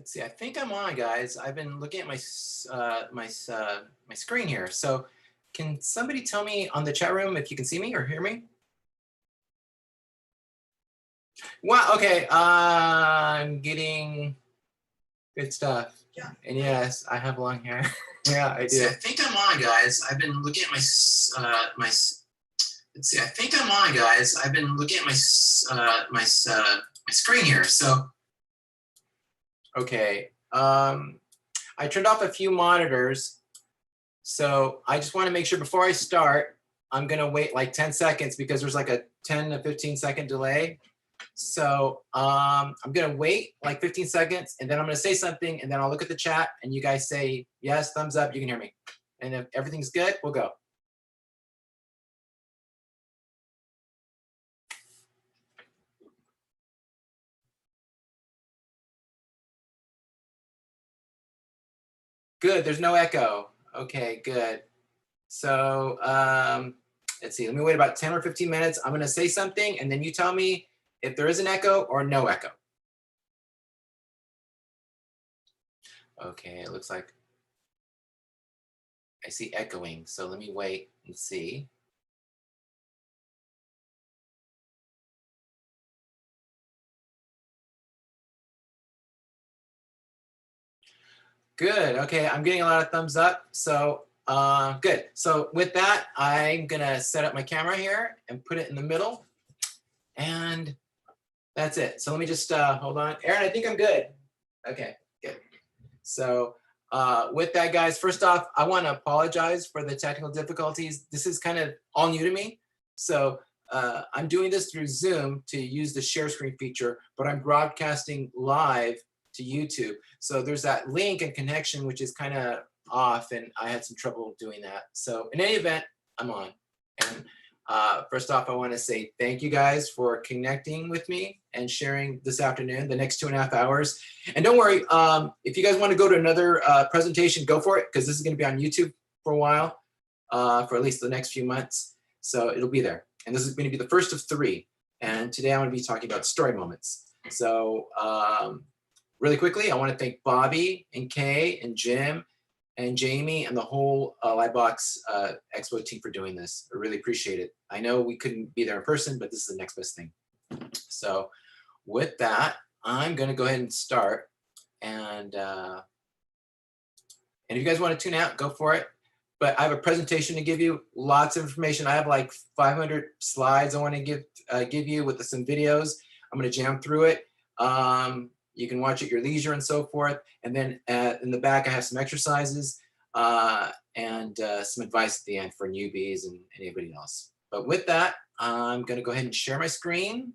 Let's see. I think I'm on, guys. I've been looking at my screen here. So, can somebody tell me on the chat room if you can see me or hear me? Wow. Okay. I'm getting good stuff. Yeah. And yes, I have long hair. Yeah, I do. I think I'm on, guys. I've been looking at my Let's see. I think I'm on, guys. I've been looking at my screen here. So. Okay. I turned off a few monitors. So I just want to make sure before I start, I'm going to wait like 10 seconds because there's like a 10 to 15 second delay. So I'm going to wait like 15 seconds and then I'm going to say something and then I'll look at the chat and you guys say, yes, thumbs up, you can hear me. And if everything's good, we'll go. Good, there's no echo. Okay, good. So let's see, let me wait about 10 or 15 minutes. I'm gonna say something and then you tell me if there is an echo or no echo. Okay, it looks like I see echoing. So let me wait and see. Good, okay, I'm getting a lot of thumbs up. So good. So with that, I'm gonna set up my camera here and put it in the middle. And that's it. So let me just hold on. Aaron, I think I'm good. Okay, good. So with that, guys, first off, I want to apologize for the technical difficulties. This is kind of all new to me. So I'm doing this through Zoom to use the share screen feature, but I'm broadcasting live to YouTube. So there's that link and connection, which is kind of off, and I had some trouble doing that. So in any event, I'm on. And first off, I want to say thank you guys for connecting with me and sharing this afternoon, the next 2.5 hours. And don't worry, if you guys want to go to another presentation, go for it, because this is going to be on YouTube for a while, for at least the next few months. So it'll be there. And this is going to be the first of 3. And today I'm going to be talking about story moments. So really quickly, I want to thank Bobby and Kay and Jim and Jamie and the whole Lightbox Expo team for doing this. I really appreciate it. I know we couldn't be there in person, but this is the next best thing. So with that, I'm going to go ahead and start. And if you guys want to tune out, go for it. But I have a presentation to give you, lots of information. I have like 500 slides I want to give you with some videos. I'm going to jam through it. You can watch at your leisure and so forth. And then in the back, I have some exercises and some advice at the end for newbies and anybody else. But with that, I'm going to go ahead and share my screen.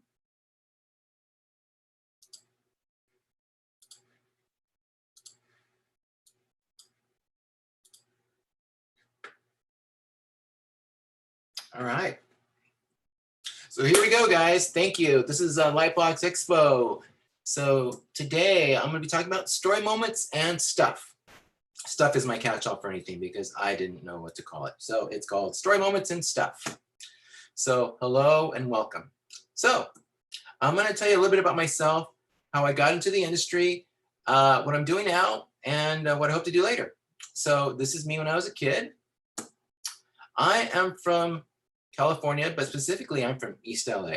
All right. So here we go, guys. Thank you. This is Lightbox Expo. So today I'm going to be talking about story moments and stuff. Stuff is my catch-all for anything because I didn't know what to call it. So it's called story moments and stuff. So hello and welcome. So I'm going to tell you a little bit about myself, how I got into the industry, what I'm doing now, and what I hope to do later. So this is me when I was a kid. I am from California, but specifically I'm from East LA.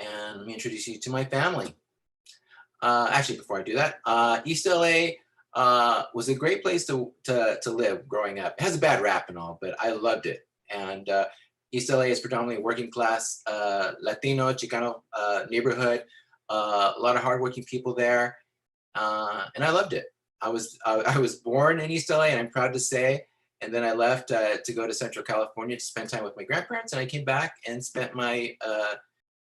And let me introduce you to my family. Actually, before I do that, East LA was a great place to live growing up. It has a bad rap and all, but I loved it. And East LA is predominantly a working class Latino, Chicano neighborhood. A lot of hardworking people there, and I loved it. I was born in East LA, and I'm proud to say. And then I left to go to Central California to spend time with my grandparents, and I came back and spent my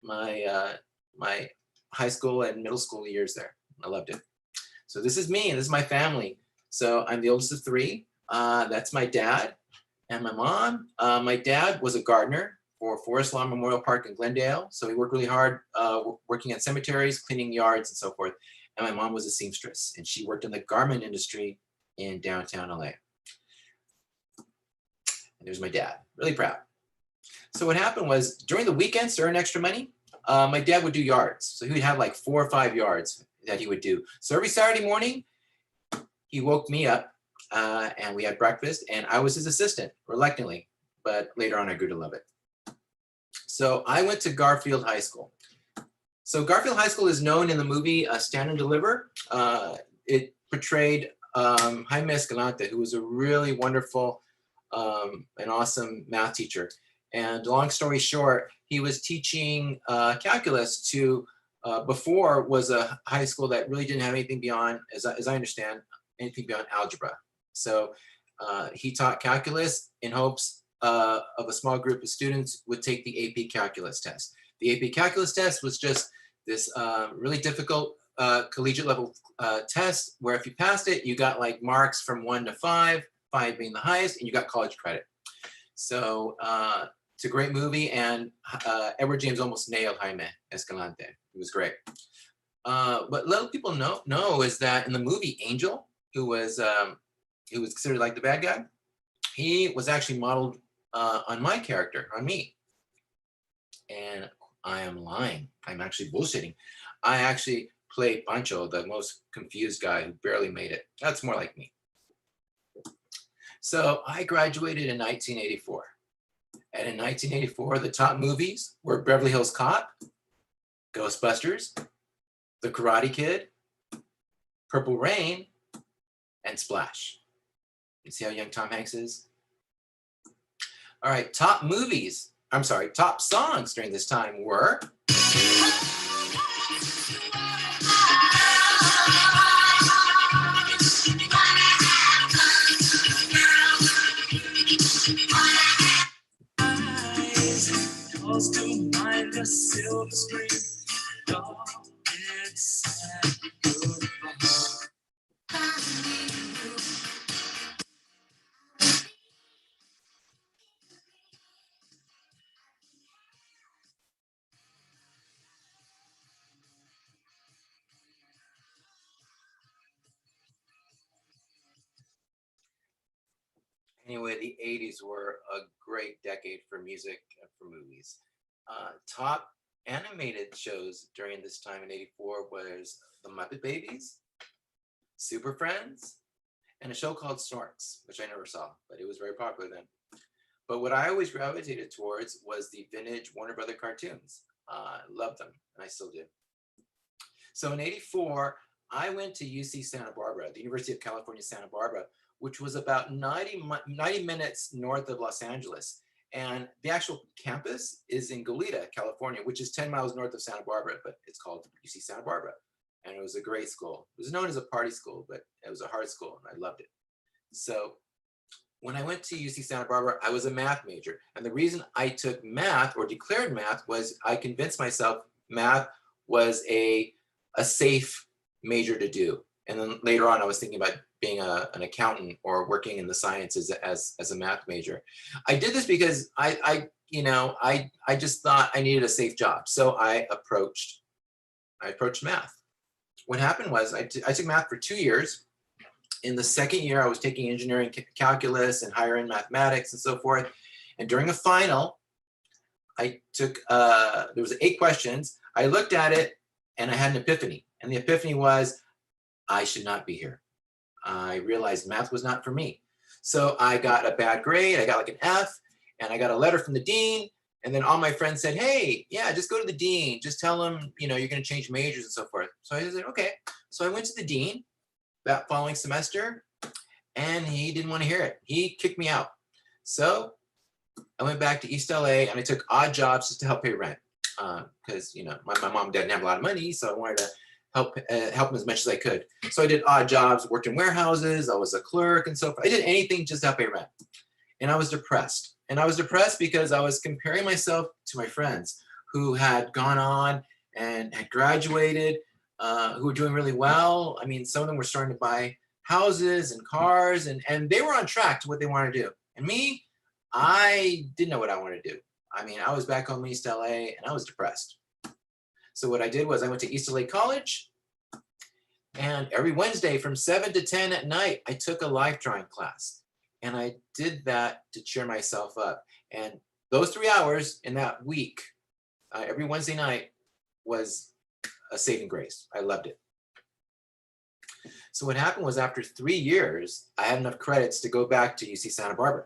my high school and middle school years there. I loved it. So this is me, and this is my family. So I'm the oldest of 3. That's my dad and my mom. My dad was a gardener for Forest Lawn Memorial Park in Glendale. So he worked really hard working at cemeteries, cleaning yards and so forth. And my mom was a seamstress, and she worked in the garment industry in downtown LA. And there's my dad, really proud. So what happened was during the weekends to earn extra money, my dad would do yards. So he would have like 4 or 5 yards. that he would do. So every Saturday morning, he woke me up and we had breakfast, and I was his assistant, reluctantly, but later on I grew to love it. So I went to Garfield High School. So Garfield High School is known in the movie Stand and Deliver. It portrayed Jaime Escalante, who was a really wonderful and awesome math teacher. And long story short, he was teaching calculus to, before was a high school that really didn't have anything beyond, as I understand, anything beyond algebra. So he taught calculus in hopes of a small group of students would take the AP calculus test. The AP calculus test was just this really difficult collegiate level test where if you passed it, you got like marks from 1 to 5, 5 being the highest, and you got college credit. So it's a great movie, and Edward James almost nailed Jaime Escalante. It was great. What little people know is that in the movie Angel, who was considered like the bad guy, he was actually modeled on my character, on me. And I am lying. I'm actually bullshitting. I actually played Pancho, the most confused guy who barely made it. That's more like me. So I graduated in 1984. And in 1984, the top movies were Beverly Hills Cop, Ghostbusters, The Karate Kid, Purple Rain, and Splash. You see how young Tom Hanks is? All right, top songs during this time were to mind a silver screen. Anyway, the 80s were a great decade for music and for movies. Top animated shows during this time in 84 was The Muppet Babies, Super Friends, and a show called Snorks, which I never saw, but it was very popular then. But what I always gravitated towards was the vintage Warner Brother cartoons. Loved them, and I still do. So in 84, I went to UC Santa Barbara, the University of California, Santa Barbara, which was about 90 minutes north of Los Angeles. And the actual campus is in Goleta, California, which is 10 miles north of Santa Barbara, but it's called UC Santa Barbara. And it was a great school. It was known as a party school, but it was a hard school, and I loved it. So when I went to UC Santa Barbara, I was a math major. And the reason I took math or declared math was I convinced myself math was a safe major to do. And then later on, I was thinking about being an accountant or working in the sciences as a math major. I did this because I just thought I needed a safe job. So I approached math. What happened was I took math for 2 years. In the second year, I was taking engineering calculus and higher end mathematics and so forth. And during a final, I took, there was 8 questions. I looked at it and I had an epiphany. And the epiphany was, I should not be here. I realized math was not for me. So I got a bad grade. I got like an F, and I got a letter from the dean. And then all my friends said, hey, yeah, just go to the dean. Just tell him, you're going to change majors and so forth. So I said, okay. So I went to the dean that following semester, and he didn't want to hear it. He kicked me out. So I went back to East LA, and I took odd jobs just to help pay rent. Because, my mom and dad didn't have a lot of money, so I wanted to help them as much as I could. So I did odd jobs, worked in warehouses, I was a clerk and so forth. I did anything just to help pay rent. And I was depressed. And I was depressed because I was comparing myself to my friends who had gone on and had graduated, who were doing really well. I mean, some of them were starting to buy houses and cars, and they were on track to what they wanted to do. And me, I didn't know what I wanted to do. I mean, I was back home in East LA and I was depressed. So what I did was I went to East LA College, and every Wednesday from 7 to 10 at night, I took a life drawing class. And I did that to cheer myself up. And those 3 hours in that week, every Wednesday night, was a saving grace. I loved it. So what happened was after 3 years, I had enough credits to go back to UC Santa Barbara.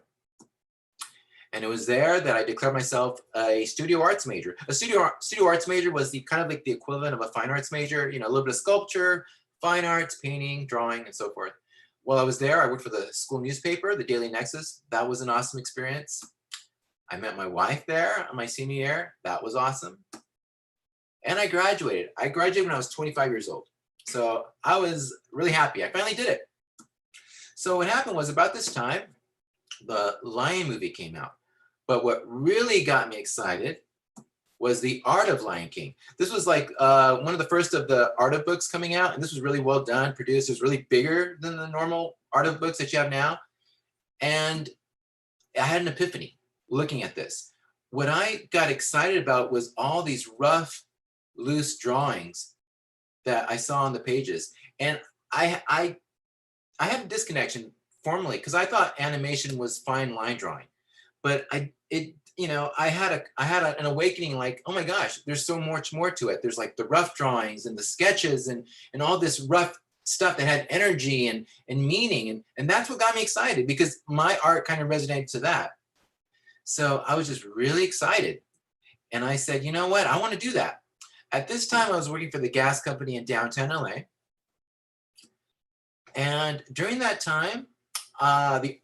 And it was there that I declared myself a studio arts major. A studio arts major was the kind of like the equivalent of a fine arts major, you know, a little bit of sculpture, fine arts, painting, drawing, and so forth. While I was there, I worked for the school newspaper, the Daily Nexus. That was an awesome experience. I met my wife there on my senior year. That was awesome. And I graduated. I graduated when I was 25 years old. So I was really happy. I finally did it. So what happened was about this time, the Lion movie came out. But what really got me excited was The Art of Lion King. This was like one of the first of the Art of books coming out, and this was really well done, produced. It was really bigger than the normal Art of books that you have now. And I had an epiphany looking at this. What I got excited about was all these rough, loose drawings that I saw on the pages. And I had a disconnection formally because I thought animation was fine line drawing. But I had an awakening, like, oh my gosh, there's so much more to it. There's like the rough drawings and the sketches and all this rough stuff that had energy and meaning. And that's what got me excited because my art kind of resonated to that. So I was just really excited. And I said, you know what, I want to do that. At this time, I was working for the gas company in downtown LA. And during that time,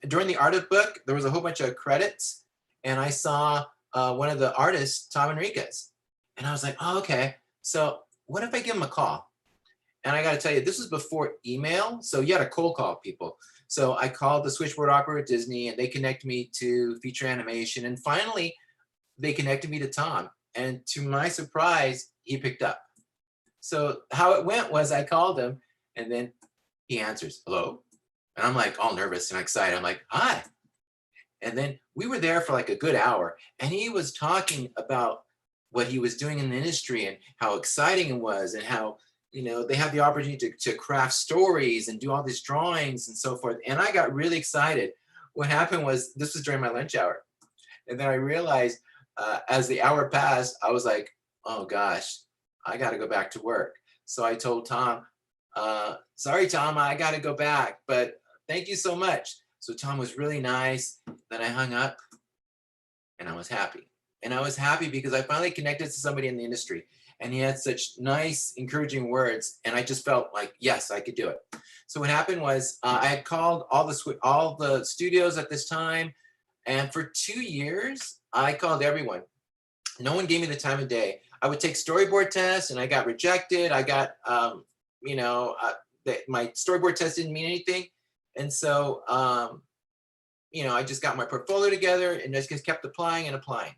during the Art of book, there was a whole bunch of credits, and I saw one of the artists, Tom Enriquez, and I was like, oh, okay. So what if I give him a call? And I got to tell you, this was before email, so you had to cold call people. So I called the switchboard operator at Disney, and they connected me to feature animation, and finally, they connected me to Tom. And to my surprise, he picked up. So how it went was I called him, and then he answers, hello? And I'm like all nervous and excited. I'm like, hi. And then we were there for like a good hour, and he was talking about what he was doing in the industry and how exciting it was and how, you know, they have the opportunity to craft stories and do all these drawings and so forth. And I got really excited. What happened was, this was during my lunch hour. And then I realized as the hour passed, I was like, oh gosh, I got to go back to work. So I told Tom, sorry, Tom, I got to go back, but thank you so much. So Tom was really nice. Then I hung up and I was happy. And I was happy because I finally connected to somebody in the industry, and he had such nice, encouraging words. And I just felt like, yes, I could do it. So what happened was I had called all the studios at this time. And for 2 years, I called everyone. No one gave me the time of day. I would take storyboard tests and I got rejected. I got, my storyboard test didn't mean anything. And so, I just got my portfolio together and just kept applying and applying.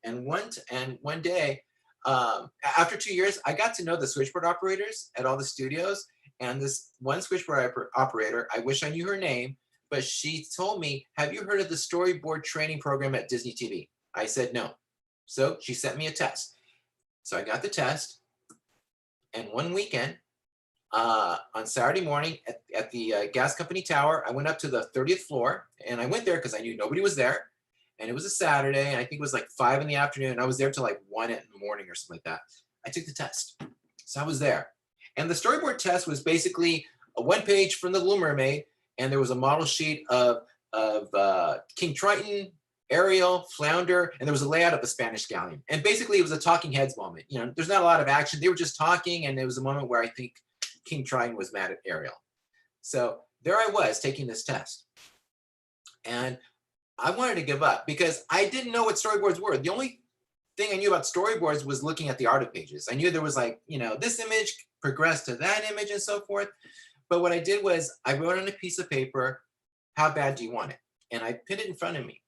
And one day, after 2 years, I got to know the switchboard operators at all the studios. And this one switchboard operator, I wish I knew her name, but she told me, have you heard of the storyboard training program at Disney TV? I said no. So she sent me a test. So I got the test. And one weekend, on Saturday morning at the gas company tower, I went up to the 30th floor, and I went there because I knew nobody was there. And it was a Saturday, and I think it was like 5 in the afternoon. And I was there till like 1 in the morning or something like that. I took the test. So I was there. And the storyboard test was basically a 1 page from The Little Mermaid, and there was a model sheet of King Triton, Ariel, Flounder, and there was a layout of a Spanish galleon. And basically, it was a talking heads moment. You know, there's not a lot of action. They were just talking, and there was a moment where I think King Triton was mad at Ariel. So there I was taking this test. And I wanted to give up because I didn't know what storyboards were. The only thing I knew about storyboards was looking at the art of pages. I knew there was like, this image progressed to that image and so forth. But what I did was I wrote on a piece of paper, how bad do you want it? And I put it in front of me.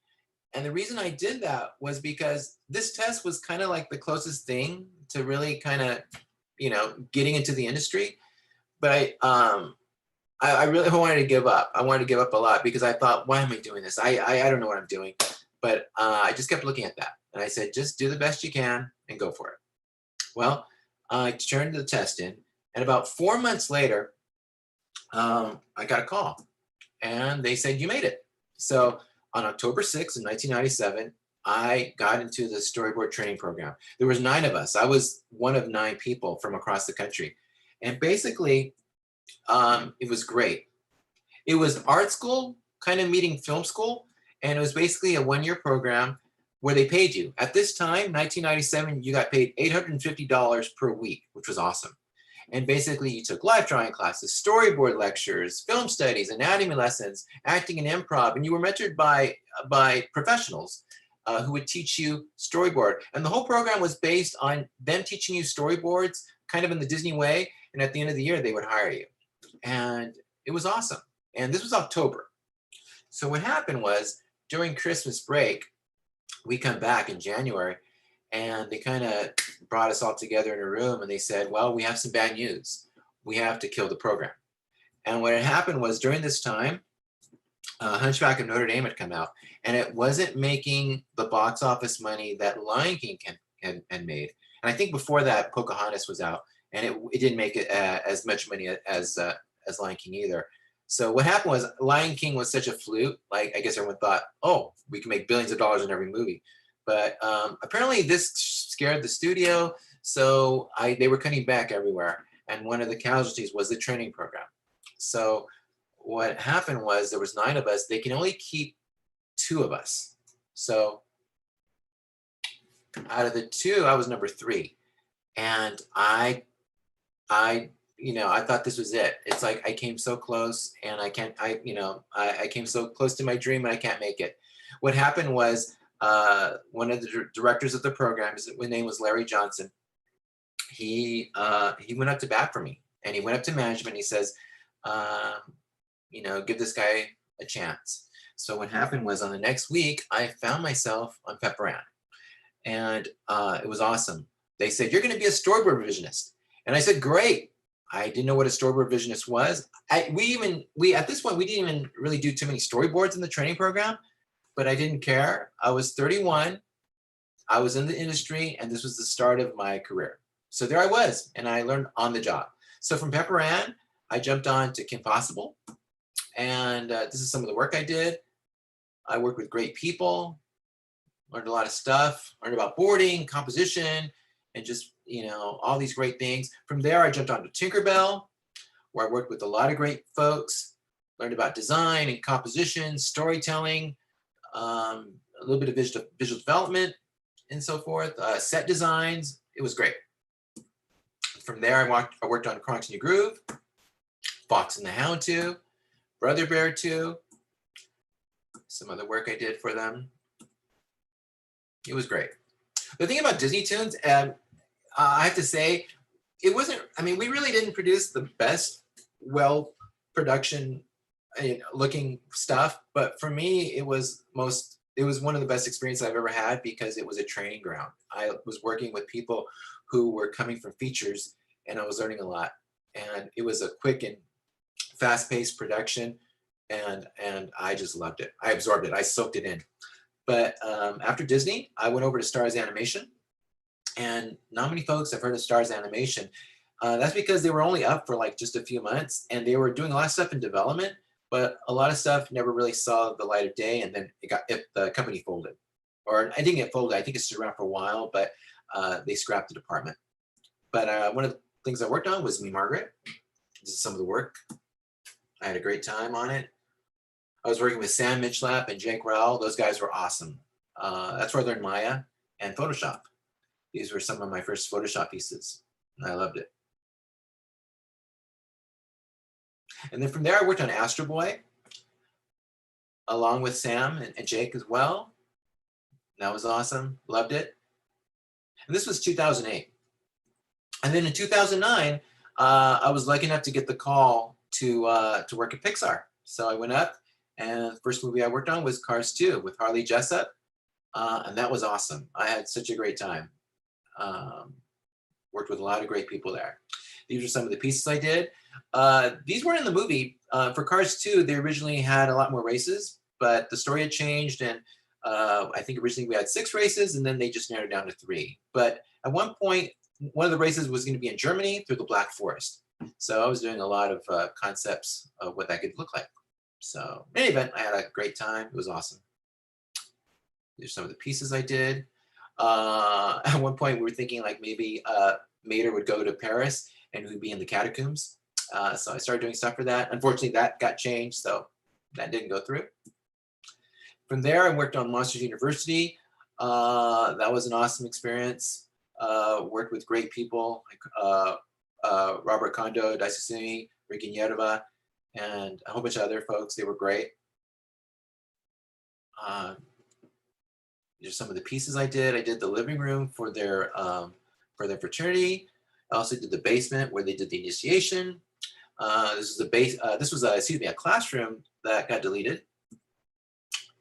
And the reason I did that was because this test was kind of like the closest thing to really kind of, getting into the industry. But I really wanted to give up. I wanted to give up a lot because I thought, why am I doing this? I don't know what I'm doing. But I just kept looking at that. And I said, just do the best you can and go for it. Well, I turned the test in. And about 4 months later, I got a call. And they said, you made it. So on October 6th, 1997, I got into the storyboard training program. There was 9 of us. I was one of 9 people from across the country. And basically, It was great. It was art school, kind of meeting film school, and it was basically a one-year program where they paid you. At this time, 1997, you got paid $850 per week, which was awesome. And basically, you took live drawing classes, storyboard lectures, film studies, anatomy lessons, acting and improv, and you were mentored by professionals who would teach you storyboard. And the whole program was based on them teaching you storyboards, kind of in the Disney way. And at the end of the year, they would hire you. And it was awesome. And this was October. So what happened was during Christmas break, we come back in January, and they kind of brought us all together in a room, and they said, well, we have some bad news. We have to kill the program. And what had happened was during this time, Hunchback of Notre Dame had come out, and it wasn't making the box office money that Lion King had made. And I think before that, Pocahontas was out, and it didn't make it as much money as Lion King either. So what happened was Lion King was such a fluke. Like, I guess everyone thought, oh, we can make billions of dollars in every movie. But apparently this scared the studio. So they were cutting back everywhere. And one of the casualties was the training program. So what happened was there was 9 of us. They can only keep 2 of us. So out of the 2, I was number 3. And I thought this was it. It's like I came so close, and I came so close to my dream, and I can't make it. What happened was one of the directors of the program, his name was Larry Johnson. He went up to bat for me, and he went up to management. And he says, give this guy a chance. So what happened was on the next week, I found myself on Pepper Ann, and it was awesome. They said, you're going to be a storyboard revisionist. And I said, great. I didn't know what a storyboard revisionist was. At this point, we didn't even really do too many storyboards in the training program, but I didn't care. I was 31. I was in the industry, and this was the start of my career. So there I was, and I learned on the job. So from Pepper Ann, I jumped on to Kim Possible, and this is some of the work I did. I worked with great people, learned a lot of stuff, learned about boarding, composition, and just, all these great things. From there, I jumped on to Tinkerbell, where I worked with a lot of great folks, learned about design and composition, storytelling, a little bit of visual development, and so forth, set designs. It was great. From there, I worked on Kronk's New Groove, Fox and the Hound 2, Brother Bear 2, some other work I did for them. It was great. The thing about Disney Toons, I have to say, it wasn't, we really didn't produce the best, production looking stuff, but for me, it was one of the best experiences I've ever had because it was a training ground. I was working with people who were coming from features, and I was learning a lot. And it was a quick and fast-paced production, and I just loved it. I absorbed it. I soaked it in. But after Disney, I went over to Stars Animation, and not many folks have heard of Stars Animation. That's because they were only up for like just a few months, and they were doing a lot of stuff in development, but a lot of stuff never really saw the light of day, and then the company folded. Or I didn't get folded. I think it's around for a while, but they scrapped the department. But one of the things I worked on was Me, Margaret. This is some of the work. I had a great time on it. I was working with Sam Mitchlap and Jake Rowell. Those guys were awesome. That's where I learned Maya and Photoshop. These were some of my first Photoshop pieces, and I loved it. And then from there, I worked on Astro Boy, along with Sam and Jake as well. That was awesome. Loved it. And this was 2008. And then in 2009, I was lucky enough to get the call to work at Pixar. So I went up, and the first movie I worked on was Cars 2 with Harley Jessup. And that was awesome. I had such a great time. Worked with a lot of great people there. These are some of the pieces I did. These weren't in the movie. For Cars 2, they originally had a lot more races, but the story had changed, and I think originally we had 6 races, and then they just narrowed down to 3. But at one point, one of the races was going to be in Germany through the Black Forest. So I was doing a lot of concepts of what that could look like. So in any event, I had a great time. It was awesome. These are some of the pieces I did. At one point, we were thinking like maybe Mater would go to Paris and we'd be in the catacombs. So I started doing stuff for that. Unfortunately, that got changed, so that didn't go through. From there, I worked on Monsters University. That was an awesome experience. Worked with great people like Robert Kondo, Daisesumi, Ricky Yerba, and a whole bunch of other folks. They were great. These are some of the pieces I did. I did the living room for their fraternity. I also did the basement where they did the initiation. This is the base. This was a classroom that got deleted.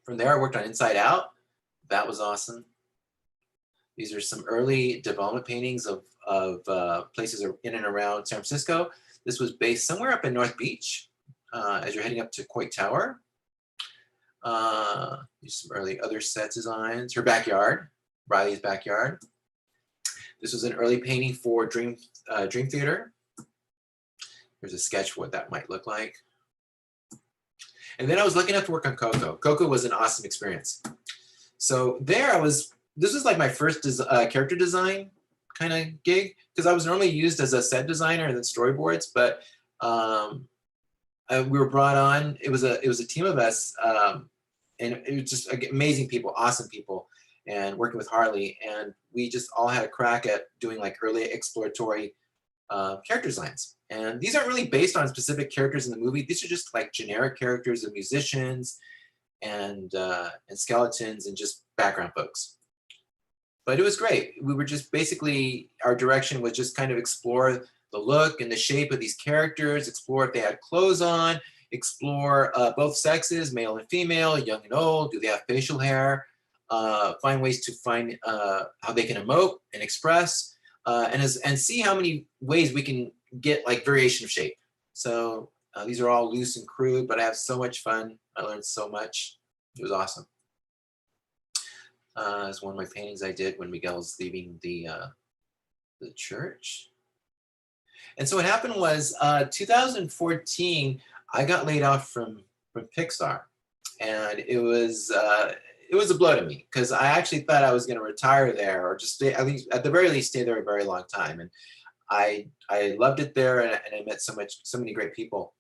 From there, I worked on Inside Out. That was awesome. These are some early development paintings of places in and around San Francisco. This was based somewhere up in North Beach as you're heading up to Coit Tower. There's some early other set designs. Her backyard, Riley's backyard. This was an early painting for Dream Theater. Here's a sketch for what that might look like. And then I was lucky enough to work on Coco. Coco was an awesome experience. So there this was like my first character design kind of gig, because I was normally used as a set designer and then storyboards, but we were brought on. It was a team of us, and it was just amazing people, awesome people, and working with Harley, and we just all had a crack at doing like early exploratory character designs. And these aren't really based on specific characters in the movie. These are just like generic characters of musicians and skeletons and just background folks. But it was great. We were just basically, our direction was just kind of explore the look and the shape of these characters, explore if they had clothes on, explore both sexes, male and female, young and old, do they have facial hair, find ways to find how they can emote and express, and see how many ways we can get like variation of shape. So these are all loose and crude, but I have so much fun. I learned so much. It was awesome. It's one of my paintings I did when Miguel was leaving the church. And so what happened was 2014, I got laid off from Pixar, and it was a blow to me, because I actually thought I was going to retire there, or just stay, at the very least, stay there a very long time. And I loved it there, and I met so many great people.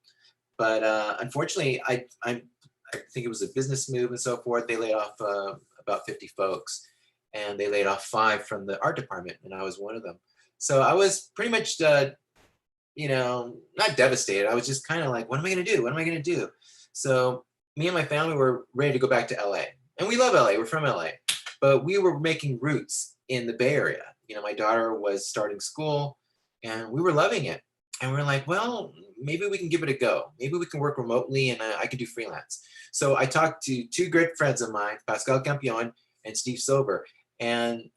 But unfortunately, I think it was a business move and so forth. They laid off about 50 folks, and they laid off 5 from the art department, and I was one of them. So I was pretty much, not devastated. I was just kind of like, what am I going to do? What am I going to do? So me and my family were ready to go back to LA. And we love LA. We're from LA. But we were making roots in the Bay Area. My daughter was starting school, and we were loving it. And we were like, well, maybe we can give it a go. Maybe we can work remotely, and I can do freelance. So I talked to 2 great friends of mine, Pascal Campion and Steve Sober. And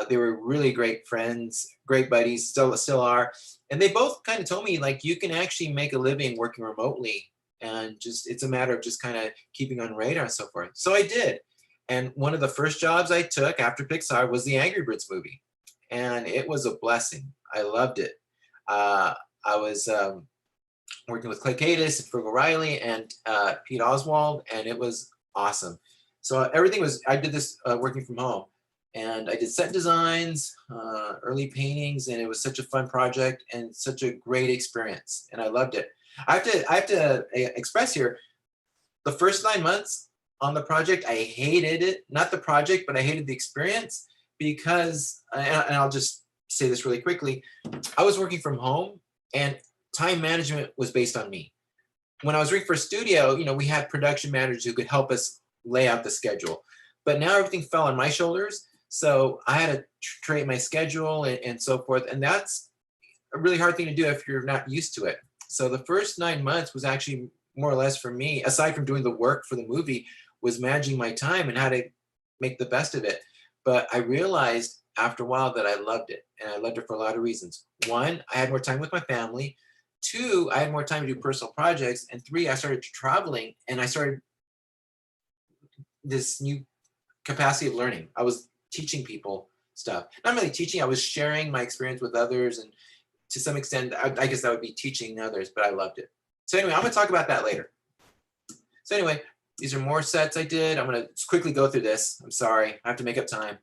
they were really great friends, great buddies, still are. And they both kind of told me, like, you can actually make a living working remotely, and just, it's a matter of just kind of keeping on radar and so forth. So I did. And one of the first jobs I took after Pixar was the Angry Birds movie. And it was a blessing. I loved it. I was working with Clay Cadis and Fergal Riley and Pete Oswald, and it was awesome. So I did this working from home. And I did set designs, early paintings, and it was such a fun project and such a great experience. And I loved it. I have to express here, the first 9 months on the project, I hated it. Not the project, but I hated the experience, because, and I'll just say this really quickly, I was working from home, and time management was based on me. When I was working for a studio, we had production managers who could help us lay out the schedule. But now everything fell on my shoulders. So I had to create my schedule and so forth. And that's a really hard thing to do if you're not used to it. So the first 9 months was actually more or less for me, aside from doing the work for the movie, was managing my time and how to make the best of it. But I realized after a while that I loved it, and I loved it for a lot of reasons. 1, I had more time with my family. 2, I had more time to do personal projects. And 3, I started traveling, and I started this new capacity of learning. I was teaching people stuff. Not really teaching, I was sharing my experience with others, and to some extent, I guess that would be teaching others, but I loved it. So anyway, I'm gonna talk about that later. So anyway, these are more sets I did. I'm gonna just quickly go through this. I'm sorry, I have to make up time.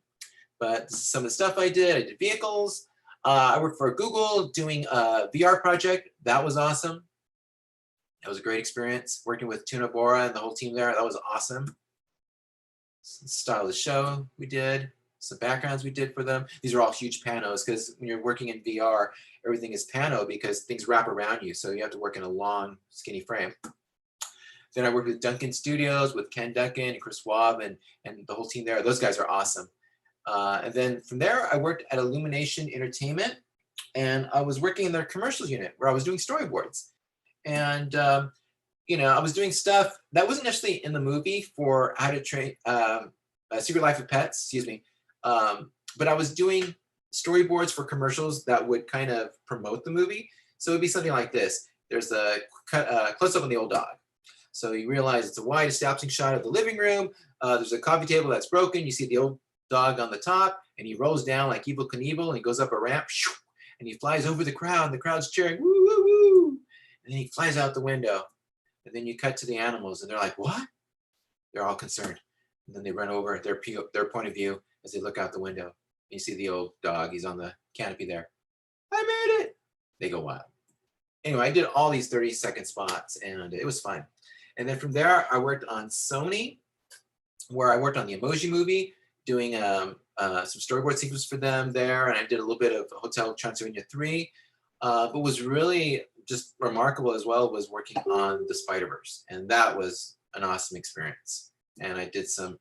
But this is some of the stuff I did. I did vehicles. I worked for Google doing a VR project. That was awesome. It was a great experience working with Tuna Bora and the whole team there. That was awesome. Style of the show we did, some backgrounds we did for them. These are all huge panos because when you're working in VR, everything is pano because things wrap around you. So you have to work in a long, skinny frame. Then I worked with Duncan Studios with Ken Duncan and Chris Schwab and the whole team there. Those guys are awesome. And then from there, I worked at Illumination Entertainment, and I was working in their commercials unit where I was doing storyboards. And you know, I was doing stuff that wasn't necessarily in the movie for How to Train Secret Life of Pets, excuse me. But I was doing storyboards for commercials that would kind of promote the movie. So it'd be something like this. There's a close up on the old dog. So you realize it's a wide establishing shot of the living room. There's a coffee table that's broken. You see the old dog on the top, and he rolls down like Evel Knievel, and he goes up a ramp, and he flies over the crowd, and the crowd's cheering, woo, woo, woo. And then he flies out the window. And then you cut to the animals, and they're like, what? They're all concerned. And then they run over their point of view as they look out the window. And you see the old dog. He's on the canopy there. I made it. They go wild. Anyway, I did all these 30-second spots, and it was fun. And then from there, I worked on Sony, where I worked on the Emoji Movie, doing some storyboard sequences for them there. And I did a little bit of Hotel Transylvania 3. But was really just remarkable as well was working on the Spider-Verse, and that was an awesome experience. And I did some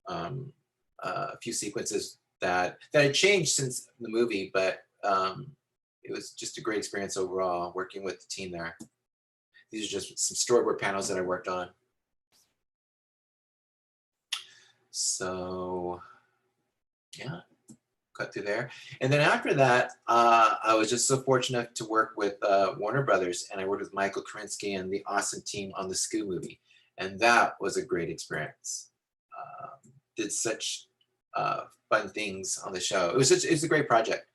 a few sequences that had changed since the movie, but it was just a great experience overall working with the team there. These are just some storyboard panels that I worked on. So yeah, cut through there. And then after that, I was just so fortunate to work with Warner Brothers, and I worked with Michael Krinsky and the awesome team on the Scoo movie. And that was a great experience. Did such fun things on the show. It was a great project.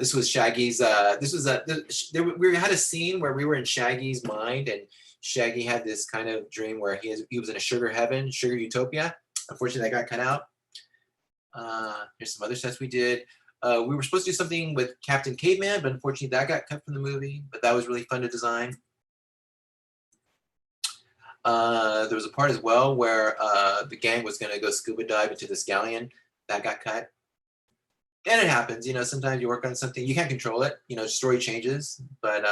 This was Shaggy's, we had a scene where we were in Shaggy's mind, and Shaggy had this kind of dream where he was in a sugar heaven, sugar utopia. Unfortunately, that got cut out. Here's some other sets we did. We were supposed to do something with Captain Caveman, but unfortunately that got cut from the movie, but that was really fun to design. There was a part as well where the gang was gonna go scuba dive into this galleon. That got cut. And it happens, you know, sometimes you work on something, you can't control it, you know, story changes, but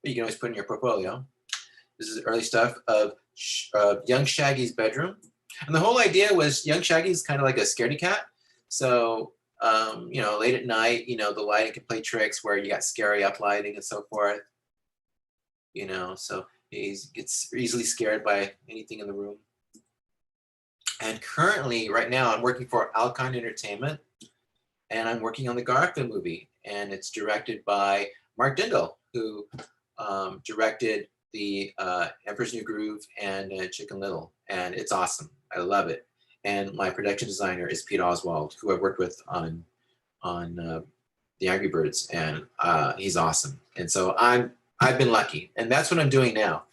you can always put in your portfolio. This is early stuff of young Shaggy's bedroom. And the whole idea was young Shaggy's kind of like a scaredy cat. So, you know, late at night, you know, the lighting can play tricks where you got scary uplighting and so forth. You know, so he gets easily scared by anything in the room. And currently, right now, I'm working for Alcon Entertainment, and I'm working on the Garfield movie. And it's directed by Mark Dindal, who directed the Emperor's New Groove and Chicken Little. And it's awesome. I love it. And my production designer is Pete Oswald, who I worked with on the Angry Birds, and he's awesome. And so I've been lucky, and that's what I'm doing now.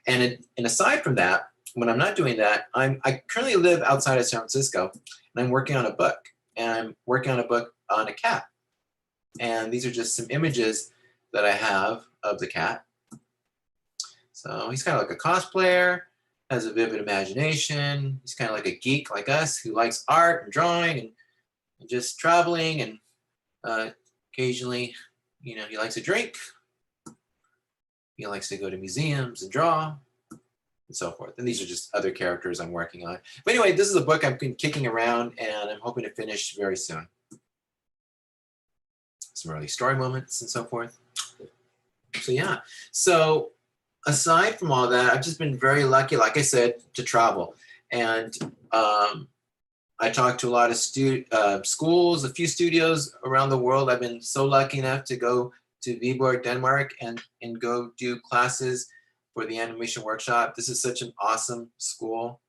And aside from that, when I'm not doing that, I currently live outside of San Francisco, and I'm working on a book, and I'm working on a book on a cat. And these are just some images that I have of the cat. So he's kind of like a cosplayer, has a vivid imagination. He's kind of like a geek like us who likes art and drawing and just traveling, and occasionally, you know, he likes to drink. He likes to go to museums and draw and so forth. And these are just other characters I'm working on. But anyway, this is a book I've been kicking around, and I'm hoping to finish very soon. Some early story moments and so forth. So yeah, so aside from all that, I've just been very lucky, like I said, to travel. And I talked to a lot of schools, a few studios around the world. I've been so lucky enough to go to Viborg, Denmark, and go do classes for the animation workshop. This is such an awesome school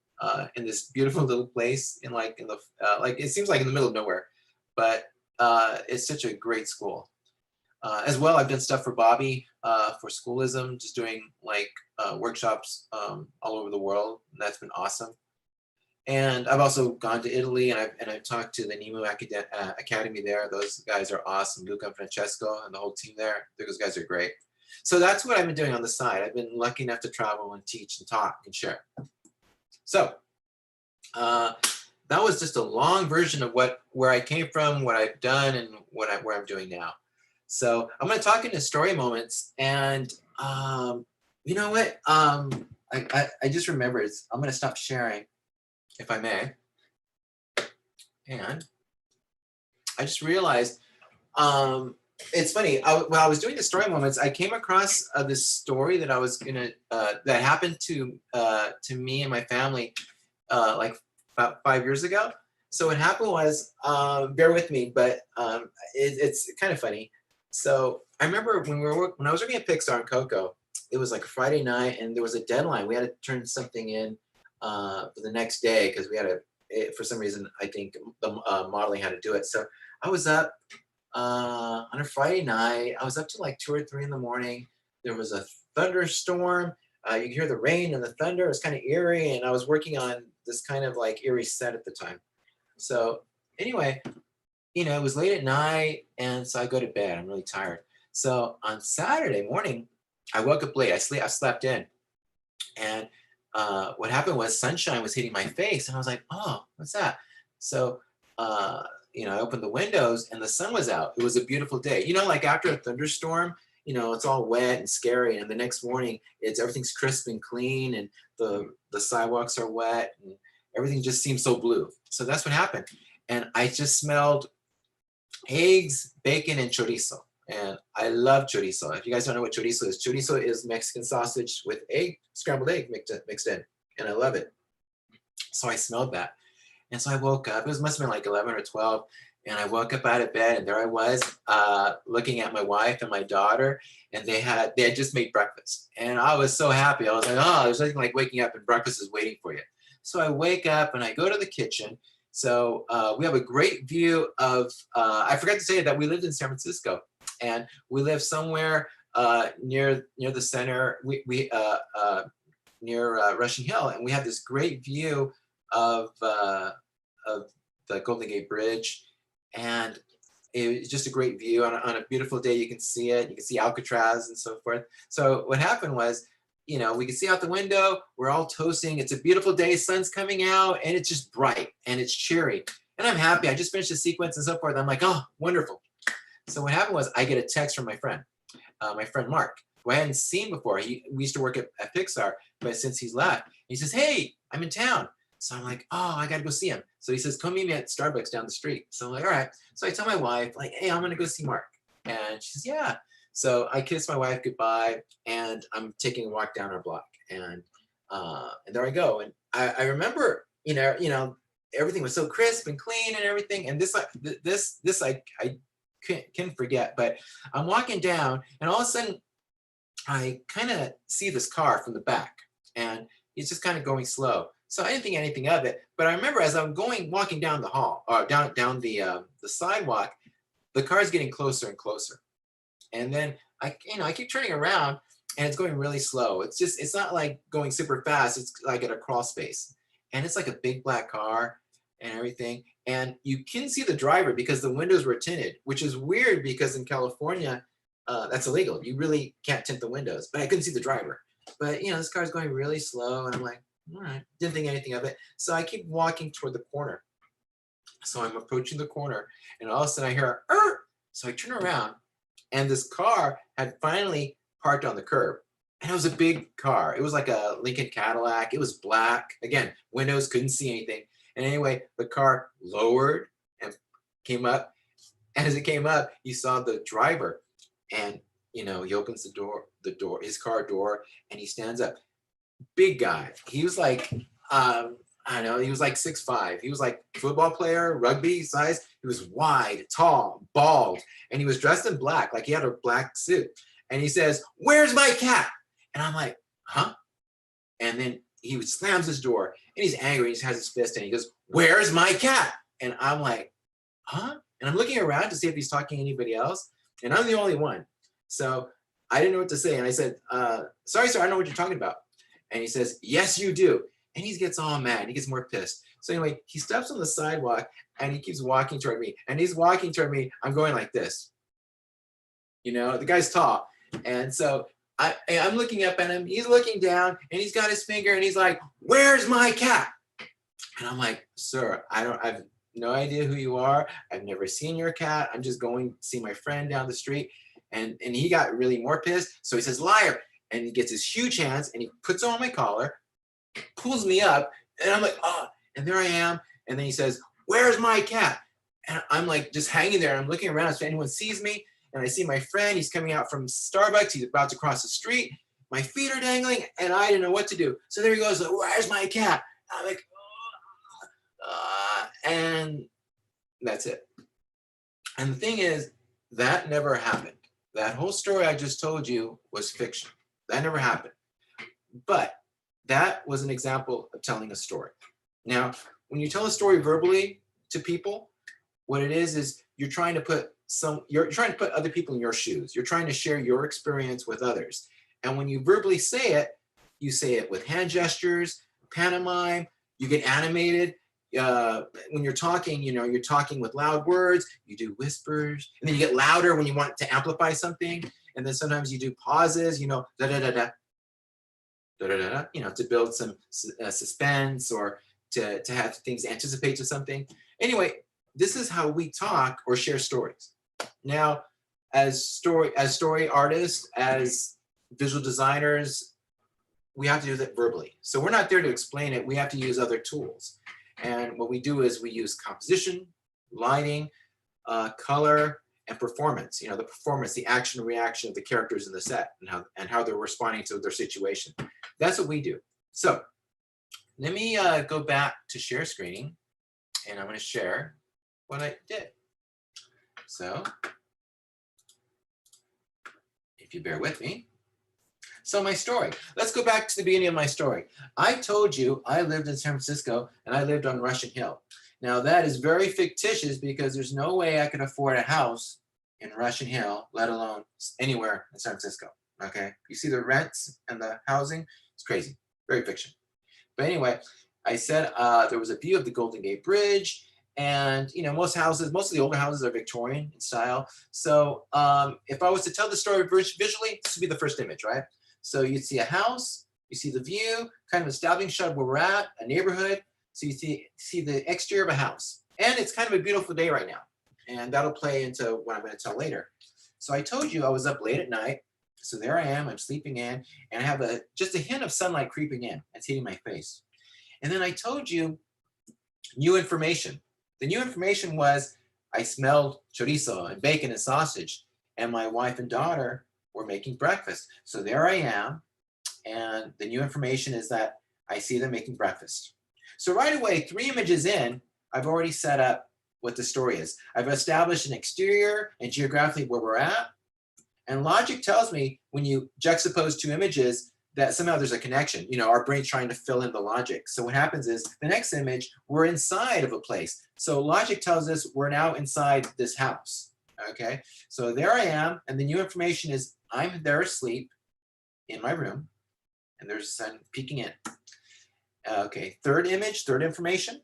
in this beautiful little place like it seems like in the middle of nowhere, but it's such a great school. As well, I've done stuff for Bobby for Schoolism, just doing like workshops all over the world. And that's been awesome. And I've also gone to Italy, and I've talked to the Nemo Academy there. Those guys are awesome. Luca and Francesco and the whole team there. Those guys are great. So that's what I've been doing on the side. I've been lucky enough to travel and teach and talk and share. So that was just a long version of where I came from, what I've done, and where I'm doing now. So I'm going to talk into story moments, and you know what? I just remembered. I'm going to stop sharing, if I may. And I just realized, it's funny. While I was doing the story moments, I came across this story that I was gonna that happened to me and my family like about 5 years ago. So what happened was, bear with me, but it's kind of funny. So I remember when I was working at Pixar in Coco, it was like a Friday night, and there was a deadline. We had to turn something in for the next day because we had for some reason, I think the modeling had to do it. So I was up on a Friday night. I was up to like 2 or 3 in the morning. There was a thunderstorm. You could hear the rain and the thunder. It was kind of eerie, and I was working on this kind of like eerie set at the time. So anyway, it was late at night, and so I go to bed. I'm really tired. So on Saturday morning, I woke up late. I slept in, and what happened was sunshine was hitting my face, and I was like, oh, what's that? So I opened the windows, and the sun was out. It was a beautiful day. Like after a thunderstorm, it's all wet and scary, and the next morning everything's crisp and clean, and the sidewalks are wet, and everything just seems so blue. So that's what happened. And I just smelled eggs, bacon, and chorizo. And I love chorizo. If you guys don't know what chorizo is Mexican sausage with scrambled egg mixed in, and I love it. So I smelled that. And so I woke up. It must have been like 11 or 12. And I woke up out of bed, and there I was looking at my wife and my daughter, and they had just made breakfast. And I was so happy. I was like, oh, there's nothing like waking up and breakfast is waiting for you. So I wake up and I go to the kitchen. So we have a great view of, I forgot to say that we lived in San Francisco, and we live somewhere near the center, near Rushing Hill, and we have this great view of the Golden Gate Bridge, and it's just a great view. On a beautiful day, you can see it. You can see Alcatraz and so forth. So what happened was, we can see out the window. We're all toasting. It's a beautiful day. Sun's coming out, and it's just bright and it's cheery. And I'm happy. I just finished the sequence and so forth. I'm like, oh, wonderful. So what happened was I get a text from my friend Mark, who I hadn't seen before. We used to work at Pixar, but since he's left, he says, hey, I'm in town. So I'm like, oh, I got to go see him. So he says, come meet me at Starbucks down the street. So I'm like, all right. So I tell my wife, like, hey, I'm going to go see Mark. And she says, yeah. So I kiss my wife goodbye, and I'm taking a walk down our block. And there I go. And I remember, everything was so crisp and clean and everything. And this I can't forget. But I'm walking down, and all of a sudden, I kind of see this car from the back, and it's just kind of going slow. So I didn't think anything of it. But I remember as I'm walking down the hall, or down the sidewalk, the car is getting closer and closer. And then I keep turning around, and it's going really slow. It's not like going super fast. It's like at a crawl space, and it's like a big black car and everything. And you can see the driver because the windows were tinted, which is weird because in California, that's illegal. You really can't tint the windows, but I couldn't see the driver. But this car is going really slow, and I'm like, all right, didn't think anything of it. So I keep walking toward the corner. So I'm approaching the corner, and all of a sudden I hear, so I turn around, and this car had finally parked on the curb. And it was a big car. It was like a Lincoln Cadillac. It was black. Again, windows, couldn't see anything. And anyway, the car lowered and came up. And as it came up, you saw the driver. And, he opens his car door, and he stands up. Big guy. He was like, I don't know, he was like 6'5". He was like football player, rugby size. He was wide, tall, bald, and he was dressed in black, like he had a black suit. And he says, where's my cat? And I'm like, huh? And then he slams his door, and he's angry. He just has his fist, and he goes, where's my cat? And I'm like, huh? And I'm looking around to see if he's talking to anybody else, and I'm the only one. So I didn't know what to say. And I said, sorry, sir, I don't know what you're talking about. And he says, yes, you do. And he gets all mad. He gets more pissed. So anyway, he steps on the sidewalk and he keeps walking toward me. And he's walking toward me. I'm going like this. You know, the guy's tall. And so I'm looking up at him. He's looking down and he's got his finger and he's like, "Where's my cat?" And I'm like, "Sir, I've no idea who you are. I've never seen your cat. I'm just going to see my friend down the street." And he got really more pissed. So he says, "Liar." And he gets his huge hands and he puts on my collar, pulls me up, and I'm like, "Oh," and there I am. And then he says, "Where's my cat?" And I'm like just hanging there. I'm looking around if anyone sees me. And I see my friend, he's coming out from Starbucks. He's about to cross the street. My feet are dangling and I didn't know what to do. So there he goes, like, "Where's my cat?" I'm like, and that's it. And the thing is, that never happened. That whole story I just told you was fiction. That never happened. But that was an example of telling a story. Now, when you tell a story verbally to people, what it is you're trying to put other people in your shoes. You're trying to share your experience with others. And when you verbally say it, you say it with hand gestures, pantomime, you get animated. When you're talking, you know, you're talking with loud words, you do whispers, and then you get louder when you want to amplify something. And then sometimes you do pauses, you know, da da da da, da da da, you know, to build some suspense or to have things anticipate to something. Anyway, this is how we talk or share stories. Now, as story artists, as visual designers, we have to do that verbally. So we're not there to explain it. We have to use other tools. And what we do is we use composition, lighting, color, and performance. You know, the performance, the action and reaction of the characters in the set and how they're responding to their situation. That's what we do. So let me go back to share screening, and I'm going to share what I did. So if you bear with me. So my story, let's go back to the beginning of my story. I told you I lived in San Francisco and I lived on Russian Hill. Now that is very fictitious because there's no way I could afford a house in Russian Hill, let alone anywhere in San Francisco, okay? You see the rents and the housing, it's crazy, very fiction. But anyway, I said there was a view of the Golden Gate Bridge, and you know, most of the older houses are Victorian in style. So if I was to tell the story visually, this would be the first image, right? So you'd see a house, you see the view, kind of a establishing shot of where we're at, a neighborhood. So you see the exterior of a house. And it's kind of a beautiful day right now. And that'll play into what I'm going to tell later. So I told you I was up late at night. So there I am, I'm sleeping in, and I have just a hint of sunlight creeping in. It's hitting my face. And then I told you new information. The new information was I smelled chorizo and bacon and sausage, and my wife and daughter were making breakfast. So there I am, and the new information is that I see them making breakfast. So right away, 3 images in, I've already set up what the story is. I've established an exterior and geographically where we're at, and logic tells me when you juxtapose 2 images that somehow there's a connection. You know, our brain's trying to fill in the logic. So what happens is the next image, we're inside of a place. So logic tells us we're now inside this house. Okay, so there I am, and the new information is I'm there asleep in my room, and there's the sun peeking in. Okay, third image, third information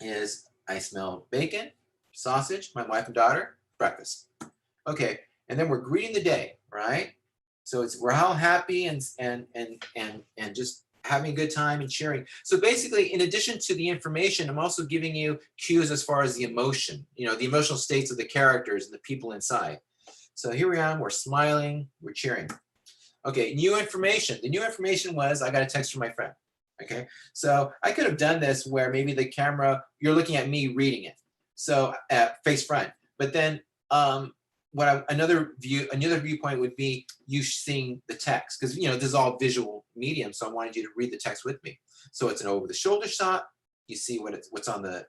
is I smell bacon, sausage, my wife and daughter, breakfast. Okay, and then we're greeting the day, right? So we're all happy and just having a good time and cheering. So basically, in addition to the information, I'm also giving you cues as far as the emotion, you know, the emotional states of the characters and the people inside. So here we are, we're smiling, we're cheering. Okay, new information. The new information was I got a text from my friend. Okay, so I could have done this where maybe the camera, you're looking at me reading it. So face front, but then another viewpoint would be you seeing the text, because you know this is all visual medium, so I wanted you to read the text with me. So it's an over-the-shoulder shot. You see what's on the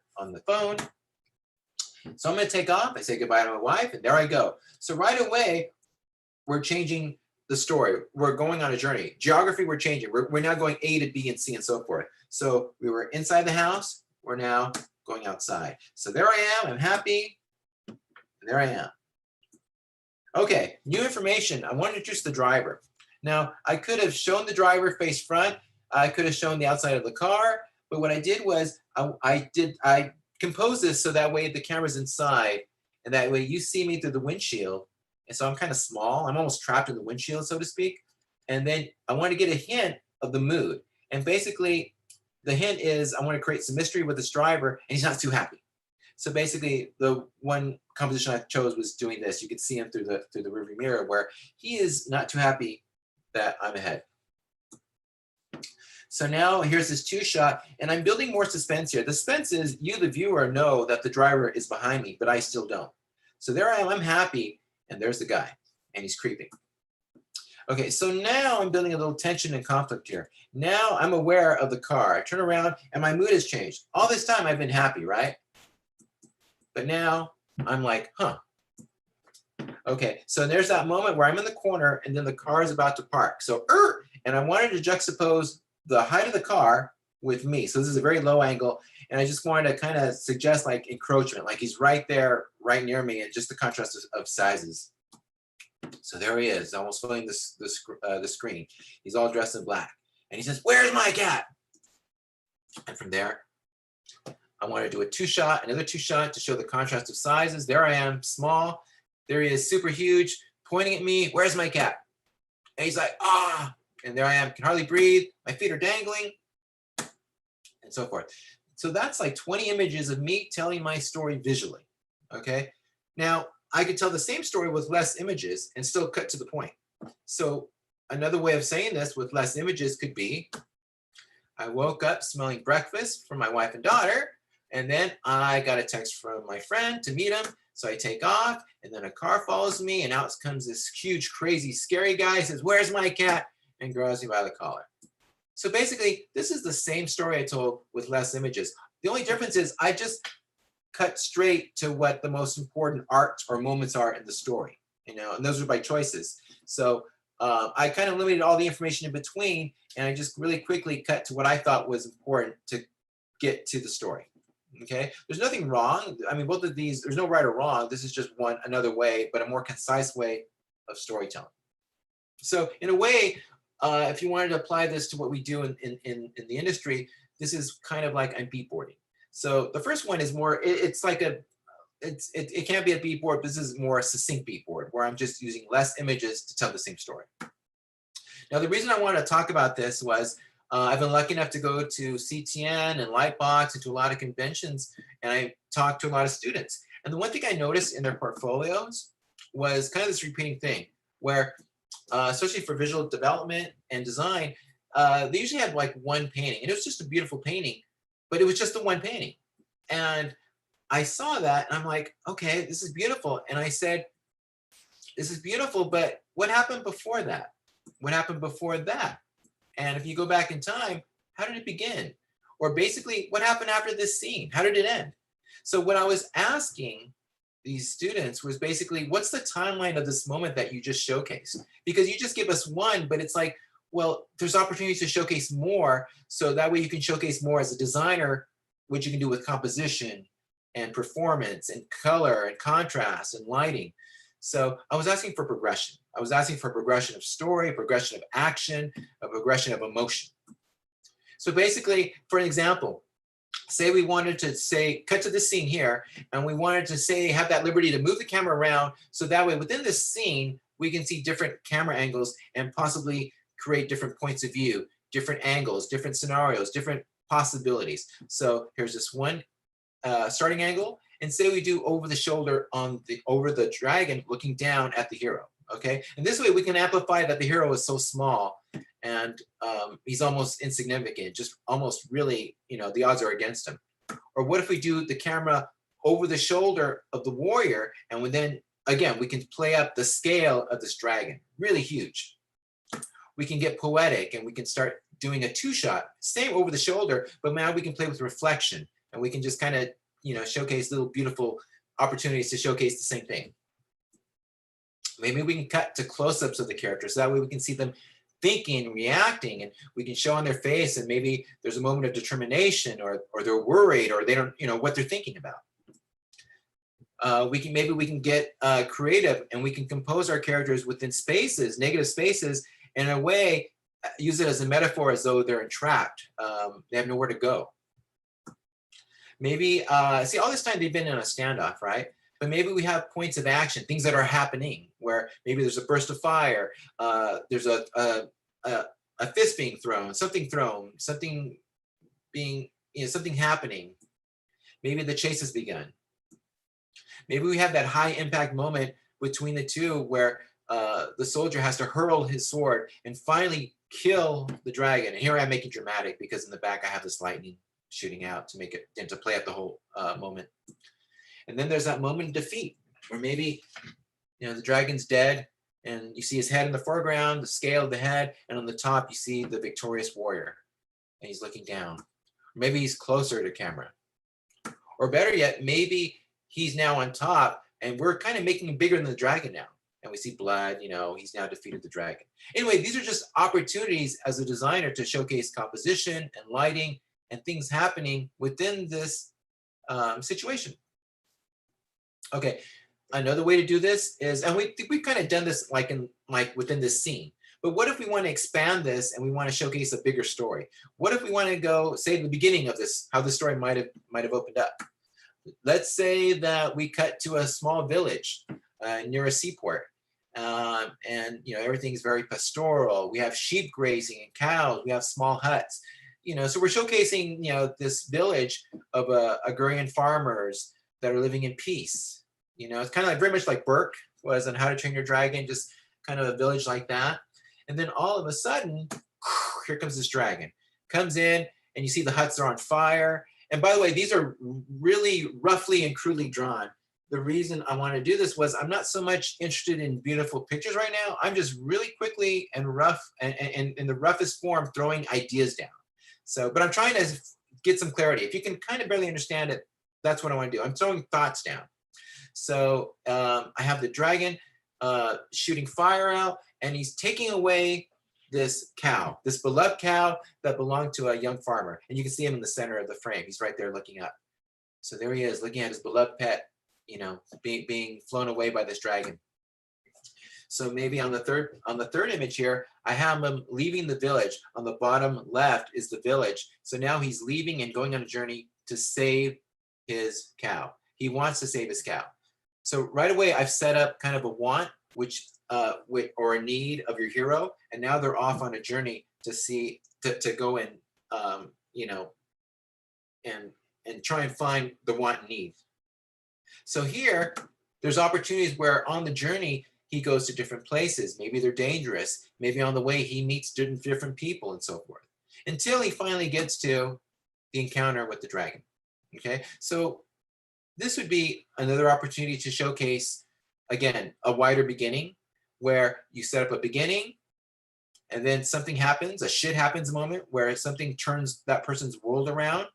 phone. So I'm going to take off. I say goodbye to my wife, and there I go. So right away, we're changing the story. We're going on a journey. Geography, we're changing. We're now going A to B and C and so forth. So we were inside the house. We're now going outside. So there I am. I'm happy. And there I am. Okay, new information. I want to introduce the driver. Now, I could have shown the driver face front. I could have shown the outside of the car. But what I did was I composed this so that way the camera's inside, and that way you see me through the windshield. And so I'm kind of small. I'm almost trapped in the windshield, so to speak. And then I want to get a hint of the mood. And basically, the hint is I want to create some mystery with this driver, and he's not too happy. So basically, the one composition I chose was doing this. You could see him through the rearview mirror, where he is not too happy that I'm ahead. So now here's this two shot, and I'm building more suspense here. The suspense is you, the viewer, know that the driver is behind me, but I still don't. So there I am, I'm happy, and there's the guy, and he's creeping. Okay, so now I'm building a little tension and conflict here. Now I'm aware of the car. I turn around, and my mood has changed. All this time I've been happy, right? But now I'm like, huh. Okay, so there's that moment where I'm in the corner, and then the car is about to park. So, and I wanted to juxtapose the height of the car with me. So this is a very low angle, and I just wanted to kind of suggest like encroachment, like he's right there, right near me, and just the contrast of sizes. So there he is, almost filling the screen. He's all dressed in black, and he says, "Where's my cat?" And from there, I want to do a two shot, another two shot to show the contrast of sizes. There I am, small. There he is, super huge, pointing at me. "Where's my cat?" And he's like, "Ah." And there I am, can hardly breathe. My feet are dangling, and so forth. So that's like 20 images of me telling my story visually, okay? Now, I could tell the same story with less images and still cut to the point. So another way of saying this with less images could be, I woke up smelling breakfast from my wife and daughter, and then I got a text from my friend to meet him. So I take off, and then a car follows me, and out comes this huge, crazy, scary guy. He says, "Where's my cat?" and grabs me by the collar. So basically, this is the same story I told with less images. The only difference is I just cut straight to what the most important arcs or moments are in the story, and those are by choices. So I kind of limited all the information in between, and I just really quickly cut to what I thought was important to get to the story. Okay, there's nothing wrong. I mean, both of these, there's no right or wrong. This is just another way, but a more concise way of storytelling. So in a way, if you wanted to apply this to what we do in the industry, this is kind of like I'm beatboarding. So the first one is more, it can't be a beatboard, but this is more a succinct beatboard where I'm just using less images to tell the same story. Now, the reason I wanted to talk about this was I've been lucky enough to go to CTN and Lightbox and to a lot of conventions, and I talked to a lot of students. And the one thing I noticed in their portfolios was kind of this repeating thing where, especially for visual development and design, they usually had like one painting, and it was just a beautiful painting, but it was just the one painting. And I saw that, and I'm like, okay, this is beautiful. And I said, this is beautiful, but what happened before that? What happened before that? And if you go back in time, how did it begin? Or basically, what happened after this scene? How did it end? So what I was asking these students was basically, what's the timeline of this moment that you just showcased? Because you just give us one, but it's like, well, there's opportunities to showcase more. So that way you can showcase more as a designer, which you can do with composition and performance and color and contrast and lighting. So I was asking for progression. I was asking for progression of story, progression of action, a progression of emotion. So basically, for an example, say we wanted to say, cut to this scene here, and we wanted to say, have that liberty to move the camera around. So that way within this scene, we can see different camera angles and possibly create different points of view, different angles, different scenarios, different possibilities. So here's this one starting angle, and say we do over the shoulder over the dragon looking down at the hero, okay? And this way we can amplify that the hero is so small and he's almost insignificant, just almost really, the odds are against him. Or what if we do the camera over the shoulder of the warrior, and then, again, we can play up the scale of this dragon, really huge. We can get poetic and we can start doing a two-shot, same over the shoulder, but now we can play with reflection, and we can just kind of, showcase little beautiful opportunities to showcase the same thing. Maybe we can cut to close-ups of the characters, so that way we can see them thinking, reacting, and we can show on their face, and maybe there's a moment of determination, or they're worried, or they don't, what they're thinking about. Maybe we can get creative, and we can compose our characters within spaces, negative spaces, in a way, use it as a metaphor as though they're entrapped. They have nowhere to go. Maybe, see, all this time they've been in a standoff, right? But maybe we have points of action, things that are happening, where maybe there's a burst of fire, there's a fist being thrown, something being, something happening. Maybe the chase has begun. Maybe we have that high impact moment between the two where the soldier has to hurl his sword and finally kill the dragon. And here I'm making dramatic because in the back I have this lightning shooting out to make it and to play out the whole moment. And then there's that moment of defeat where maybe the dragon's dead and you see his head in the foreground, the scale of the head, and on the top you see the victorious warrior and he's looking down. Maybe he's closer to camera. Or better yet, maybe he's now on top and we're kind of making him bigger than the dragon now. And we see blood, he's now defeated the dragon. Anyway, these are just opportunities as a designer to showcase composition and lighting and things happening within this situation. Okay, another way to do this is, and we've kind of done this like within this scene, but what if we want to expand this and we want to showcase a bigger story? What if we want to go, say, the beginning of this, how the story might have opened up? Let's say that we cut to a small village near a seaport, and everything's very pastoral. We have sheep grazing and cows. We have small huts. So we're showcasing this village of agrarian farmers that are living in peace. It's kind of like very much like Burke was on How to Train Your Dragon, just kind of a village like that. And then all of a sudden, here comes this dragon. Comes in and you see the huts are on fire. And by the way, these are really roughly and crudely drawn. The reason I want to do this was I'm not so much interested in beautiful pictures right now. I'm just really quickly and rough and in the roughest form throwing ideas down. So, but I'm trying to get some clarity. If you can kind of barely understand it, that's what I want to do. I'm throwing thoughts down. So I have the dragon shooting fire out, and he's taking away this cow, this beloved cow that belonged to a young farmer. And you can see him in the center of the frame. He's right there looking up. So there he is, looking at his beloved pet, being flown away by this dragon. So maybe on the third image here, I have him leaving the village. On the bottom left is the village. So now he's leaving and going on a journey to save his cow. He wants to save his cow. So right away, I've set up kind of a want, or a need of your hero, and now they're off on a journey to go and and try and find the want and need. So here, there's opportunities where on the journey he goes to different places. Maybe they're dangerous. Maybe on the way he meets different people and so forth, until he finally gets to the encounter with the dragon. Okay, so this would be another opportunity to showcase, again, a wider beginning, where you set up a beginning and then something happens, a shit happens moment where something turns that person's world around.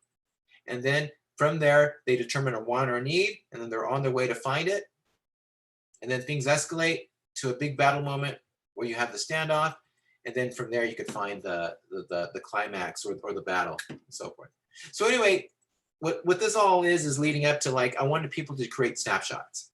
And then from there, they determine a want or a need, and then they're on their way to find it. And then things escalate to a big battle moment where you have the standoff. And then from there, you could find the climax or the battle and so forth. So anyway, what this all is leading up to, like, I wanted people to create snapshots.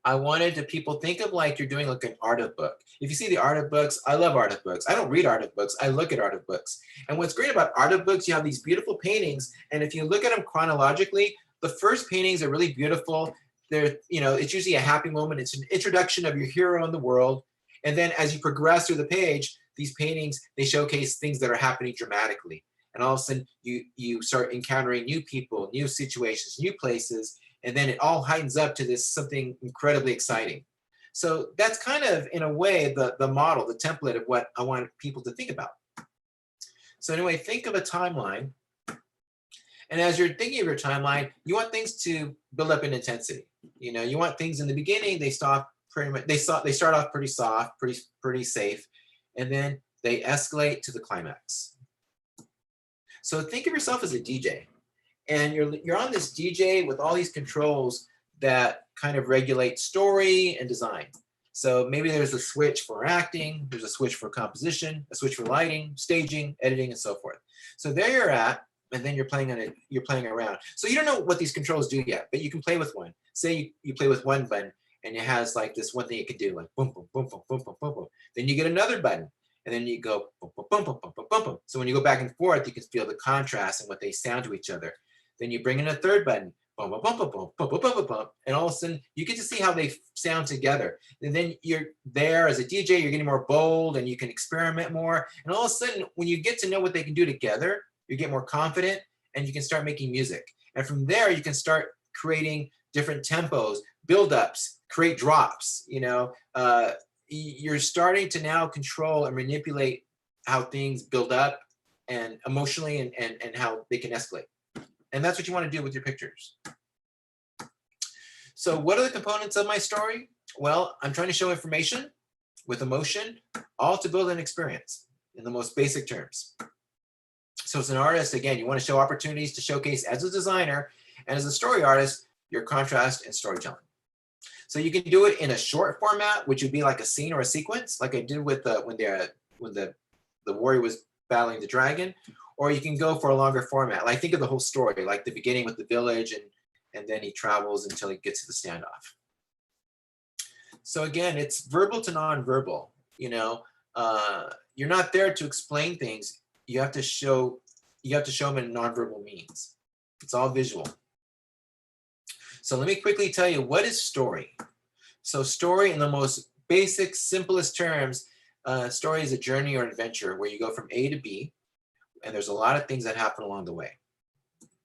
I wanted to people think of like you're doing like an art of book. If you see the art of books, I love art of books. I don't read art of books. I look at art of books. And what's great about art of books, you have these beautiful paintings. And if you look at them chronologically, the first paintings are really beautiful. They're, it's usually a happy moment. It's an introduction of your hero in the world. And then as you progress through the page, these paintings, they showcase things that are happening dramatically. And all of a sudden you start encountering new people, new situations, new places. And then it all heightens up to this something incredibly exciting. So that's kind of, in a way, the model, the template of what I want people to think about. So anyway, think of a timeline. And as you're thinking of your timeline, you want things to build up in intensity. You want things in the beginning, they start off pretty soft, pretty safe, and then they escalate to the climax. So think of yourself as a DJ. And you're on this DJ with all these controls that kind of regulate story and design. So maybe there's a switch for acting, there's a switch for composition, a switch for lighting, staging, editing, and so forth. So there you're at, and then you're playing around. So you don't know what these controls do yet, but you can play with one. Say you play with one button, and it has like this one thing it can do, like boom, boom, boom, boom, boom, boom, boom, boom. Then you get another button, and then you go boom, boom, boom, boom, boom, boom, boom. So when you go back and forth, you can feel the contrast and what they sound to each other. Then you bring in a third button, bum, bum, bum, bum, bum, bum, bum, bum, bum, bum, and all of a sudden you get to see how they sound together. And then you're there as a DJ, you're getting more bold and you can experiment more. And all of a sudden, when you get to know what they can do together, you get more confident and you can start making music. And from there, you can start creating different tempos, build-ups, create drops. You're starting to now control and manipulate how things build up and emotionally and how they can escalate. And that's what you want to do with your pictures. So what are the components of my story? Well, I'm trying to show information with emotion, all to build an experience in the most basic terms. So as an artist, again, you want to show opportunities to showcase as a designer, and as a story artist, your contrast and storytelling. So you can do it in a short format, which would be like a scene or a sequence, like I did with when the warrior was battling the dragon, or you can go for a longer format. Like think of the whole story, like the beginning with the village, and then he travels until he gets to the standoff. So again, it's verbal to nonverbal. You're not there to explain things. You have to show them in nonverbal means. It's all visual. So let me quickly tell you, what is story? So story, in the most basic, simplest terms, story is a journey or adventure where you go from A to B, and there's a lot of things that happen along the way.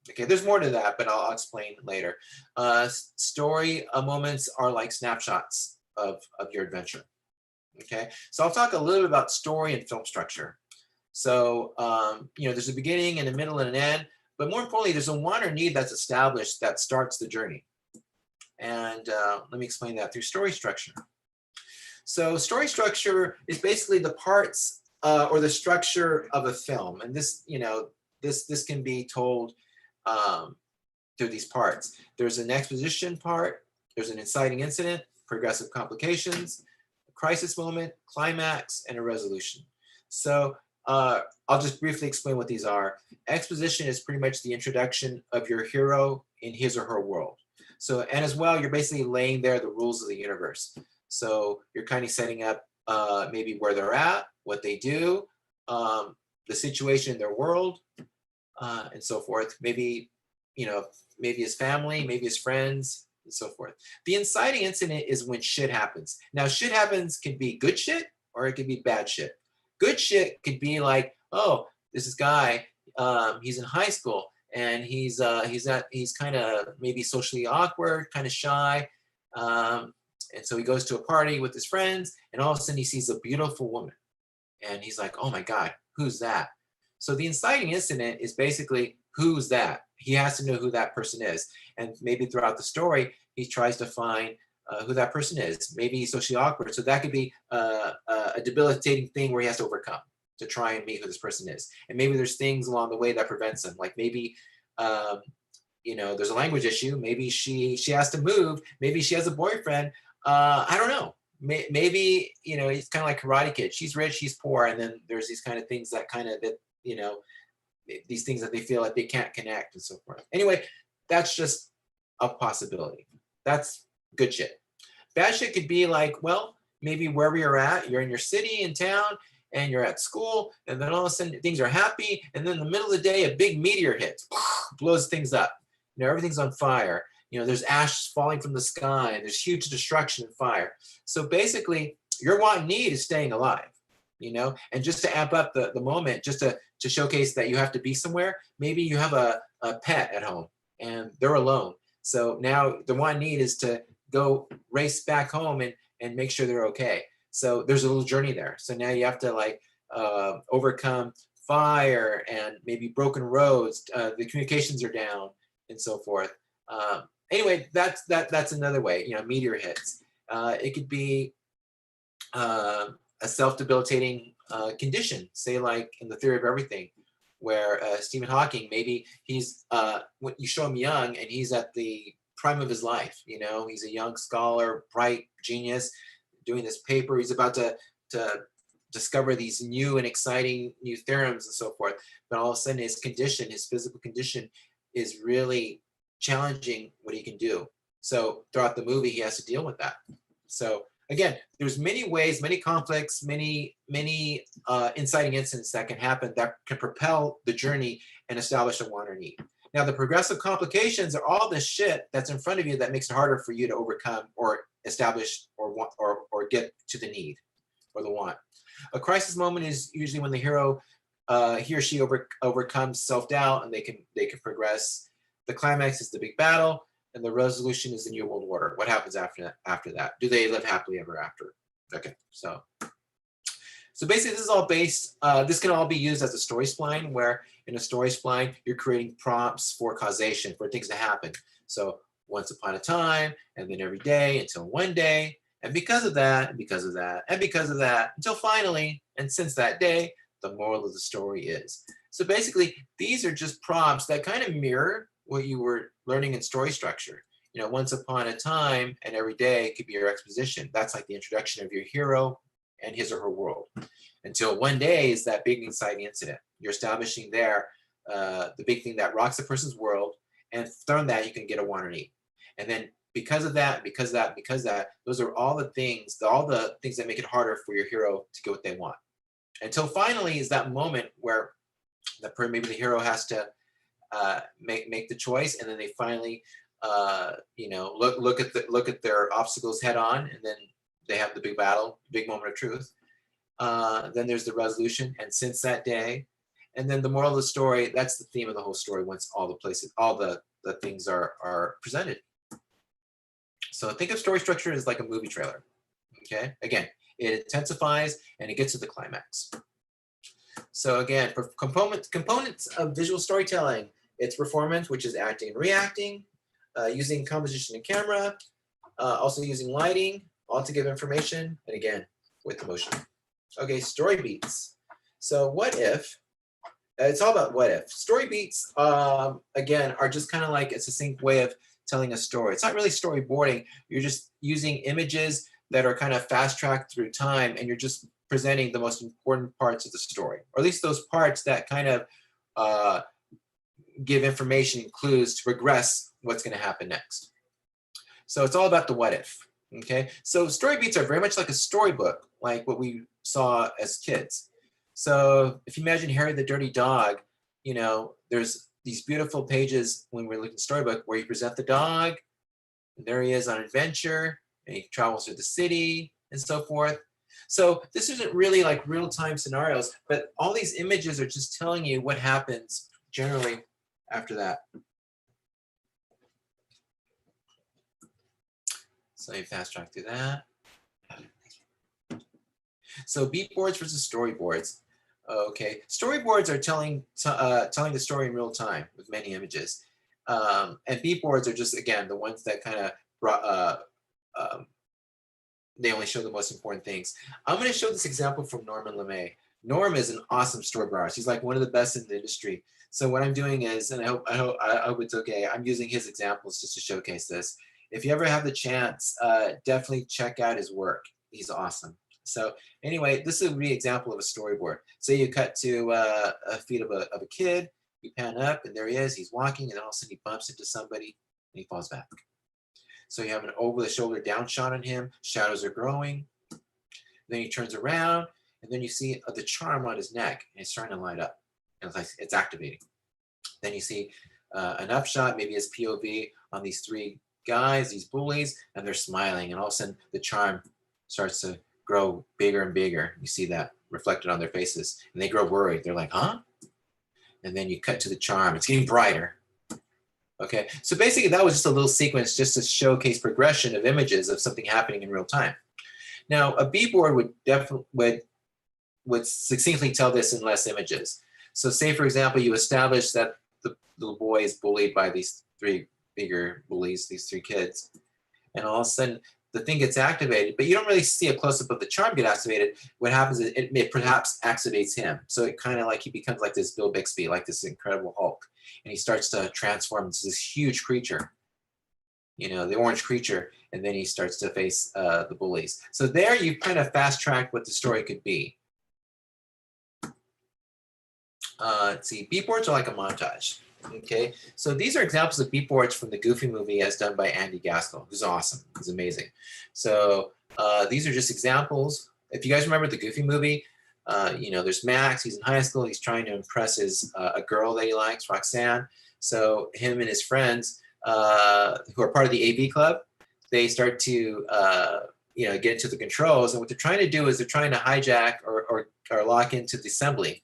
Okay, there's more to that, but I'll explain later. Story moments are like snapshots of your adventure. Okay, so I'll talk a little bit about story and film structure. So, there's a beginning and a middle and an end, but more importantly, there's a want or need that's established that starts the journey. And let me explain that through story structure. So story structure is basically the parts or the structure of a film. And this, this can be told through these parts. There's an exposition part, there's an inciting incident, progressive complications, a crisis moment, climax, and a resolution. So I'll just briefly explain what these are. Exposition is pretty much the introduction of your hero in his or her world. So, and as well, you're basically laying there the rules of the universe. So you're kind of setting up maybe where they're at, what they do, the situation in their world, and so forth. Maybe, maybe his family, maybe his friends, and so forth. The inciting incident is when shit happens. Now, shit happens can be good shit or it could be bad shit. Good shit could be like, oh, this is guy, he's in high school and he's kind of maybe socially awkward, kind of shy. And so he goes to a party with his friends and all of a sudden he sees a beautiful woman and he's like, oh my God, who's that? So the inciting incident is basically, who's that? He has to know who that person is. And maybe throughout the story, he tries to find who that person is. Maybe he's socially awkward. So that could be a debilitating thing where he has to overcome to try and meet who this person is. And maybe there's things along the way that prevents him. Like maybe, there's a language issue. Maybe she has to move. Maybe she has a boyfriend. I don't know. Maybe, he's kind of like Karate Kid. She's rich, he's poor. And then there's these kind of things that these things that they feel like they can't connect and so forth. Anyway, that's just a possibility. That's good shit. Bad shit could be like, well, maybe wherever you're at, you're in your city, in town, and you're at school, and then all of a sudden things are happy, and then in the middle of the day, a big meteor hits, blows things up. Everything's on fire. There's ash falling from the sky, and there's huge destruction and fire. So basically, your want and need is staying alive, and just to amp up the moment, just to showcase that you have to be somewhere, maybe you have a pet at home, and they're alone. So now the want and need is to go race back home and make sure they're okay. So there's a little journey there. So now you have to overcome fire and maybe broken roads. The communications are down and so forth. Anyway, that's another way. Meteor hits. It could be a self-debilitating condition. Say like in The Theory of Everything, where Stephen Hawking, maybe he's when you show him young and he's at the prime of his life. He's a young scholar, bright genius, doing this paper. He's about to discover these new and exciting new theorems and so forth. But all of a sudden his condition, his physical condition is really challenging what he can do. So throughout the movie, he has to deal with that. So again, there's many ways, many conflicts, many inciting incidents that can happen that can propel the journey and establish a want or need. Now, the progressive complications are all the shit that's in front of you that makes it harder for you to overcome or establish or want or get to the need or the want. A crisis moment is usually when the hero, he or she overcomes self-doubt and they can progress. The climax is the big battle, and the resolution is the new world order. What happens after that? Do they live happily ever after? Okay, so basically this is all based, this can all be used as a story spline, where in a story spline, you're creating prompts for causation, for things to happen. So once upon a time, and then every day until one day, and because of that, and because of that, and because of that, until finally, and since that day, the moral of the story is. So basically, these are just prompts that kind of mirror what you were learning in story structure. You know, once upon a time and every day could be your exposition. That's like the introduction of your hero and his or her world. Until one day is that big exciting incident. You're establishing there the big thing that rocks a person's world, and from that you can get a want or need. And then because of that, those are all the things that make it harder for your hero to get what they want. Until finally is that moment where maybe the hero has to make the choice, and then they finally you know, look at their obstacles head on, and then they have the big battle, big moment of truth. Then there's the resolution, and since that day, and then the moral of the story. That's the theme of the whole story. Once all the things are presented. So think of story structure as like a movie trailer. Okay, again, it intensifies and it gets to the climax. So again, for components of visual storytelling, it's performance, which is acting and reacting, using composition and camera, also using lighting, all to give information, and again, with emotion. Okay, story beats. So what if, it's all about what if. Story beats, again, are just kind of like a succinct way of telling a story. It's not really storyboarding. You're just using images that are kind of fast-tracked through time, and you're just presenting the most important parts of the story, or at least those parts that kind of give information and clues to progress what's going to happen next. So it's all about the what if. Okay, so story beats are very much like a storybook, like what we saw as kids. So if you imagine Harry the Dirty Dog, you know, there's these beautiful pages when we're looking at storybook where you present the dog, and there he is on adventure, and he travels through the city and so forth. So this isn't really like real-time scenarios, but all these images are just telling you what happens generally after that. So you fast track through that. So beat boards versus storyboards. Okay, storyboards are telling the story in real time with many images, and beat boards are just, again, the ones that kind of they only show the most important things. I'm going to show this example from Norman LeMay. Norm is an awesome storyboard artist. He's like one of the best in the industry. So what I'm doing is, and I hope it's okay, I'm using his examples just to showcase this. If you ever have the chance, definitely check out his work. He's awesome. So anyway, this is a real example of a storyboard. So you cut to a feet of a kid, you pan up, and there he is. He's walking, and then all of a sudden he bumps into somebody, and he falls back. So you have an over-the-shoulder down shot on him. Shadows are growing. Then he turns around, and then you see the charm on his neck, and it's starting to light up. And it's activating. Then you see an upshot, maybe his POV on these three guys, these bullies, and they're smiling, and all of a sudden the charm starts to grow bigger and bigger. You see that reflected on their faces, and they grow worried. They're like, huh? And then you cut to the charm. It's getting brighter. Okay, so basically that was just a little sequence just to showcase progression of images of something happening in real time. Now, a B-board would definitely would succinctly tell this in less images. So say, for example, you establish that the little boy is bullied by these three bigger bullies, these three kids, and all of a sudden the thing gets activated, but you don't really see a close-up of the charm get activated. What happens is it perhaps activates him. So it kind of like he becomes like this Bill Bixby, like this Incredible Hulk, and he starts to transform into this huge creature, you know, the orange creature, and then he starts to face the bullies. So there you kind of fast-tracked what the story could be. Let's see, beat boards are like a montage. Okay, so these are examples of beat boards from the Goofy movie as done by Andy Gaskell, who's awesome. He's amazing. So these are just examples. If you guys remember the Goofy movie, you know, there's Max. He's in high school. He's trying to impress a girl that he likes, Roxanne. So him and his friends, who are part of the AV club, they start to get into the controls, and what they're trying to do is they're trying to hijack or lock into the assembly.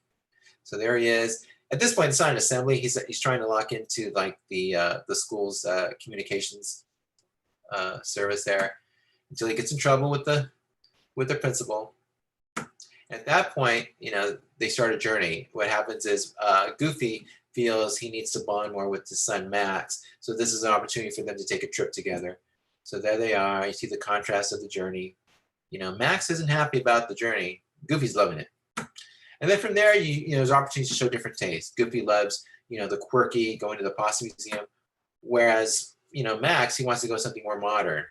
So there he is. At this point, it's not an assembly. He's trying to lock into like the school's communications service there, until he gets in trouble with the principal. At that point, they start a journey. What happens is Goofy feels he needs to bond more with his son Max. So this is an opportunity for them to take a trip together. So there they are. You see the contrast of the journey. Max isn't happy about the journey. Goofy's loving it. And then from there, there's opportunities to show different tastes. Goofy loves, the quirky, going to the Possum Museum, whereas, Max, he wants to go something more modern,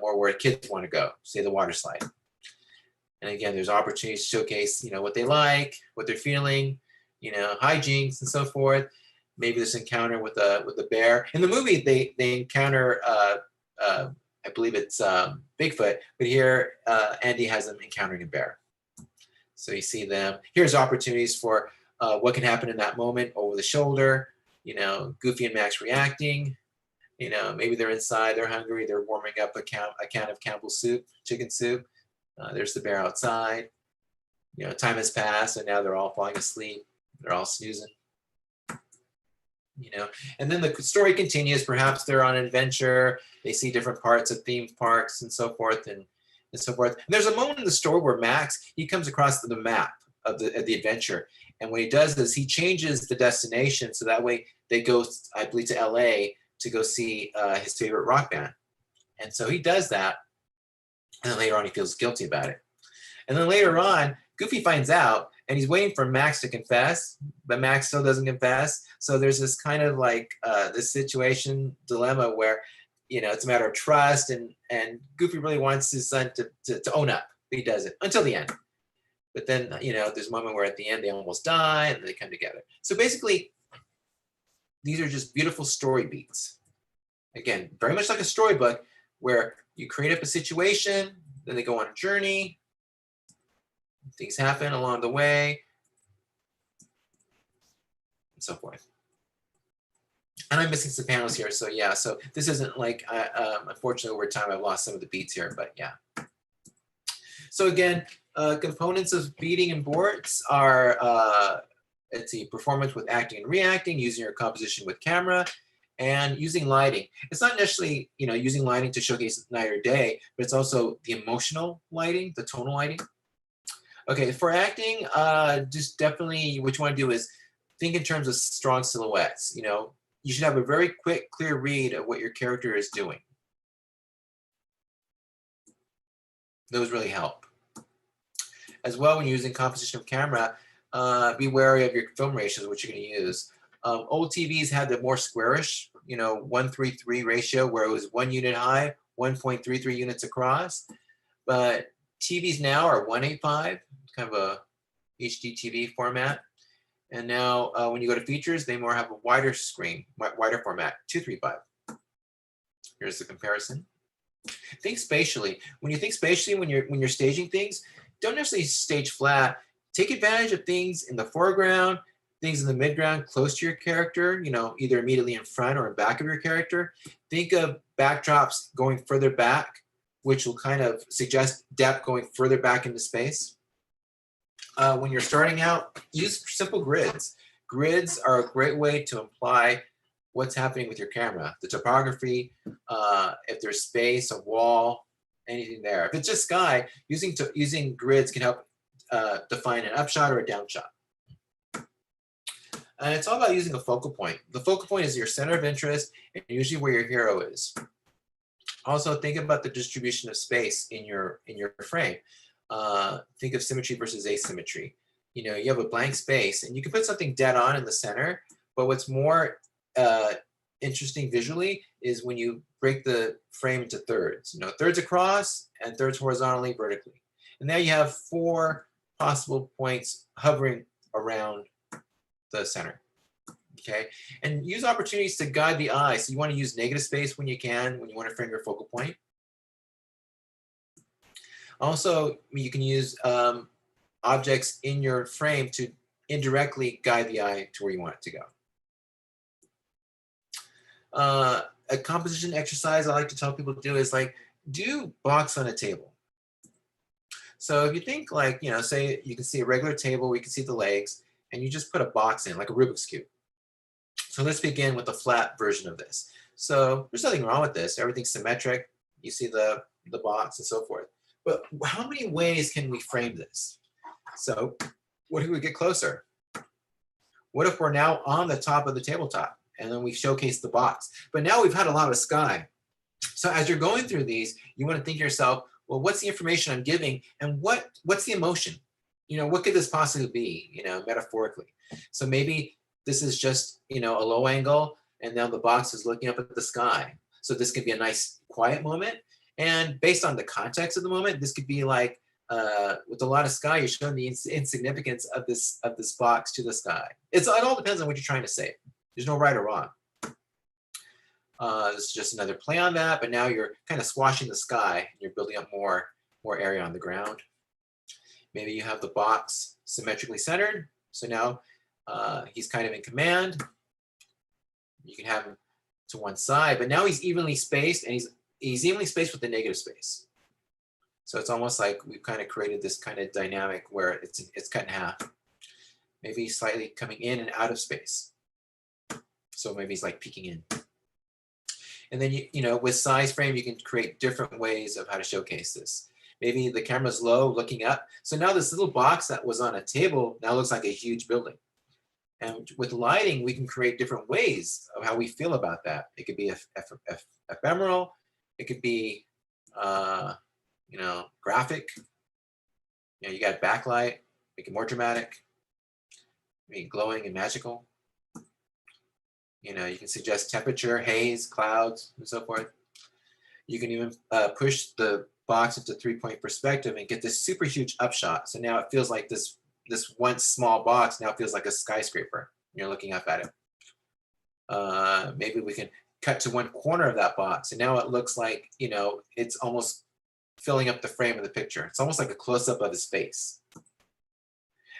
more where kids want to go, say the water slide. And again, there's opportunities to showcase, what they like, what they're feeling, hijinks and so forth. Maybe this encounter with a bear. In the movie, they encounter, I believe it's Bigfoot, but here Andy has them encountering a bear. So you see them. Here's opportunities for what can happen in that moment over the shoulder. Goofy and Max reacting. Maybe they're inside, they're hungry, they're warming up a can of Campbell's soup, chicken soup. There's the bear outside. Time has passed, and now they're all falling asleep. They're all snoozing. And then the story continues. Perhaps they're on an adventure. They see different parts of theme parks and so forth, and so forth. And there's a moment in the story where Max, he comes across the map of the adventure. And what he does is he changes the destination, so that way they go, I believe, to LA to go see his favorite rock band. And so he does that. And then later on, he feels guilty about it. And then later on, Goofy finds out, and he's waiting for Max to confess, but Max still doesn't confess. So there's this kind of like this situation dilemma where, it's a matter of trust, and Goofy really wants his son to own up, but he doesn't until the end. But then, there's a moment where at the end they almost die and they come together. So basically, these are just beautiful story beats. Again, very much like a storybook where you create up a situation, then they go on a journey, things happen along the way, and so forth. And I'm missing some panels here, so yeah. So this isn't like, unfortunately, over time I've lost some of the beats here, but yeah. So again, components of beating and boards are, let's see, performance with acting and reacting, using your composition with camera, and using lighting. It's not necessarily, using lighting to showcase night or day, but it's also the emotional lighting, the tonal lighting. Okay, for acting, just definitely what you want to do is think in terms of strong silhouettes. You should have a very quick, clear read of what your character is doing. Those really help. As well, when you're using composition of camera, be wary of your film ratios, what you're going to use. Old TVs had the more squarish, 1:3:3 ratio, where it was 1 unit high, 1.33 units across. But TVs now are 1:8:5, kind of a HD TV format. And now when you go to features, they more have a wider screen, wider format, 2:3:5. Here's the comparison. Think spatially. When you think spatially, when you're staging things, don't necessarily stage flat. Take advantage of things in the foreground, things in the midground, close to your character, either immediately in front or in back of your character. Think of backdrops going further back, which will kind of suggest depth going further back into space. When you're starting out, use simple grids. Grids are a great way to imply what's happening with your camera, the topography, if there's space, a wall, anything there. If it's just sky, using grids can help define an upshot or a downshot. And it's all about using a focal point. The focal point is your center of interest and usually where your hero is. Also, think about the distribution of space in your frame. Think of symmetry versus asymmetry. You have a blank space and you can put something dead on in the center, but what's more interesting visually is when you break the frame into thirds, thirds across and thirds horizontally, vertically. And now you have 4 possible points hovering around the center. Okay, and use opportunities to guide the eye. So you want to use negative space when you can, when you want to frame your focal point. Also, you can use objects in your frame to indirectly guide the eye to where you want it to go. A composition exercise I like to tell people to do is like, do box on a table. So if you think like, you know, say you can see a regular table, we can see the legs, and you just put a box in, like a Rubik's Cube. So let's begin with a flat version of this. So there's nothing wrong with this. Everything's symmetric. You see the box and so forth. But how many ways can we frame this? So what if we get closer? What if we're now on the top of the tabletop and then we showcase the box? But now we've had a lot of sky. So as you're going through these, you want to think to yourself, well, what's the information I'm giving, and what's the emotion? You know, what could this possibly be, you know, metaphorically? So maybe this is just, you know, a low angle, and now the box is looking up at the sky. So this could be a nice quiet moment. And based on the context of the moment, this could be like, with a lot of sky, you're showing the insignificance of this box to the sky. It all depends on what you're trying to say. There's no right or wrong. This is just another play on that, but now you're kind of squashing the sky and you're building up more area on the ground. Maybe you have the box symmetrically centered. So now he's kind of in command. You can have him to one side, but now he's evenly spaced, and he's evenly spaced with the negative space. So it's almost like we've kind of created this kind of dynamic where it's cut in half. Maybe he's slightly coming in and out of space. So maybe he's like peeking in. And then, you know, with size frame, you can create different ways of how to showcase this. Maybe the camera's low, looking up. So now this little box that was on a table now looks like a huge building. And with lighting, we can create different ways of how we feel about that. It could be ephemeral. It could be, you know, graphic. You know, you got backlight, make it more dramatic, make it glowing and magical. You know, you can suggest temperature, haze, clouds, and so forth. You can even push the box into 3-point perspective and get this super huge upshot. So now it feels like this once small box now feels like a skyscraper. You're looking up at it. Maybe we can cut to one corner of that box, and now it looks like, you know, it's almost filling up the frame of the picture. It's almost like a close-up of his face.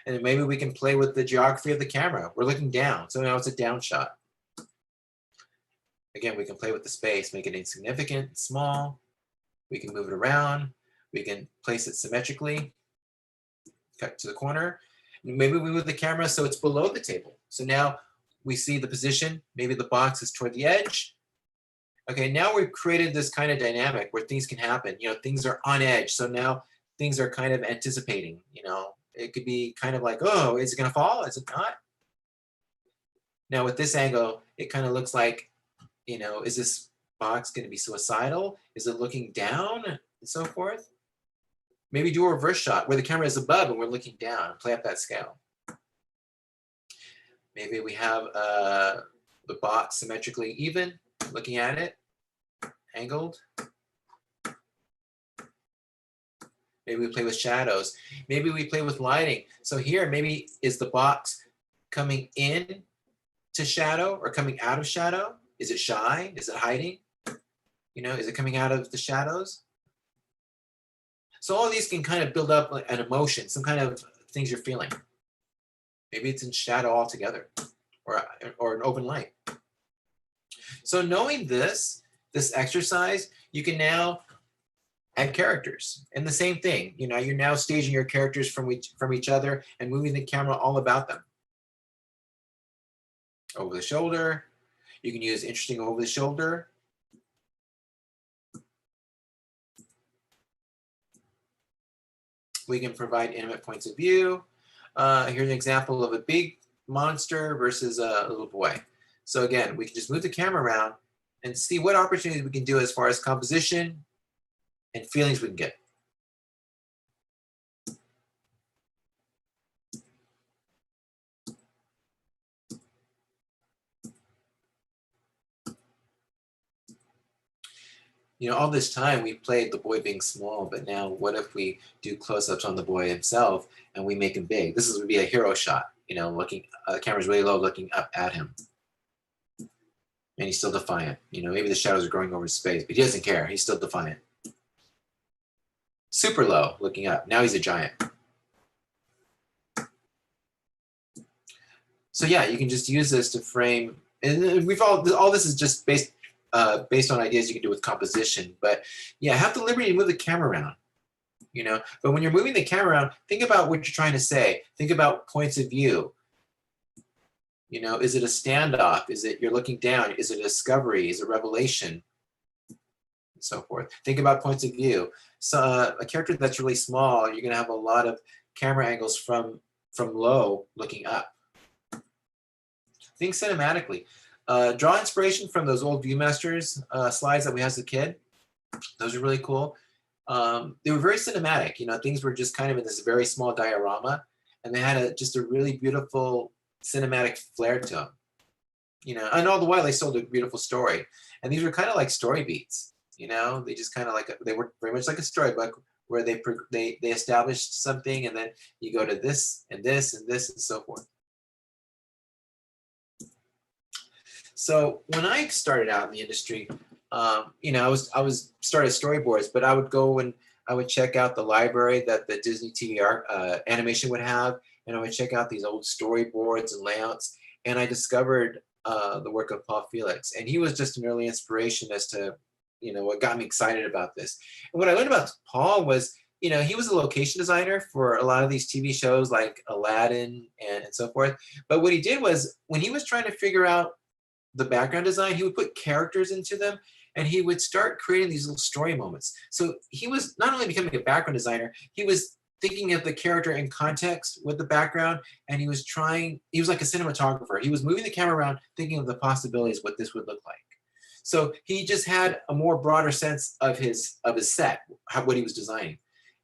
And then maybe we can play with the geography of the camera. We're looking down, so now it's a down shot. Again, we can play with the space, make it insignificant, small. We can move it around. We can place it symmetrically, cut to the corner. Maybe we move the camera so it's below the table. So now we see the position. Maybe the box is toward the edge. Okay, now we've created this kind of dynamic where things can happen. You know, things are on edge. So now things are kind of anticipating. You know, it could be kind of like, oh, is it going to fall? Is it not? Now with this angle, it kind of looks like, you know, is this box going to be suicidal? Is it looking down and so forth? Maybe do a reverse shot where the camera is above and we're looking down and play up that scale. Maybe we have the box symmetrically even, looking at it, angled. Maybe we play with shadows. Maybe we play with lighting. So here, maybe is the box coming in to shadow or coming out of shadow? Is it shy? Is it hiding? You know, is it coming out of the shadows? So all of these can kind of build up an emotion, some kind of things you're feeling. Maybe it's in shadow altogether, or an open light. So knowing this exercise, you can now add characters. And the same thing, you know, you're now staging your characters from each other and moving the camera all about them. Over the shoulder. You can use interesting over the shoulder. We can provide intimate points of view. Here's an example of a big monster versus a little boy. So again, we can just move the camera around and see what opportunities we can do as far as composition and feelings we can get. You know, all this time we played the boy being small, but now what if we do close-ups on the boy himself and we make him big? This would be a hero shot, you know, looking, the camera's really low, looking up at him. And he's still defiant. You know, maybe the shadows are growing over his face, but he doesn't care. He's still defiant. Super low, looking up. Now he's a giant. So yeah, you can just use this to frame And we've all this is just based on ideas you can do with composition. But yeah, have the liberty to move the camera around, you know. But when you're moving the camera around, think about what you're trying to say. Think about points of view. You know, is it a standoff? Is it you're looking down? Is it a discovery? Is it revelation? And so forth. Think about points of view. So a character that's really small, you're going to have a lot of camera angles from low looking up. Think cinematically. Draw inspiration from those old Viewmasters slides that we had as a kid. Those are really cool. They were very cinematic. You know, things were just kind of in this very small diorama, and they had just a really beautiful cinematic flair to them. You know, and all the while they told a beautiful story. And these were kind of like story beats. You know, they just kind of like they were very much like a storybook where they established something, and then you go to this and this and this and so forth. So when I started out in the industry, you know, I was started storyboards, but I would go and I would check out the library that the Disney TV animation would have, and I would check out these old storyboards and layouts, and I discovered the work of Paul Felix, and he was just an early inspiration as to, you know, what got me excited about this. And what I learned about Paul was, you know, he was a location designer for a lot of these TV shows like Aladdin and so forth. But what he did was when he was trying to figure out the background design, he would put characters into them, and he would start creating these little story moments. So he was not only becoming a background designer, he was thinking of the character in context with the background, and he was like a cinematographer. He was moving the camera around, thinking of the possibilities, what this would look like. So he just had a more broader sense of his set, what he was designing.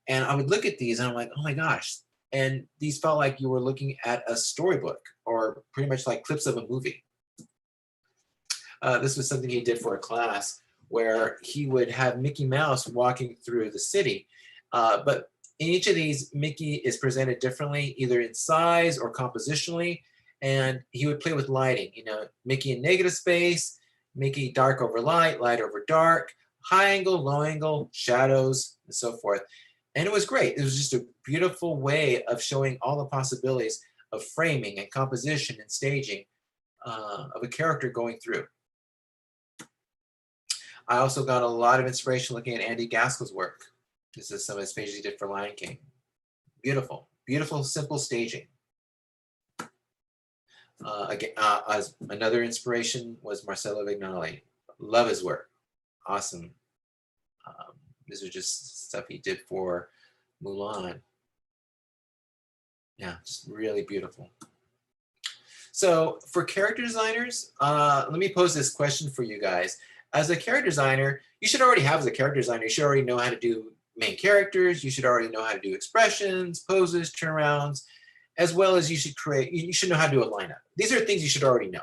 And I would look at these and I'm like, oh my gosh. And these felt like you were looking at a storybook or pretty much like clips of a movie. This was something he did for a class where he would have Mickey Mouse walking through the city. But in each of these, Mickey is presented differently, either in size or compositionally. And he would play with lighting, you know, Mickey in negative space, Mickey dark over light, light over dark, high angle, low angle, shadows, and so forth. And it was great. It was just a beautiful way of showing all the possibilities of framing and composition and staging of a character going through. I also got a lot of inspiration looking at Andy Gaskell's work. This is some of his pages he did for Lion King. Beautiful, beautiful, simple staging. Again, as another inspiration was Marcello Vignali. Love his work. Awesome. This was just stuff he did for Mulan. Yeah, just really beautiful. So for character designers, let me pose this question for you guys. As a character designer, you should already have as a character designer, you should already know how to do main characters. You should already know how to do expressions, poses, turnarounds, as well as you should know how to do a lineup. These are things you should already know,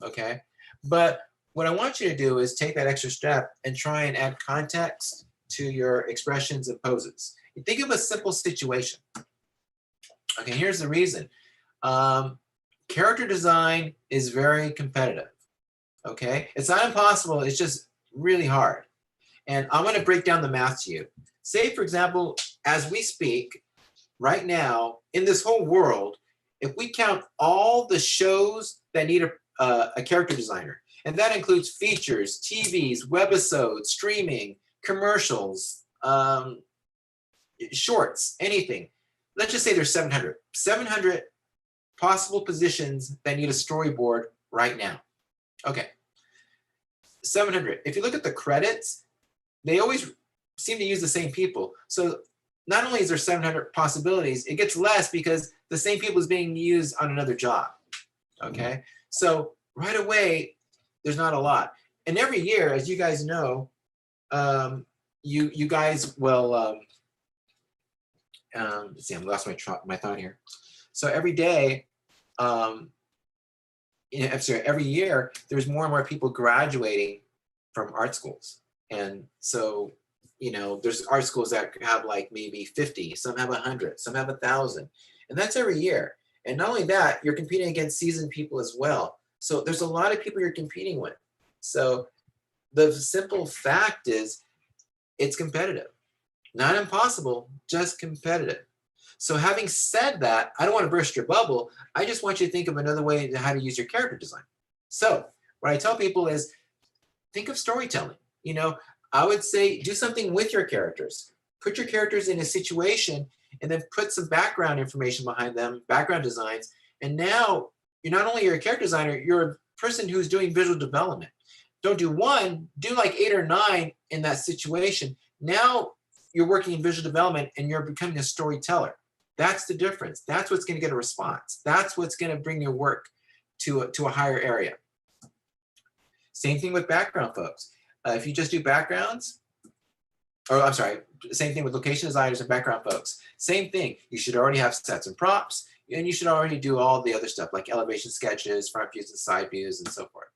okay? But what I want you to do is take that extra step and try and add context to your expressions and poses. Think of a simple situation. Okay, here's the reason. Character design is very competitive, okay? It's not impossible, it's just really hard. And I'm gonna break down the math to you. Say, for example, as we speak, right now, in this whole world, if we count all the shows that need a character designer, and that includes features, TVs, webisodes, streaming, commercials, shorts, anything. Let's just say there's 700. 700 possible positions that need a storyboard right now. Okay, 700. If you look at the credits, they always seem to use the same people. So not only is there 700 possibilities, it gets less because the same people is being used on another job, okay? So right away, there's not a lot. And every year, as you guys know, you guys will, let's see, I lost my thought here. So every day, I'm sorry, every year, there's more and more people graduating from art schools. And so, you know, there's art schools that have like maybe 50, some have 100, some have 1,000. And that's every year. And not only that, you're competing against seasoned people as well. So there's a lot of people you're competing with. So the simple fact is it's competitive. Not impossible, just competitive. So having said that, I don't want to burst your bubble. I just want you to think of another way to how to use your character design. So what I tell people is think of storytelling. You know, I would say do something with your characters. Put your characters in a situation and then put some background information behind them, background designs. And now you're not only a character designer, you're a person who's doing visual development. Don't do one, do like 8 or 9 in that situation. Now you're working in visual development and you're becoming a storyteller. That's the difference. That's what's going to get a response. That's what's going to bring your work to a higher area. Same thing with background folks. If you just do backgrounds, or I'm sorry, same thing with location designers and background folks. Same thing. You should already have sets and props, and you should already do all the other stuff like elevation sketches, front views and side views, and so forth.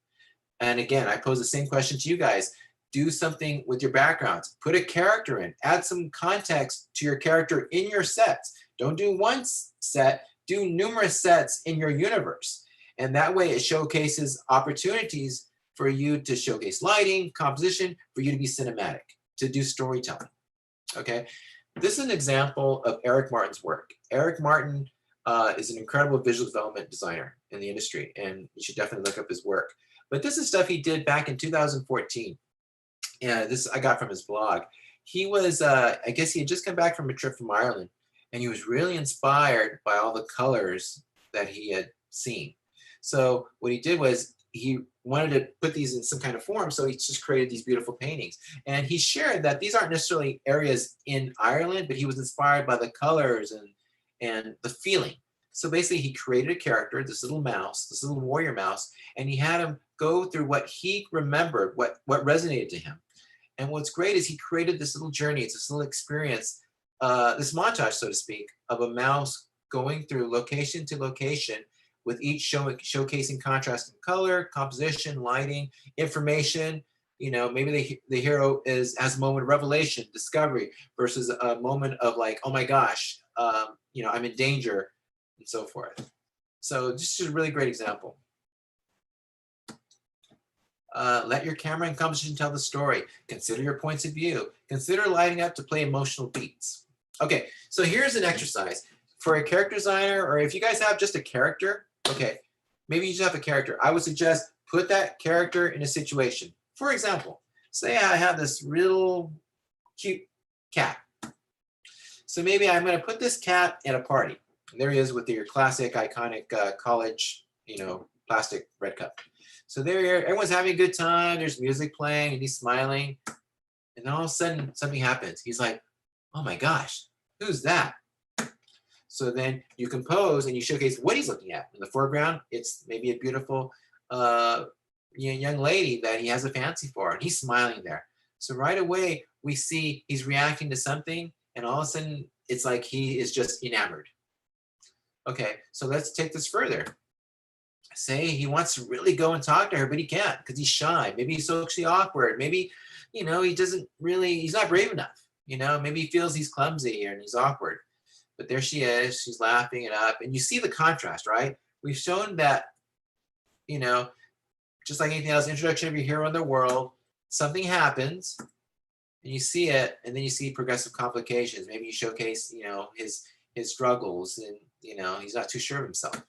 And again, I pose the same question to you guys. Do something with your backgrounds. Put a character in. Add some context to your character in your sets. Don't do one set. Do numerous sets in your universe. And that way it showcases opportunities for you to showcase lighting, composition, for you to be cinematic, to do storytelling. Okay, this is an example of Eric Martin's work. Eric Martin is an incredible visual development designer in the industry, and you should definitely look up his work. But this is stuff he did back in 2014. And this I got from his blog. He was, I guess he had just come back from a trip from Ireland, and he was really inspired by all the colors that he had seen. So what he did was he wanted to put these in some kind of form, so he just created these beautiful paintings. And he shared that these aren't necessarily areas in Ireland, but he was inspired by the colors and the feeling. So basically he created a character, this little mouse, this little warrior mouse, and he had him go through what he remembered, what resonated to him. And what's great is he created this little journey, it's this little experience, this montage, so to speak, of a mouse going through location to location with each showcasing contrast in color, composition, lighting, information. You know, maybe the hero has a moment of revelation, discovery, versus a moment of like, oh my gosh, you know, I'm in danger, and so forth. So just a really great example. Let your camera and composition tell the story. Consider your points of view. Consider lighting up to play emotional beats. Okay, so here's an exercise. For a character designer, or if you guys have just a character, okay, maybe you just have a character. I would suggest put that character in a situation. For example, say I have this real cute cat. So maybe I'm going to put this cat at a party. And there he is with your classic, iconic college, you know, plastic red cup. So there, everyone's having a good time. There's music playing, and he's smiling. And then all of a sudden, something happens. He's like, "Oh my gosh, who's that?" So then you compose and you showcase what he's looking at. In the foreground, it's maybe a beautiful young lady that he has a fancy for, and he's smiling there. So right away, we see he's reacting to something, and all of a sudden, it's like he is just enamored. Okay, so let's take this further. Say he wants to really go and talk to her, but he can't because he's shy. Maybe he's socially awkward. Maybe, you know, he's not brave enough. You know, maybe he feels he's clumsy and he's awkward. But there she is, she's laughing it up. And you see the contrast, right? We've shown that, you know, just like anything else, introduction of your hero in the world, something happens and you see it, and then you see progressive complications. Maybe you showcase, you know, his struggles, and, you know, he's not too sure of himself.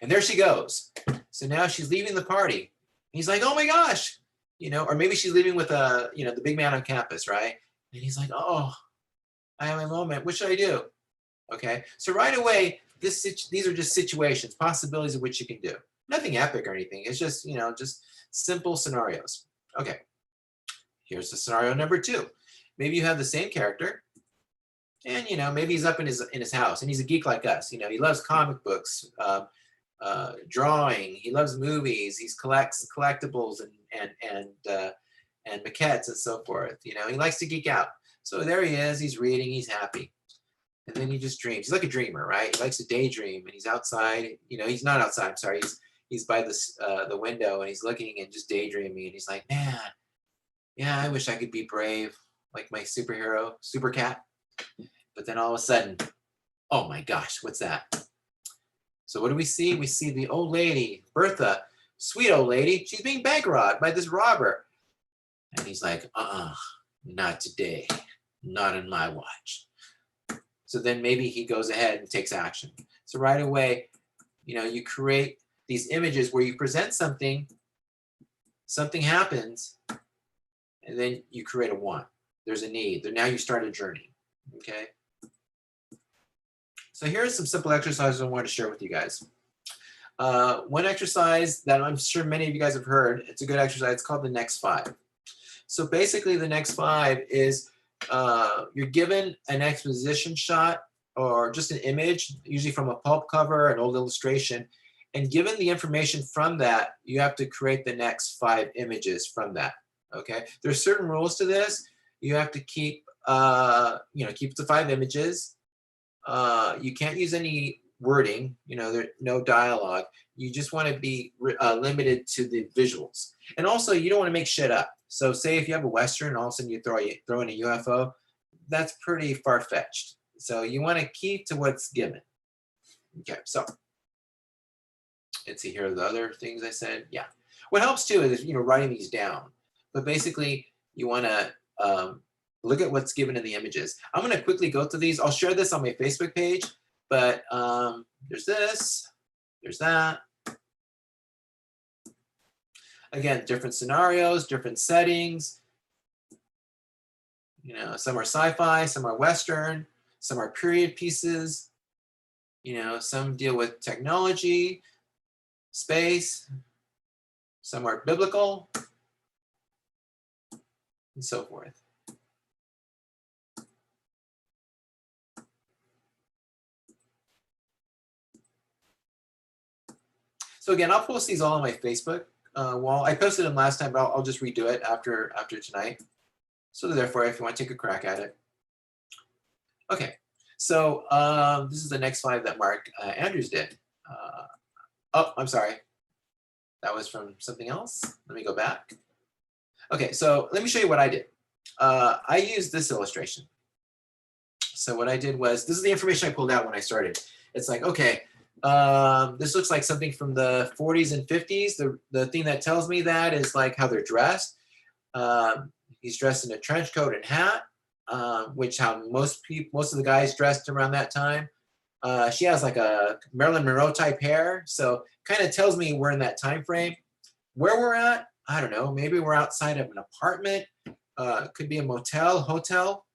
And there she goes. So now she's leaving the party. He's like, oh my gosh, you know, or maybe she's leaving with you know, the big man on campus, right? And he's like, oh, I have a moment. What should I do? Okay. So right away, these are just situations, possibilities of which you can do. Nothing epic or anything. It's just, you know, just simple scenarios. Okay. Here's the scenario number 2. Maybe you have the same character, and, you know, maybe he's up in his house, and he's a geek like us. You know, he loves comic books, drawing. He loves movies. He collects collectibles and maquettes and so forth. You know, he likes to geek out. So there he is. He's reading. He's happy, and then he just dreams. He's like a dreamer, right? He likes to daydream, and he's outside. You know, he's not outside. I'm sorry. He's by the window, and he's looking and just daydreaming. And he's like, man, yeah, I wish I could be brave like my superhero, Super Cat. But then all of a sudden, oh my gosh, what's that? So what do we see? We see the old lady, Bertha, sweet old lady. She's being bank robbed by this robber. And he's like, not today, not in my watch. So then maybe he goes ahead and takes action. So right away, you know, you create these images where you present something, something happens, and then you create a want. There's a need. Now you start a journey. Okay. So here's some simple exercises I want to share with you guys. One exercise that I'm sure many of you guys have heard, it's a good exercise, it's called the next 5. So basically the next 5 is you're given an exposition shot or just an image, usually from a pulp cover, an old illustration, and given the information from that, you have to create the next 5 images from that. Okay, there's certain rules to this. You have to keep, keep the 5 images. You can't use any wording, there's no dialogue. You just want to be limited to the visuals. And also, you don't want to make shit up. So say if you have a Western and all of a sudden you throw in a UFO, that's pretty far-fetched. So you want to keep to what's given. Okay, so let's see, here are the other things I said. Yeah. What helps too is, writing these down. But basically, you want to look at what's given in the images. I'm going to quickly go through these. I'll share this on my Facebook page, but there's this, there's that. Again, different scenarios, different settings. Some are sci-fi, some are Western, some are period pieces. Some deal with technology, space, some are biblical, and so forth. So again, I'll post these all on my Facebook wall. I posted them last time, but I'll just redo it after tonight. So therefore, if you want to take a crack at it. Okay, so this is the next 5 that Mark Andrews did. Oh, I'm sorry. That was from something else. Let me go back. Okay, so let me show you what I did. I used this illustration. So what I did was, this is the information I pulled out when I started. It's like, okay, this looks like something from the 40s and 50s. The thing that tells me that is like how they're dressed. He's dressed in a trench coat and hat, which how most of the guys dressed around that time. She has like a Marilyn Monroe type hair, so kind of tells me we're in that time frame. Where we're at, I don't know. Maybe we're outside of an apartment. Could be a motel, hotel.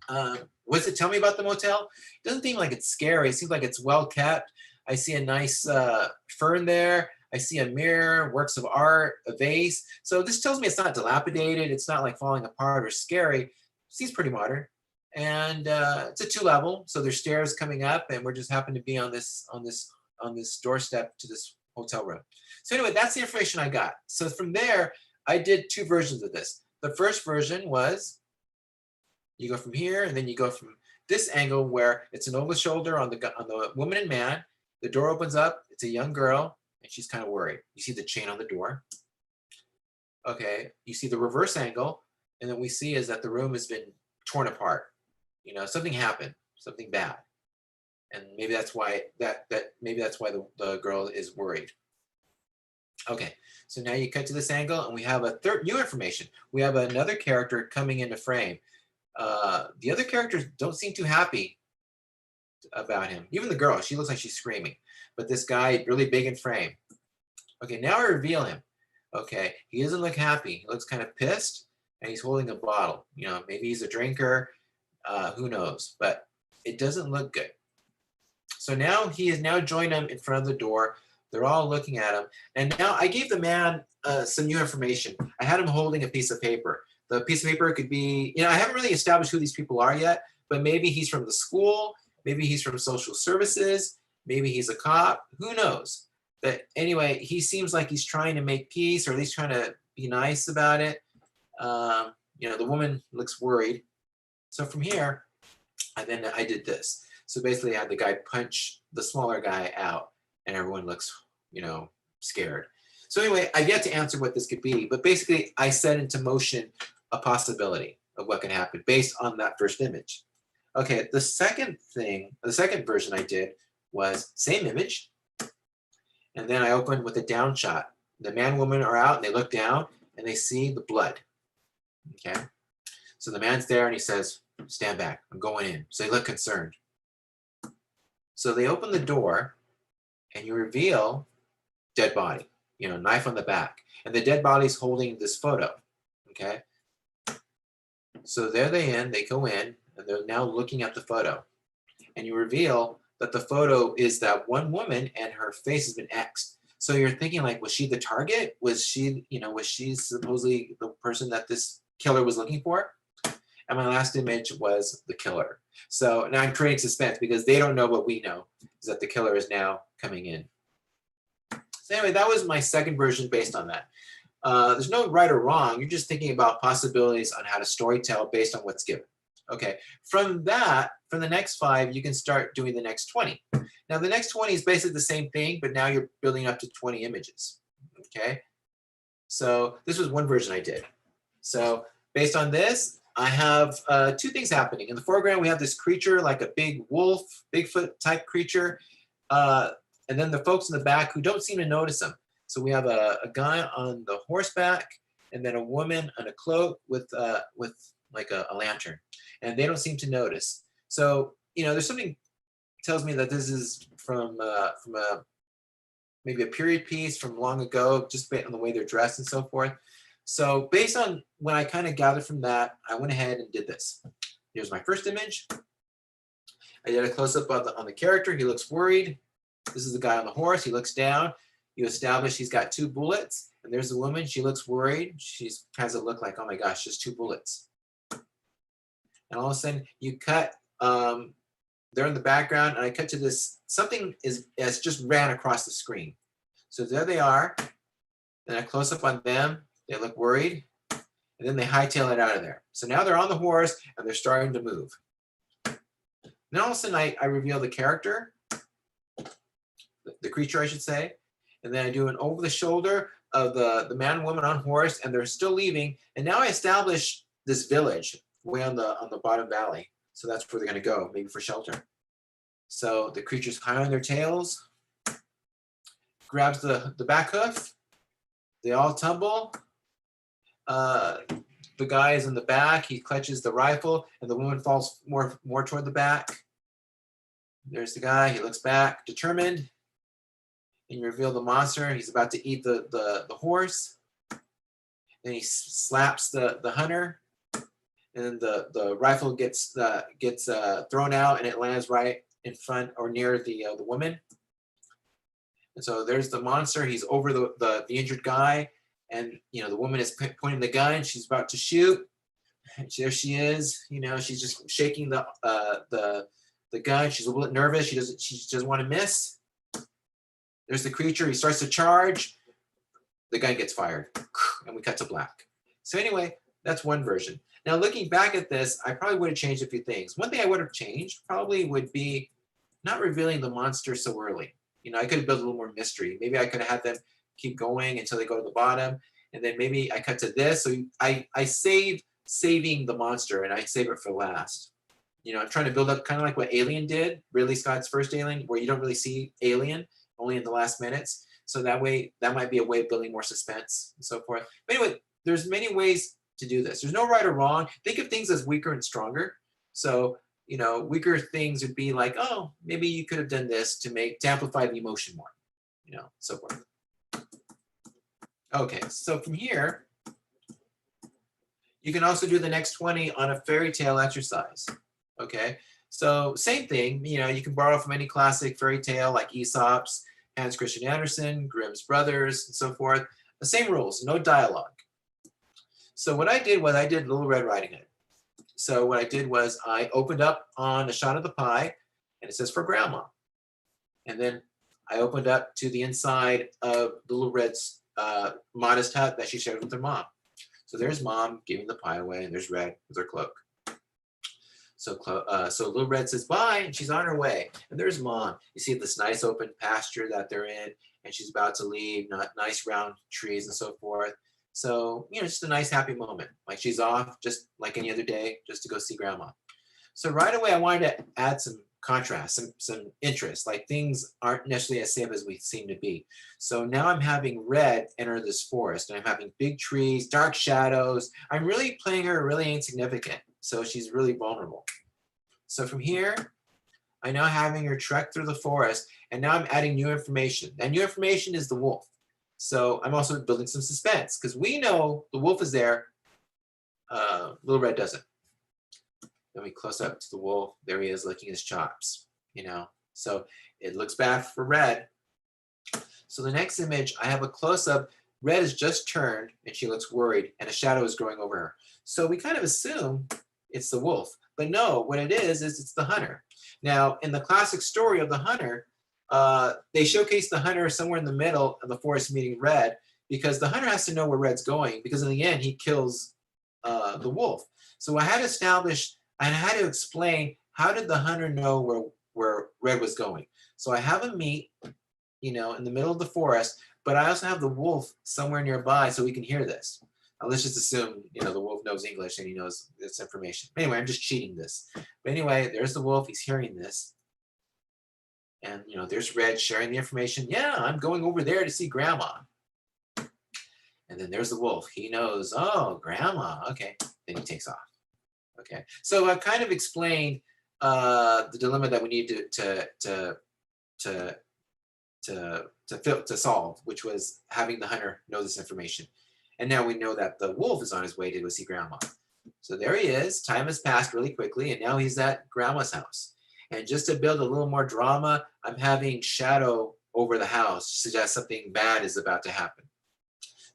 What does it tell me about the motel? It doesn't seem like it's scary. It seems like it's well kept. I see a nice fern there. I see a mirror, works of art, a vase. So this tells me it's not dilapidated. It's not like falling apart or scary. It seems pretty modern. And it's a 2-level, so there's stairs coming up, and we're just happen to be on this doorstep to this hotel room. So anyway, that's the information I got. So from there, I did 2 versions of this. The first version was you go from here, and then you go from this angle where it's an over shoulder on the woman and man. The door opens up. It's a young girl, and she's kind of worried. You see the chain on the door. Okay, you see the reverse angle, and then we see is that the room has been torn apart. Something happened, something bad, and maybe that's why the girl is worried. Okay, so now you cut to this angle, and we have a new information. We have another character coming into frame. The other characters don't seem too happy about him. Even the girl, she looks like she's screaming. But this guy, really big in frame. Okay, now I reveal him. Okay, he doesn't look happy. He looks kind of pissed, and he's holding a bottle. Maybe he's a drinker. Who knows? But it doesn't look good. So now he has now joined them in front of the door. They're all looking at him. And now I gave the man some new information. I had him holding a piece of paper. The piece of paper could be, I haven't really established who these people are yet, but maybe he's from the school. Maybe he's from social services. Maybe he's a cop. Who knows? But anyway, he seems like he's trying to make peace, or at least trying to be nice about it. The woman looks worried. So from here, I did this. So basically I had the guy punch the smaller guy out, and everyone looks, scared. So anyway, I've yet to answer what this could be, but basically I set into motion a possibility of what can happen based on that first image. Okay, the second version I did was same image, and then I opened with a down shot. The man and woman are out, and they look down, and they see the blood. Okay, so the man's there, and he says, "Stand back, I'm going in." So they look concerned. So they open the door, and you reveal dead body, you know, knife on the back. And the dead body's holding this photo, okay? So there they go in, and they're now looking at the photo. And you reveal that the photo is that one woman and her face has been X'd. So you're thinking like, was she the target? Was she, you know, was she supposedly the person that this killer was looking for? And my last image was the killer. So now I'm creating suspense because they don't know what we know, is that the killer is now coming in. So anyway, that was my second version based on that. There's no right or wrong. You're just thinking about possibilities on how to storytell based on what's given. Okay, from that, from the next 5, you can start doing the next 20. Now the next 20 is basically the same thing, but now you're building up to 20 images. Okay, so this was one version I did. So based on this, I have 2 things happening. In the foreground, we have this creature like a big wolf, Bigfoot type creature. And then the folks in the back who don't seem to notice him. So we have a guy on the horseback, and then a woman on a cloak with like a lantern, and they don't seem to notice. So you know, there's something tells me that this is from maybe a period piece from long ago, just based on the way they're dressed and so forth. So based on when I kind of gathered from that, I went ahead and did this. Here's my first image. I did a close-up on the character. He looks worried. This is the guy on the horse. He looks down. You establish he's got 2 bullets. And there's the woman. She looks worried. She has a look like, oh my gosh, just 2 bullets. And all of a sudden, you cut. They're in the background, and I cut to this. Something has just ran across the screen. So there they are. Then I close up on them. They look worried. And then they hightail it out of there. So now they're on the horse, and they're starting to move. Then all of a sudden, I reveal the character, the creature, I should say. And then I do an over the shoulder of the man and woman on horse, and they're still leaving. And now I establish this village way on the bottom valley. So that's where they're going to go, maybe for shelter. So the creature's high on their tails, grabs the back hoof. They all tumble. The guy is in the back. He clutches the rifle, and the woman falls more toward the back. There's the guy. He looks back, determined. And you reveal the monster. He's about to eat the horse. Then he slaps the hunter. And then the rifle gets thrown out, and it lands right in front or near the woman. And so there's the monster. He's over the injured guy, and you know the woman is pointing the gun. She's about to shoot. And there she is. You know, she's just shaking the gun. She's a little bit nervous. She doesn't want to miss. There's the creature. He starts to charge. The gun gets fired, and we cut to black. So anyway, that's one version. Now, looking back at this, I probably would have changed a few things. One thing I would have changed probably would be not revealing the monster so early. You know, I could have built a little more mystery. Maybe I could have had them keep going until they go to the bottom, and then maybe I cut to this. So I saving the monster, and I save it for last. You know, I'm trying to build up kind of like what Alien did, Ridley Scott's first Alien, where you don't really see Alien, only in the last minutes. So that way, that might be a way of building more suspense and so forth. But anyway, there's many ways to do this. There's no right or wrong. Think of things as weaker and stronger. So, you know, weaker things would be like, oh, maybe you could have done this to amplify the emotion more, you know, so forth. Okay, so from here, you can also do the next 20 on a fairy tale exercise. Okay, so same thing, you know, you can borrow from any classic fairy tale like Aesop's, Hans Christian Andersen, Grimm's Brothers, and so forth. The same rules, no dialogue. So what I did was I did Little Red Riding Hood. So what I did was I opened up on a shot of the pie, and it says for grandma. And then I opened up to the inside of Little Red's modest hut that she shared with her mom. So there's mom giving the pie away, and there's Red with her cloak. So Little Red says bye, and she's on her way. And there's mom. You see this nice open pasture that they're in, and she's about to leave, nice round trees and so forth. So, you know, just a nice happy moment. Like she's off just like any other day, just to go see grandma. So right away, I wanted to add some contrast, some interest, like things aren't necessarily as safe as we seem to be. So now I'm having Red enter this forest, and I'm having big trees, dark shadows. I'm really playing her really insignificant. So she's really vulnerable. So from here, I'm now having her trek through the forest, and now I'm adding new information. That new information is the wolf. So I'm also building some suspense because we know the wolf is there. Little Red doesn't. Then we close up to the wolf. There he is licking his chops, you know. So it looks bad for Red. So the next image, I have a close-up. Red has just turned and she looks worried and a shadow is growing over her. So we kind of assume it's the wolf, but no, what it is it's the hunter. Now, in the classic story of the hunter, they showcase the hunter somewhere in the middle of the forest meeting Red because the hunter has to know where Red's going because in the end he kills the wolf. So I had to establish, I had to explain how did the hunter know where Red was going. So I have him meet, you know, in the middle of the forest, but I also have the wolf somewhere nearby so we can hear this. Now, let's just assume, you know, the wolf knows English and he knows this information. Anyway, I'm just cheating this. But anyway, there's the wolf. He's hearing this. And, you know, there's Red sharing the information. Yeah, I'm going over there to see Grandma. And then there's the wolf. He knows, oh, Grandma. Okay. Then he takes off. Okay. So I've kind of explained the dilemma that we need to solve, which was having the hunter know this information. And now we know that the wolf is on his way to go see Grandma. So there he is. Time has passed really quickly, and now he's at Grandma's house. And just to build a little more drama, I'm having shadow over the house to suggest something bad is about to happen.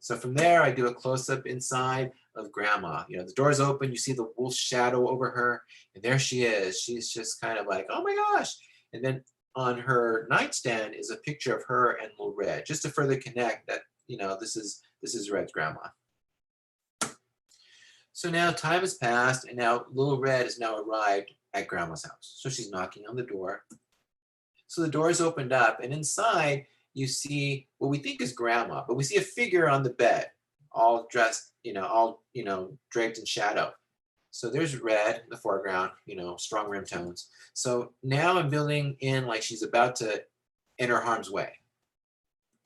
So from there, I do a close-up inside of Grandma. You know, the door's open, you see the wolf's shadow over her, and there she is. She's just kind of like, oh my gosh. And then on her nightstand is a picture of her and Little Red, just to further connect that, you know, this is Red's grandma. So now time has passed, and now Little Red has now arrived at Grandma's house. So she's knocking on the door. So the door is opened up, and inside you see what we think is Grandma, but we see a figure on the bed, all dressed, all draped in shadow. So there's Red in the foreground, you know, strong rim tones. So now I'm building in like she's about to enter harm's way.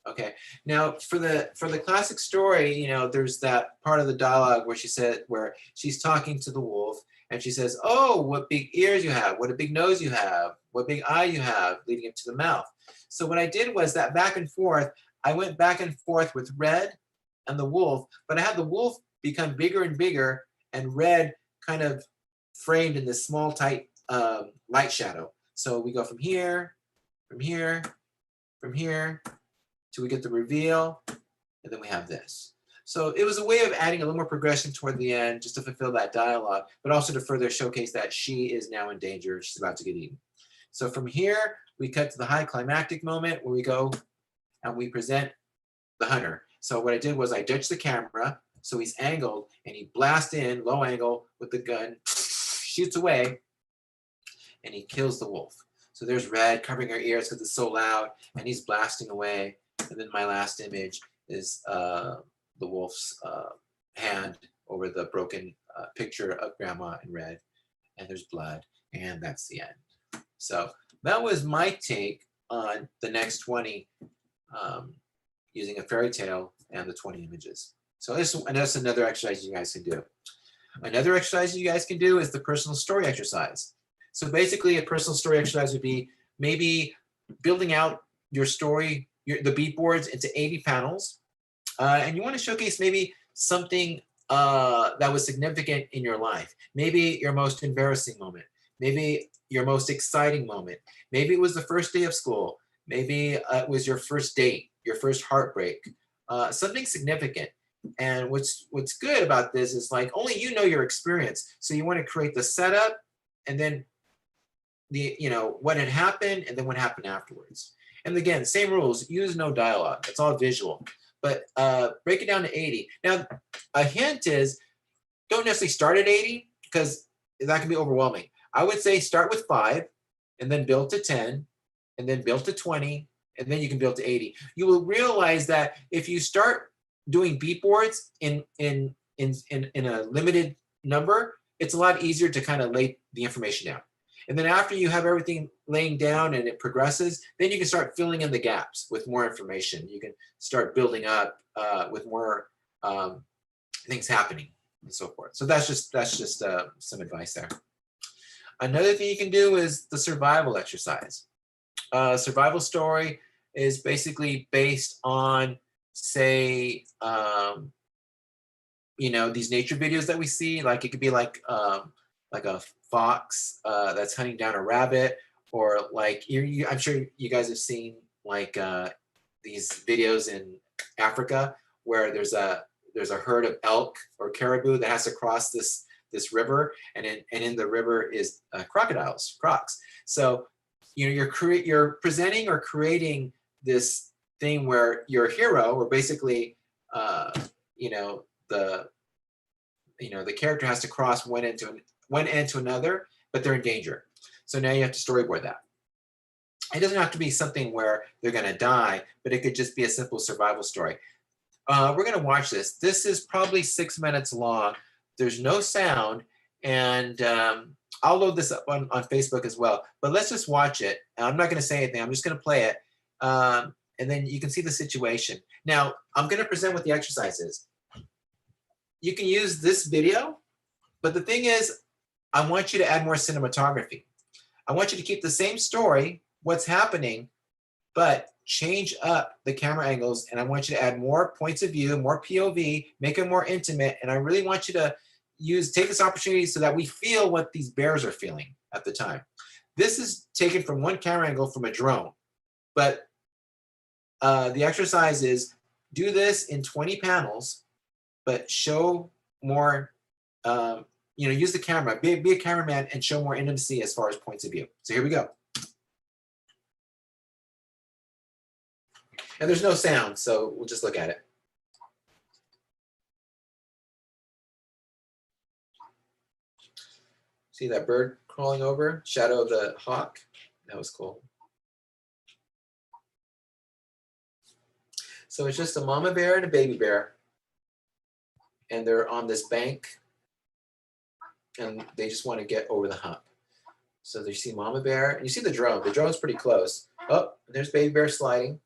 Okay. Now for the classic story, you know, there's that part of the dialogue where she's talking to the wolf and she says, "Oh, what big ears you have! What a big nose you have! What big eye you have!" leading up to the mouth. So what I did was that back and forth. I went back and forth with Red and the wolf, but I had the wolf become bigger and bigger, and Red kind of framed in this small, tight light shadow. So we go from here, from here, from here, till we get the reveal, and then we have this. So it was a way of adding a little more progression toward the end, just to fulfill that dialogue, but also to further showcase that she is now in danger. She's about to get eaten. So from here, we cut to the high climactic moment where we go and we present the hunter. So what I did was I ditched the camera, so he's angled, and he blasts in, low angle, with the gun, shoots away, and he kills the wolf. So there's Red covering her ears because it's so loud, and he's blasting away. And then my last image is the wolf's hand over the broken picture of Grandma and Red, and there's blood, and that's the end. So that was my take on the next 20 using a fairy tale and the 20 images. So that's another exercise you guys can do. Another exercise you guys can do is the personal story exercise. So basically a personal story exercise would be maybe building out your story, the beat boards into 80 panels. And you want to showcase maybe something that was significant in your life. Maybe your most embarrassing moment. Maybe your most exciting moment. Maybe it was the first day of school. Maybe it was your first date, your first heartbreak, something significant. And what's good about this is like only you know your experience. So you want to create the setup and then what had happened and then what happened afterwards. And again, same rules, use no dialogue. It's all visual. But break it down to 80. Now, a hint is don't necessarily start at 80 because that can be overwhelming. I would say start with 5 and then build to 10 and then build to 20 and then you can build to 80. You will realize that if you start doing beat boards in a limited number, it's a lot easier to kind of lay the information down. And then after you have everything laying down and it progresses, then you can start filling in the gaps with more information. You can start building up with more things happening and so forth. So that's just some advice there. Another thing you can do is the survival exercise. Survival story is basically based on, say, you know, these nature videos that we see. Like it could be like a fox that's hunting down a rabbit, or like I'm sure you guys have seen like these videos in Africa where there's a herd of elk or caribou that has to cross this river, and in the river is crocodiles, crocs. So you know, you're presenting or creating this thing where your hero, or basically you know, the character has to cross one end to another, but they're in danger. So now you have to storyboard that. It doesn't have to be something where they're going to die, but it could just be a simple survival story. We're going to watch this. This is probably 6 minutes long. There's no sound, and I'll load this up on Facebook as well. But let's just watch it. I'm not going to say anything. I'm just going to play it, and then you can see the situation. Now, I'm going to present what the exercise is. You can use this video, but the thing is, I want you to add more cinematography. I want you to keep the same story, what's happening, but change up the camera angles, and I want you to add more points of view, more POV, make it more intimate, and I really want you to take this opportunity so that we feel what these bears are feeling at the time. This is taken from one camera angle from a drone, but the exercise is do this in 20 panels, but show more, you know, use the camera, be a cameraman and show more intimacy as far as points of view. So here we go. And there's no sound, so we'll just look at it. See that bird crawling over? Shadow of the hawk. That was cool. So it's just a mama bear and a baby bear. And they're on this bank. And they just want to get over the hump. So you see mama bear, and you see the drone. The drone's pretty close. Oh, there's baby bear sliding.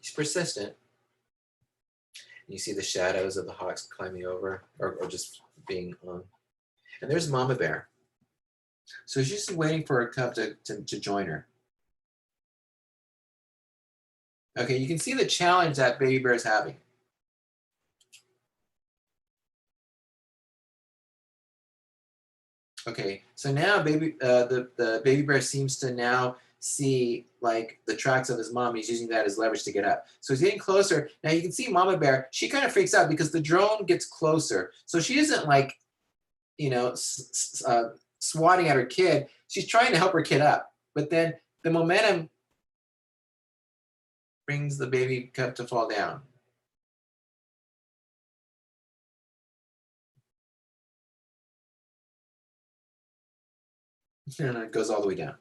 He's persistent. You see the shadows of the hawks climbing over, or just being on. And there's mama bear. So she's just waiting for her cub to join her. Okay, you can see the challenge that baby bear is having. Okay, so now the baby bear seems to now see like the tracks of his mom. He's using that as leverage to get up. So he's getting closer. Now you can see mama bear, she kind of freaks out because the drone gets closer. So she isn't like, you know, swatting at her kid. She's trying to help her kid up. But then the momentum brings the baby cub to fall down. And it goes all the way down.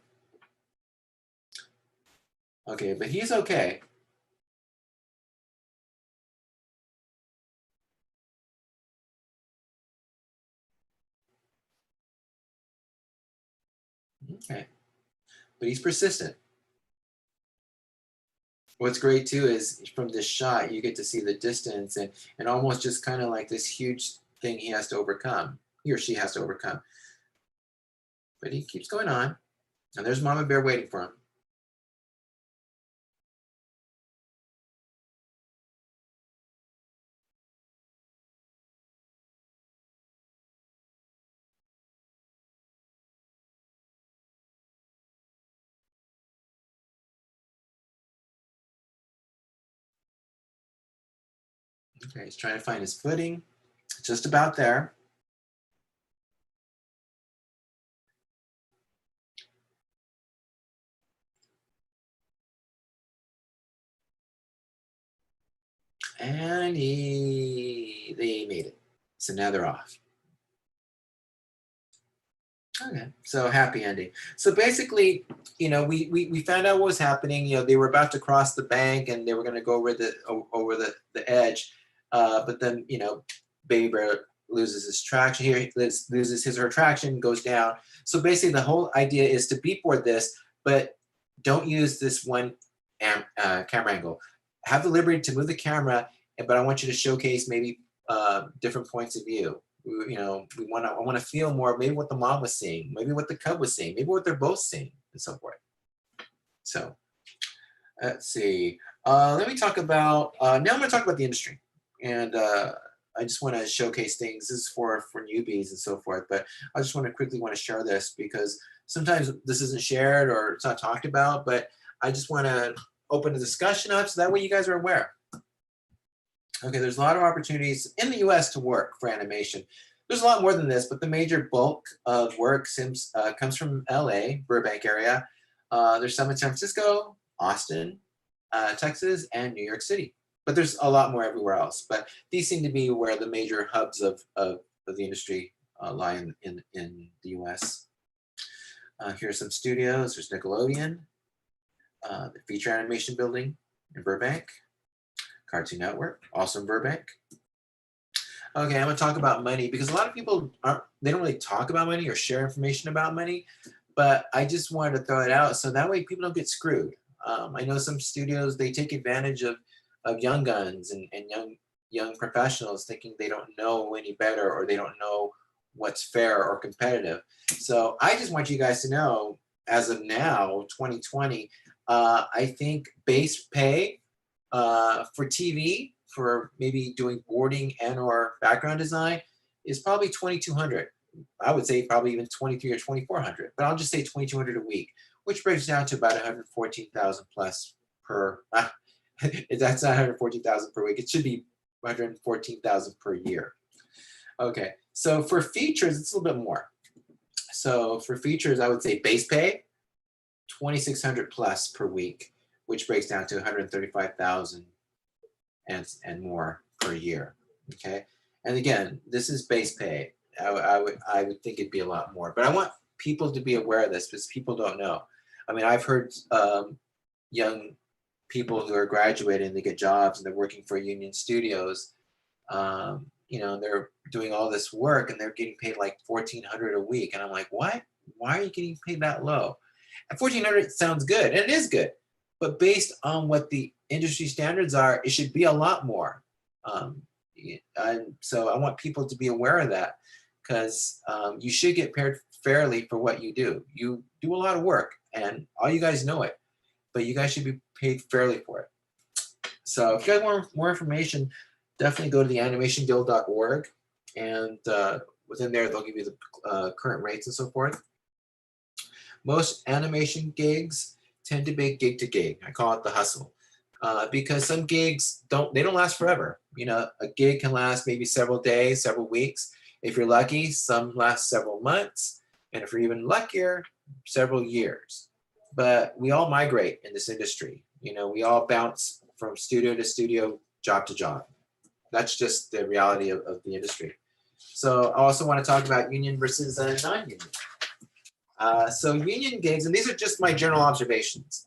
Okay, but he's okay. Okay, but he's persistent. What's great too is from this shot, you get to see the distance and almost just kind of like this huge thing he has to overcome, he or she has to overcome. But he keeps going on, and there's mama bear waiting for him. Okay, he's trying to find his footing. Just about there. And they made it. So now they're off. Okay, so happy ending. So basically, you know, we found out what was happening. You know, they were about to cross the bank and they were going to go over the edge, but then, you know, baby bear loses his traction here, loses his or her traction, goes down. So basically, the whole idea is to beatboard this, but don't use this one camera angle. Have the liberty to move the camera, but I want you to showcase maybe different points of view. You know, I want to feel more maybe what the mom was seeing, maybe what the cub was seeing, maybe what they're both seeing, and so forth. So let's see. Let me talk about now. I'm going to talk about the industry, and I just want to showcase things. This is for newbies and so forth. But I just want to share this because sometimes this isn't shared or it's not talked about. But I just want to open the discussion up so that way you guys are aware. Okay, there's a lot of opportunities in the U.S. to work for animation. There's a lot more than this, but the major bulk of work comes from L.A., Burbank area. There's some in San Francisco, Austin, Texas, and New York City. But there's a lot more everywhere else. But these seem to be where the major hubs of the industry lie in the U.S. Here's some studios. There's Nickelodeon, the Feature Animation Building in Burbank. Cartoon Network, also in Burbank. Okay, I'm gonna talk about money because a lot of people they don't really talk about money or share information about money, but I just wanted to throw it out so that way people don't get screwed. I know some studios, they take advantage of young guns and young professionals thinking they don't know any better or they don't know what's fair or competitive. So I just want you guys to know, as of now, 2020, I think base pay for TV, for maybe doing boarding and or background design is probably 2,200. I would say probably even 23 or 2,400, but I'll just say 2,200 a week, which breaks down to about 114,000 plus per, that's not 114,000 per week. It should be 114,000 per year. Okay, so for features, it's a little bit more. So for features, I would say base pay, 2,600 plus per week, which breaks down to 135,000 and more per year. Okay, and again, this is base pay. I would think it'd be a lot more, but I want people to be aware of this because people don't know. I mean, I've heard young people who are graduating, they get jobs and they're working for union studios. You know, they're doing all this work and they're getting paid like 1,400 a week, and I'm like, what? Why are you getting paid that low? And 1,400 sounds good, and it is good. But based on what the industry standards are, it should be a lot more. And so I want people to be aware of that because you should get paid fairly for what you do. You do a lot of work and all you guys know it, but you guys should be paid fairly for it. So if you guys want more information, definitely go to theanimationguild.org and within there, they'll give you the current rates and so forth. Most animation gigs tend to be gig to gig. I call it the hustle because some gigs don't last forever. You know, a gig can last maybe several days, several weeks. If you're lucky, some last several months, and if you're even luckier, several years. But we all migrate in this industry. You know, we all bounce from studio to studio, job to job. That's just the reality of the industry. So I also want to talk about union versus non-union. So union gigs, and these are just my general observations.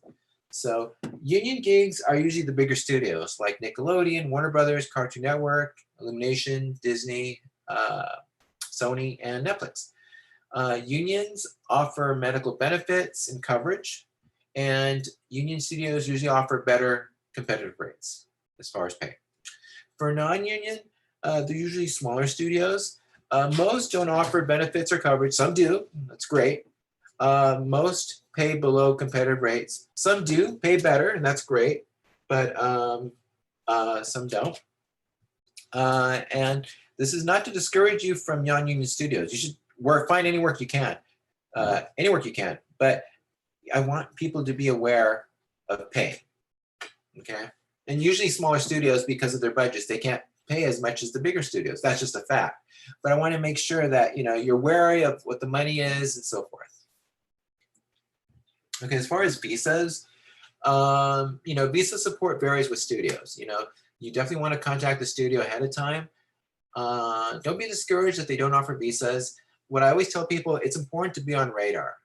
So union gigs are usually the bigger studios like Nickelodeon, Warner Brothers, Cartoon Network, Illumination, Disney, Sony, and Netflix. Unions offer medical benefits and coverage, and union studios usually offer better competitive rates as far as pay. For non-union, they're usually smaller studios. Most don't offer benefits or coverage. Some do. That's great. Most pay below competitive rates. Some do pay better, and that's great, but some don't. And this is not to discourage you from non-union studios. You should find any work you can, but I want people to be aware of pay, okay? And usually smaller studios, because of their budgets, they can't pay as much as the bigger studios. That's just a fact. But I want to make sure that, you know, you're wary of what the money is and so forth. Okay, as far as visas, you know, visa support varies with studios. You know, you definitely want to contact the studio ahead of time. Don't be discouraged if they don't offer visas. What I always tell people, it's important to be on radar.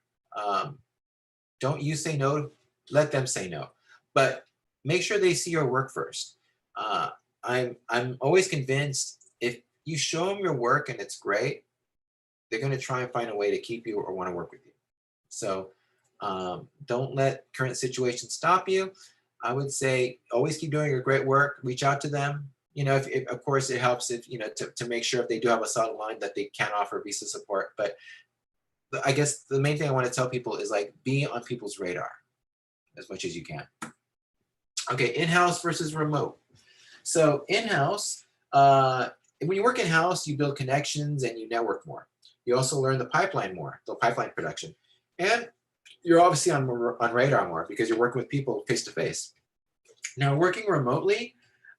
Don't you say no, let them say no. But make sure they see your work first. I'm always convinced if you show them your work and it's great, they're going to try and find a way to keep you or want to work with you. So don't let current situations stop you. I would say always keep doing your great work. Reach out to them. of course it helps if, to make sure if they do have a solid line that they can offer visa support. But I guess the main thing I want to tell people is like, be on people's radar as much as you can. Okay, in-house versus remote. So in-house, when you work in-house, you build connections and you network more. You also learn the pipeline more, the pipeline production. And you're obviously on radar more because you're working with people face-to-face. Now, working remotely,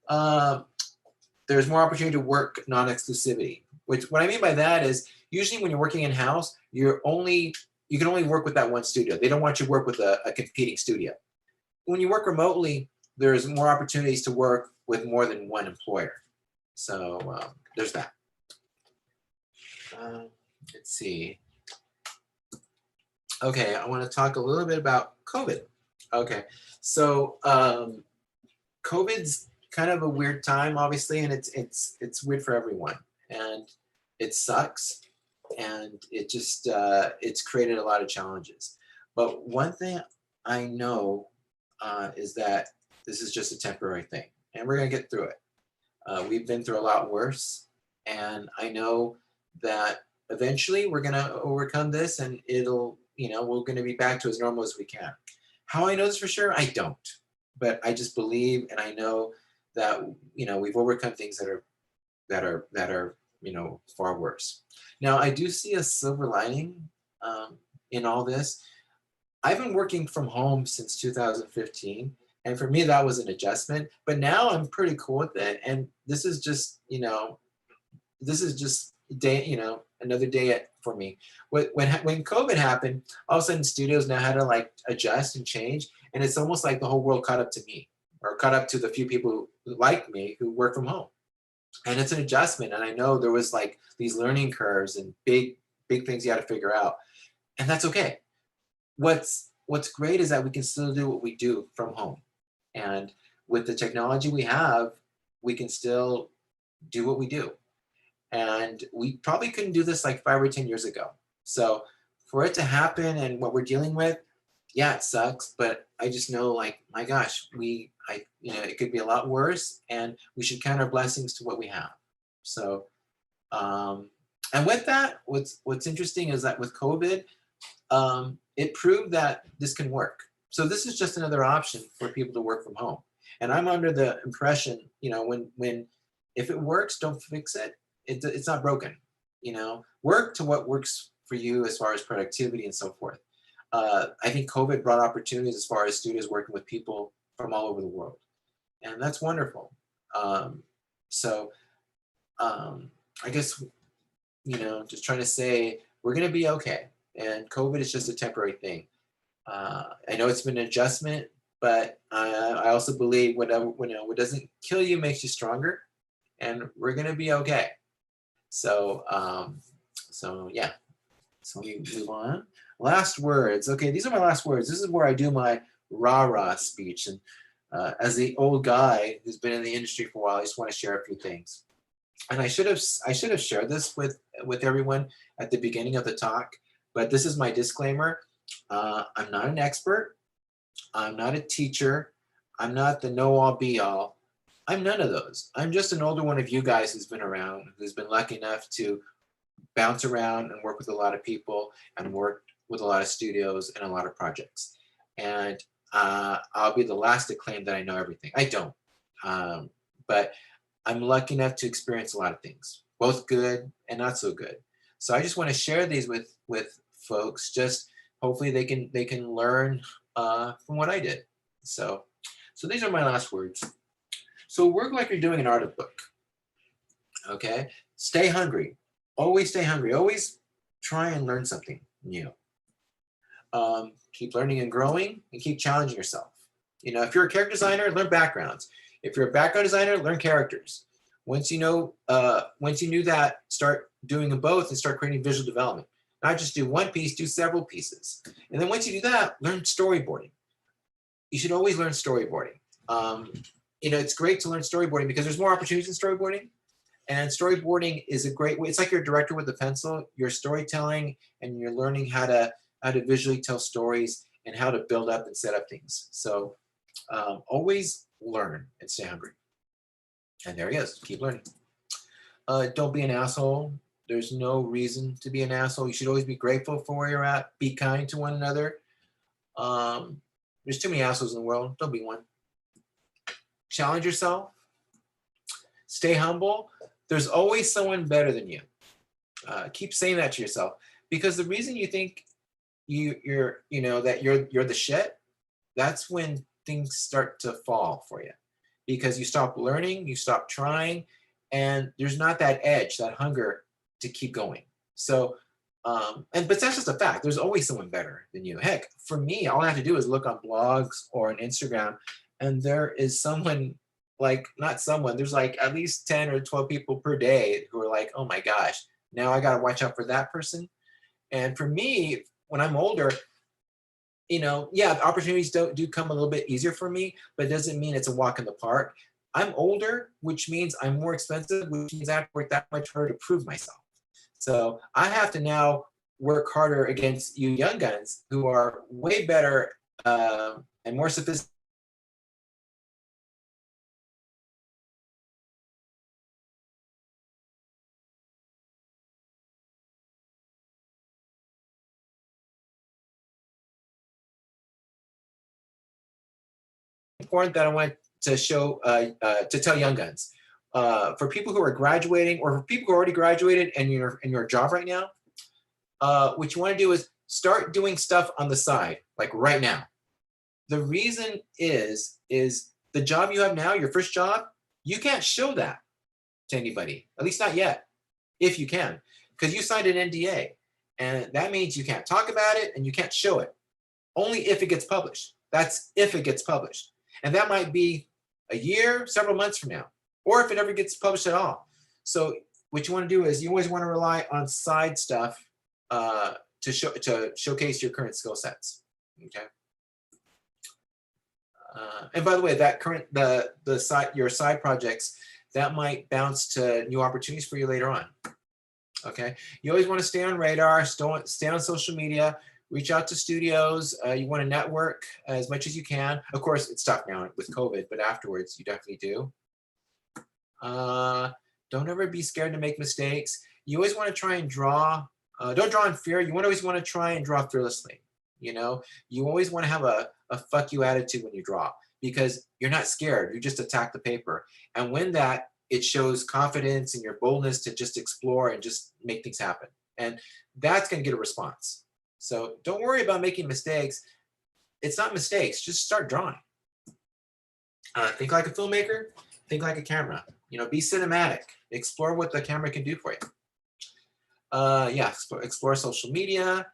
there's more opportunity to work non-exclusivity. Which, what I mean by that is, usually when you're working in-house, you can only work with that one studio. They don't want you to work with a competing studio. When you work remotely, there's more opportunities to work with more than one employer. So there's that. Let's see. Okay, I want to talk a little bit about COVID. Okay, so COVID's kind of a weird time, obviously, and it's weird for everyone, and it sucks, and it just it's created a lot of challenges. But one thing I know is that this is just a temporary thing, and we're gonna get through it. We've been through a lot worse, and I know that eventually we're gonna overcome this, and it'll, we're gonna be back to as normal as we can. How I know this for sure, I don't, but I just believe, and I know that we've overcome things that are far worse. Now I do see a silver lining in all this. I've been working from home since 2015, and for me that was an adjustment. But now I'm pretty cool with it, and this is just another day for me. When COVID happened, all of a sudden studios now had to like adjust and change, and it's almost like the whole world caught up to me, or caught up to the few people who like me who work from home. And it's an adjustment, and I know there was like these learning curves and big things you had to figure out, and that's okay. What's great is that we can still do what we do from home, and with the technology we have, we can still do what we do. And we probably couldn't do this like 5 or 10 years ago. So for it to happen and what we're dealing with, yeah, it sucks, but I just know, like, my gosh, it could be a lot worse, and we should count our blessings to what we have. So, and with that, what's interesting is that with COVID, it proved that this can work. So this is just another option for people to work from home. And I'm under the impression, if it works, don't fix it. It's not broken. Work to what works for you as far as productivity and so forth. I think COVID brought opportunities as far as studios working with people from all over the world, and that's wonderful. I guess, just trying to say we're going to be okay, and COVID is just a temporary thing. I know it's been an adjustment, but I also believe what doesn't kill you makes you stronger, and we're going to be okay. So yeah. So we move on. Last words. Okay, these are my last words. This is where I do my rah-rah speech. And as the old guy who's been in the industry for a while, I just want to share a few things. And I should have shared this with everyone at the beginning of the talk, but this is my disclaimer. I'm not an expert. I'm not a teacher. I'm not the know-all be-all. I'm none of those. I'm just an older one of you guys who's been around, who's been lucky enough to bounce around and work with a lot of people and work with a lot of studios and a lot of projects. And I'll be the last to claim that I know everything. I don't. But I'm lucky enough to experience a lot of things, both good and not so good. So I just want to share these with folks. Just hopefully they can learn from what I did. So these are my last words. So work like you're doing an art book. Okay, stay hungry. Always stay hungry. Always try and learn something new. Keep learning and growing, and keep challenging yourself. If you're a character designer, learn backgrounds. If you're a background designer, learn characters. Once you knew that, start doing them both and start creating visual development. Not just do one piece, do several pieces. And then once you do that, learn storyboarding. You should always learn storyboarding. It's great to learn storyboarding because there's more opportunities in storyboarding. And storyboarding is a great way. It's like you're a director with a pencil. You're storytelling, and you're learning how to visually tell stories and how to build up and set up things. So always learn and stay hungry. And there he is. Keep learning. Don't be an asshole. There's no reason to be an asshole. You should always be grateful for where you're at. Be kind to one another. There's too many assholes in the world. Don't be one. Challenge yourself. Stay humble. There's always someone better than you. Keep saying that to yourself, because the reason you think you're the shit, that's when things start to fall for you, because you stop learning, you stop trying, and there's not that edge, that hunger to keep going. So, but that's just a fact. There's always someone better than you. Heck, for me, all I have to do is look on blogs or on Instagram, and there is someone, like, not someone, there's like at least 10 or 12 people per day who are like, oh my gosh, now I got to watch out for that person. And for me, when I'm older, yeah, opportunities do come a little bit easier for me, but it doesn't mean it's a walk in the park. I'm older, which means I'm more expensive, which means I have to work that much harder to prove myself. So I have to now work harder against you young guns who are way better and more sophisticated. Important that I want to show, to tell young guns, for people who are graduating, or for people who are already graduated and you're in your job right now, what you want to do is start doing stuff on the side, like right now. The reason is the job you have now, your first job, you can't show that to anybody, at least not yet, if you can, because you signed an NDA, and that means you can't talk about it and you can't show it, only if it gets published. That's if it gets published. And that might be a year, several months from now, or if it ever gets published at all. So what you want to do is you always want to rely on side stuff to showcase your current skill sets. Okay. And by the way, that your side projects, that might bounce to new opportunities for you later on. Okay. You always want to stay on radar, stay on social media. Reach out to studios. You want to network as much as you can. Of course, it's tough now with COVID, but afterwards, you definitely do. Don't ever be scared to make mistakes. You always want to try and draw. Don't draw in fear. You always want to try and draw fearlessly. You always want to have a fuck you attitude when you draw, because you're not scared. You just attack the paper. And when that, it shows confidence and your boldness to just explore and just make things happen. And that's going to get a response. So don't worry about making mistakes. It's not mistakes, just start drawing. Think like a filmmaker, think like a camera. Be cinematic, explore what the camera can do for you. Yeah, explore social media.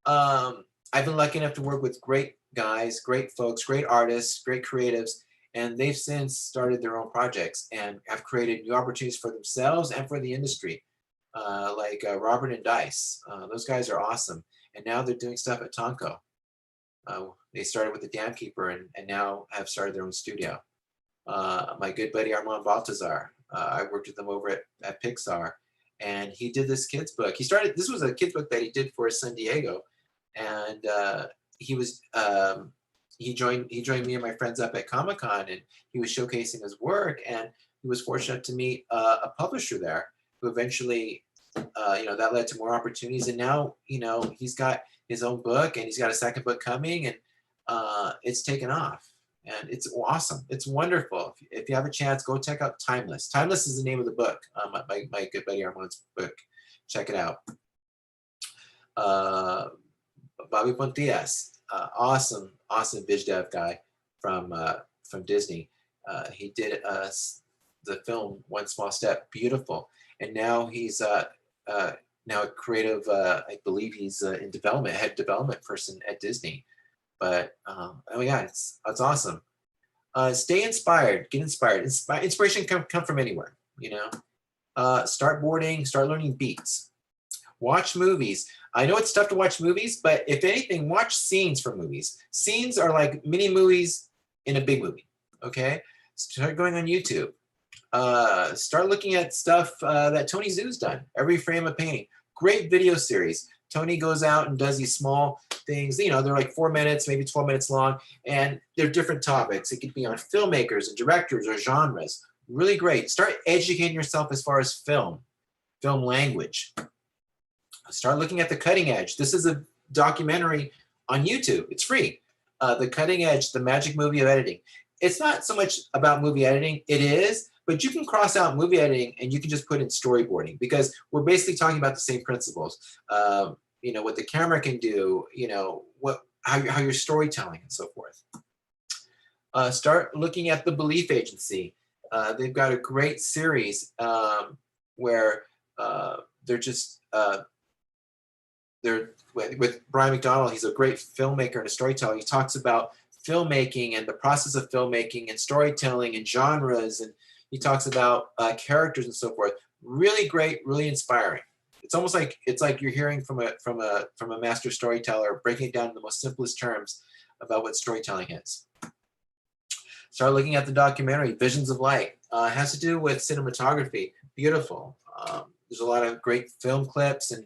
I've been lucky enough to work with great guys, great folks, great artists, great creatives, and they've since started their own projects and have created new opportunities for themselves and for the industry, like Robert and Dice. Those guys are awesome. And now they're doing stuff at Tonko. They started with the Dam Keeper and now have started their own studio. My good buddy Armand Baltazar, I worked with him over at Pixar, and he did this kids book. This was a kids book that he did for San Diego, and he joined me and my friends up at Comic-Con, and he was showcasing his work, and he was fortunate to meet a publisher there who eventually that led to more opportunities, and now he's got his own book and he's got a second book coming, and it's taken off, and it's awesome. It's wonderful. If you have a chance, go check out Timeless. Timeless is the name of the book. My good buddy Armand's book. Check it out. Bobby Pontias, awesome biz dev guy from Disney. He did the film One Small Step, beautiful, and now he's now a creative. I believe he's in development, head development person at Disney. But oh yeah, it's awesome. Stay inspired, get inspired. Inspiration can come from anywhere. Start boarding, start learning beats. Watch movies. I know it's tough to watch movies, but if anything, watch scenes from movies. Scenes are like mini movies in a big movie. Okay, start going on YouTube. Start looking at stuff that Tony Zhu's done. Every Frame a Painting. Great video series. Tony goes out and does these small things. They're like 4 minutes, maybe 12 minutes long, and they're different topics. It could be on filmmakers and directors or genres. Really great. Start educating yourself as far as film language. Start looking at the cutting edge. This is a documentary on YouTube. It's free. The Cutting Edge, the Magic Movie of Editing. It's not so much about movie editing. It is, but you can cross out movie editing and you can just put in storyboarding, because we're basically talking about the same principles. You know, what the camera can do, you know, how you're storytelling and so forth. Start looking at The Belief Agency. They've got a great series where they're with Brian McDonald. He's a great filmmaker and a storyteller. He talks about filmmaking and the process of filmmaking and storytelling and genres, and he talks about characters and so forth. Really great, really inspiring. It's almost like you're hearing from a master storyteller, breaking it down in the most simplest terms about what storytelling is. Start looking at the documentary Visions of Light. It has to do with cinematography. Beautiful. There's a lot of great film clips and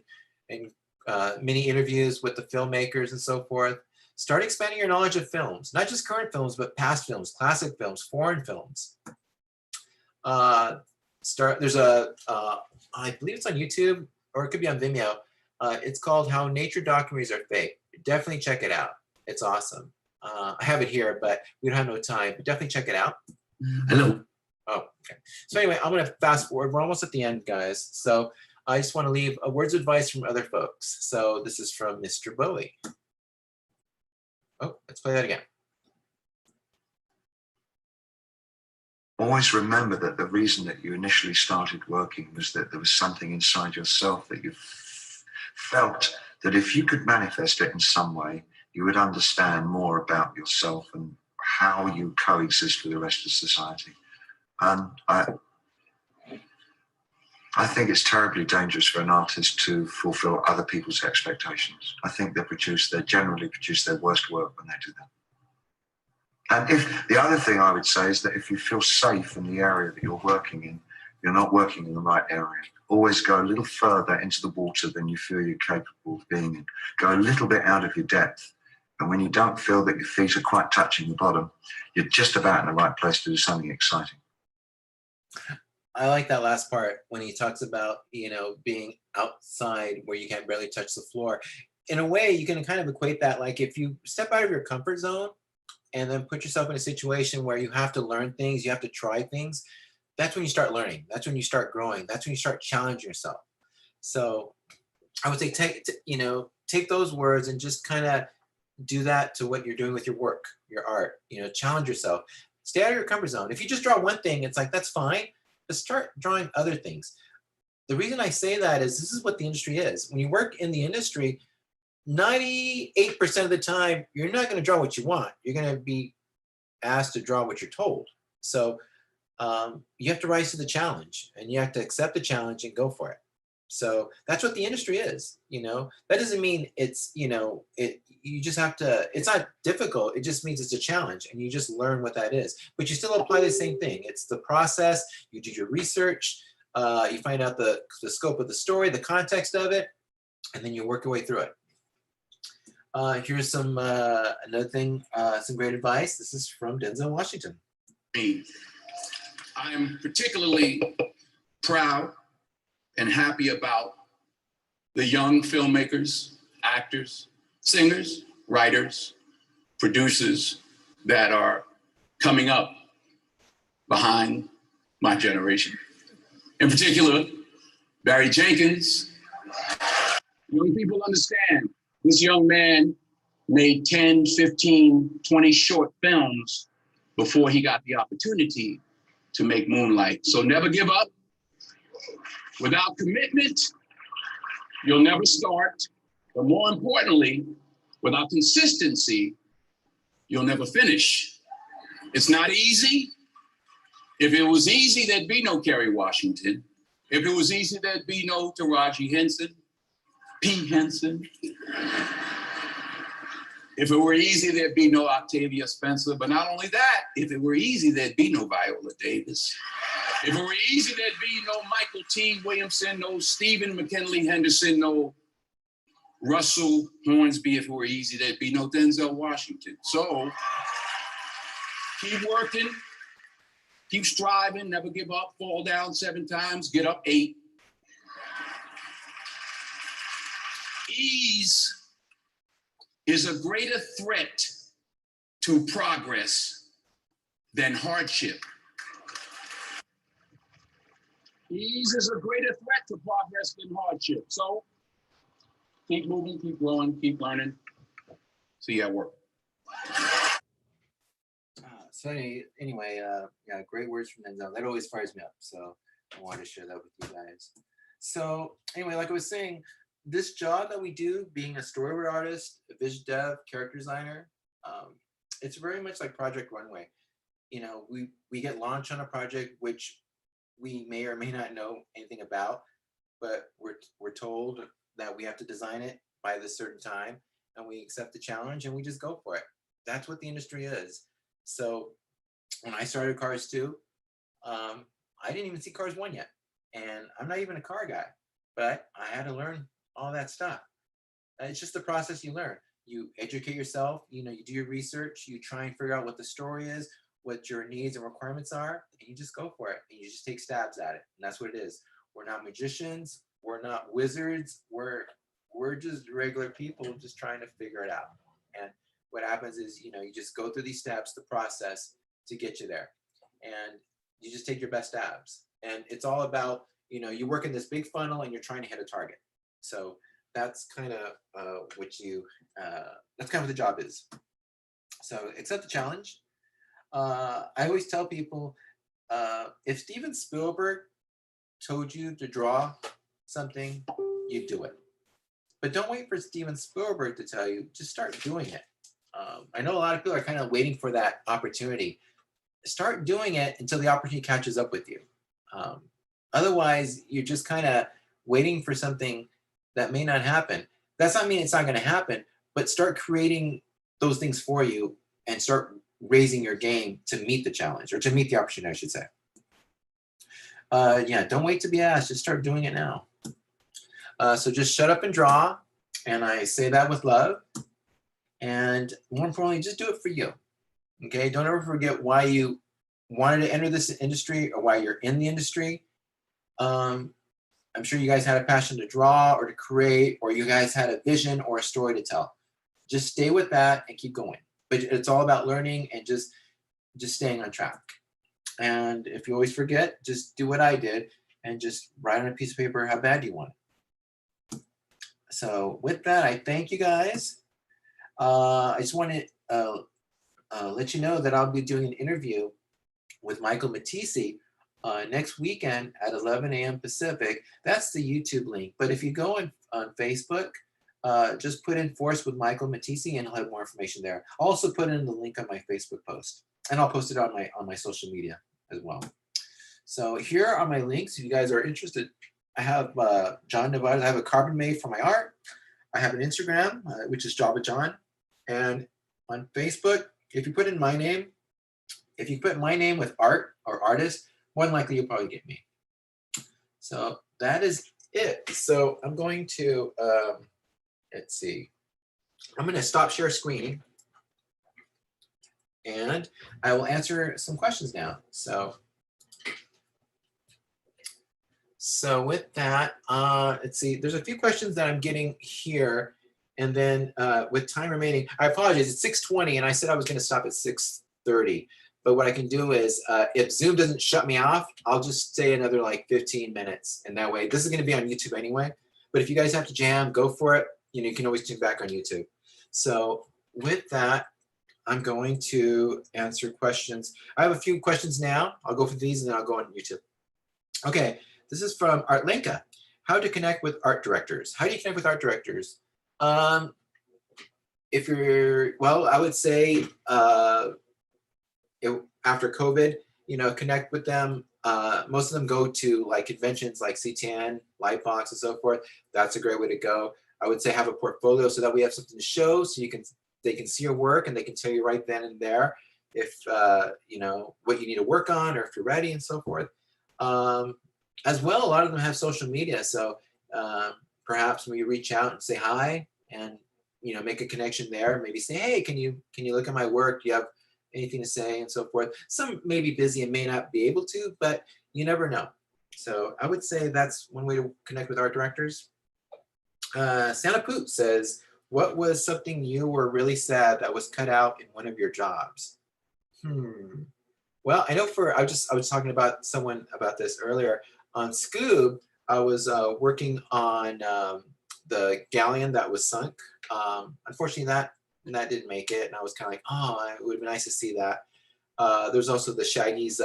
many interviews with the filmmakers and so forth. Start expanding your knowledge of films, not just current films, but past films, classic films, foreign films. There's I believe it's on YouTube, or it could be on Vimeo. It's called How Nature Documentaries Are Fake. Definitely check it out. It's awesome. I have it here, but we don't have no time, but definitely check it out. Hello. Oh, okay. So anyway, I'm going to fast forward. We're almost at the end, guys. So I just want to leave a words of advice from other folks. So this is from Mr. Bowie. Oh, let's play that again. Always remember that the reason that you initially started working was that there was something inside yourself that you felt that if you could manifest it in some way, you would understand more about yourself and how you coexist with the rest of society. And I think it's terribly dangerous for an artist to fulfill other people's expectations. I think they generally produce their worst work when they do that. And if the other thing I would say is that if you feel safe in the area that you're working in, you're not working in the right area. Always go a little further into the water than you feel you're capable of being in. Go a little bit out of your depth. And when you don't feel that your feet are quite touching the bottom, you're just about in the right place to do something exciting. I like that last part when he talks about, you know, being outside where you can barely touch the floor. In a way, you can kind of equate that, like if you step out of your comfort zone and then put yourself in a situation where you have to learn things, you have to try things, that's when you start learning. That's when you start growing. That's when you start challenging yourself. So I would say take those words and just kind of do that to what you're doing with your work, your art. You know, challenge yourself. Stay out of your comfort zone. If you just draw one thing, it's like, that's fine. But start drawing other things. The reason I say that is this is what the industry is. When you work in the industry, 98% of the time, you're not going to draw what you want. You're going to be asked to draw what you're told. So you have to rise to the challenge, and you have to accept the challenge and go for it. So that's what the industry is. You know, that doesn't mean it's, you know, you just have to, it's not difficult. It just means it's a challenge, and you just learn what that is. But you still apply the same thing. It's the process. You do your research. You find out the scope of the story, the context of it, and then you work your way through it. Here's some another thing, some great advice. This is from Denzel Washington. I'm particularly proud and happy about the young filmmakers, actors, singers, writers, producers that are coming up behind my generation. In particular, Barry Jenkins. Young people understand this young man made 10, 15, 20 short films before he got the opportunity to make Moonlight. So never give up. Without commitment, you'll never start. But more importantly, without consistency, you'll never finish. It's not easy. If it was easy, there'd be no Kerry Washington. If it was easy, there'd be no Taraji Henson, P. Henson. If it were easy, there'd be no Octavia Spencer. But not only that, if it were easy, there'd be no Viola Davis. If it were easy, there'd be no Michael T. Williamson, no Stephen McKinley Henderson, no Russell Hornsby. If it were easy, there'd be no Denzel Washington. So keep working, Keep striving, never give up, fall down 7 times, get up 8. Ease is a greater threat to progress than hardship. Ease is a greater threat to progress than hardship. So keep moving, keep growing, keep learning. See you at work. Anyway, yeah, great words from Denzel. That always fires me up. So I wanted to share that with you guys. So anyway, like I was saying, this job that we do, being a storyboard artist, a vision dev, character designer, it's very much like Project Runway. You know, we get launched on a project which we may or may not know anything about, but we're told that we have to design it by this certain time, and we accept the challenge and we just go for it. That's what the industry is. So when I started Cars 2, I didn't even see Cars 1 yet, and I'm not even a car guy, but I had to learn all that stuff. It's just the process you learn. You educate yourself, you know, you do your research, you try and figure out what the story is, what your needs and requirements are, and you just go for it. And you just take stabs at it. And that's what it is. We're not magicians. We're not wizards. We're just regular people just trying to figure it out. And what happens is, you know, you just go through these steps, the process to get you there. And you just take your best stabs. And it's all about, you know, you work in this big funnel and you're trying to hit a target. So that's kind of that's kind of what the job is. So accept the challenge. I always tell people, if Steven Spielberg told you to draw something, you do it. But don't wait for Steven Spielberg to tell you, just start doing it. I know a lot of people are kind of waiting for that opportunity. Start doing it until the opportunity catches up with you. Otherwise, you're just kind of waiting for something that may not happen. That's not mean it's not going to happen, but start creating those things for you and start raising your game to meet the challenge, or to meet the opportunity, I should say. Yeah, don't wait to be asked, just start doing it now. So just shut up and draw, and I say that with love. And more importantly, just do it for you, okay? Don't ever forget why you wanted to enter this industry or why you're in the industry. I'm sure you guys had a passion to draw or to create, or you guys had a vision or a story to tell. Just stay with that and keep going. But it's all about learning and just staying on track. And if you always forget, just do what I did and just write on a piece of paper how bad you want it. So with that, I thank you guys. I just want to let you know that I'll be doing an interview with Michael Matisse next weekend at 11 a.m. Pacific. That's the YouTube link. But if you go on Facebook, just put in Force with Michael Matisse and I'll have more information there. I'll also put in the link on my Facebook post, and I'll post it on my social media as well. So here are my links if you guys are interested. I have John Nevada. I have a carbon made for my art. I have an Instagram, which is Java John. And on Facebook, if you put in my name, if you put my name with art or artist, more than likely you'll probably get me. So that is it. So I'm going to, let's see. I'm going to stop share screen. And I will answer some questions now. So with that, let's see, there's a few questions that I'm getting here. And then with time remaining, I apologize, it's 6:20 and I said I was going to stop at 6:30. But what I can do is, if Zoom doesn't shut me off, I'll just stay another like 15 minutes. And that way, this is going to be on YouTube anyway. But if you guys have to jam, go for it. You know, you can always tune back on YouTube. So with that, I'm going to answer questions. I have a few questions now. I'll go for these and then I'll go on YouTube. Okay, this is from Artlenka. How to connect with art directors. How do you connect with art directors? If you're, well, I would say after COVID, you know, connect with them. Most of them go to like conventions like CTN, Lightbox, and so forth. That's a great way to go. I would say have a portfolio so that we have something to show, so they can see your work and they can tell you right then and there if you know what you need to work on or if you're ready and so forth. As well, a lot of them have social media, so perhaps when you reach out and say hi and you know make a connection there, maybe say, hey, can you look at my work? Do you have anything to say and so forth. Some may be busy and may not be able to, but you never know. So I would say that's one way to connect with art directors. Santa Poot says, what was something you were really sad that was cut out in one of your jobs? Well, I know I was talking about someone about this earlier. On Scoob, I was working on the galleon that was sunk. Unfortunately, that didn't make it, and I was kind of like, oh, it would be nice to see that. There's also the Shaggy's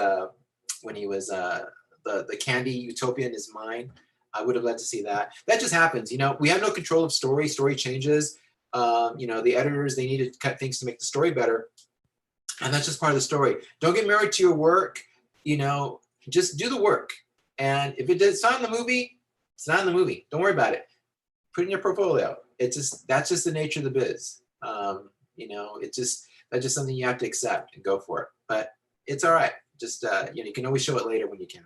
when he was the candy utopia in his mind. I would have loved to see that. That just happens, you know. We have no control of story. Story changes. You know, the editors, they need to cut things to make the story better, and that's just part of the story. Don't get married to your work. You know, just do the work. And if it's not in the movie, it's not in the movie. Don't worry about it. Put it in your portfolio. That's just the nature of the biz. You know, that's just something you have to accept and go for it. But it's all right. Just you know, you can always show it later when you can.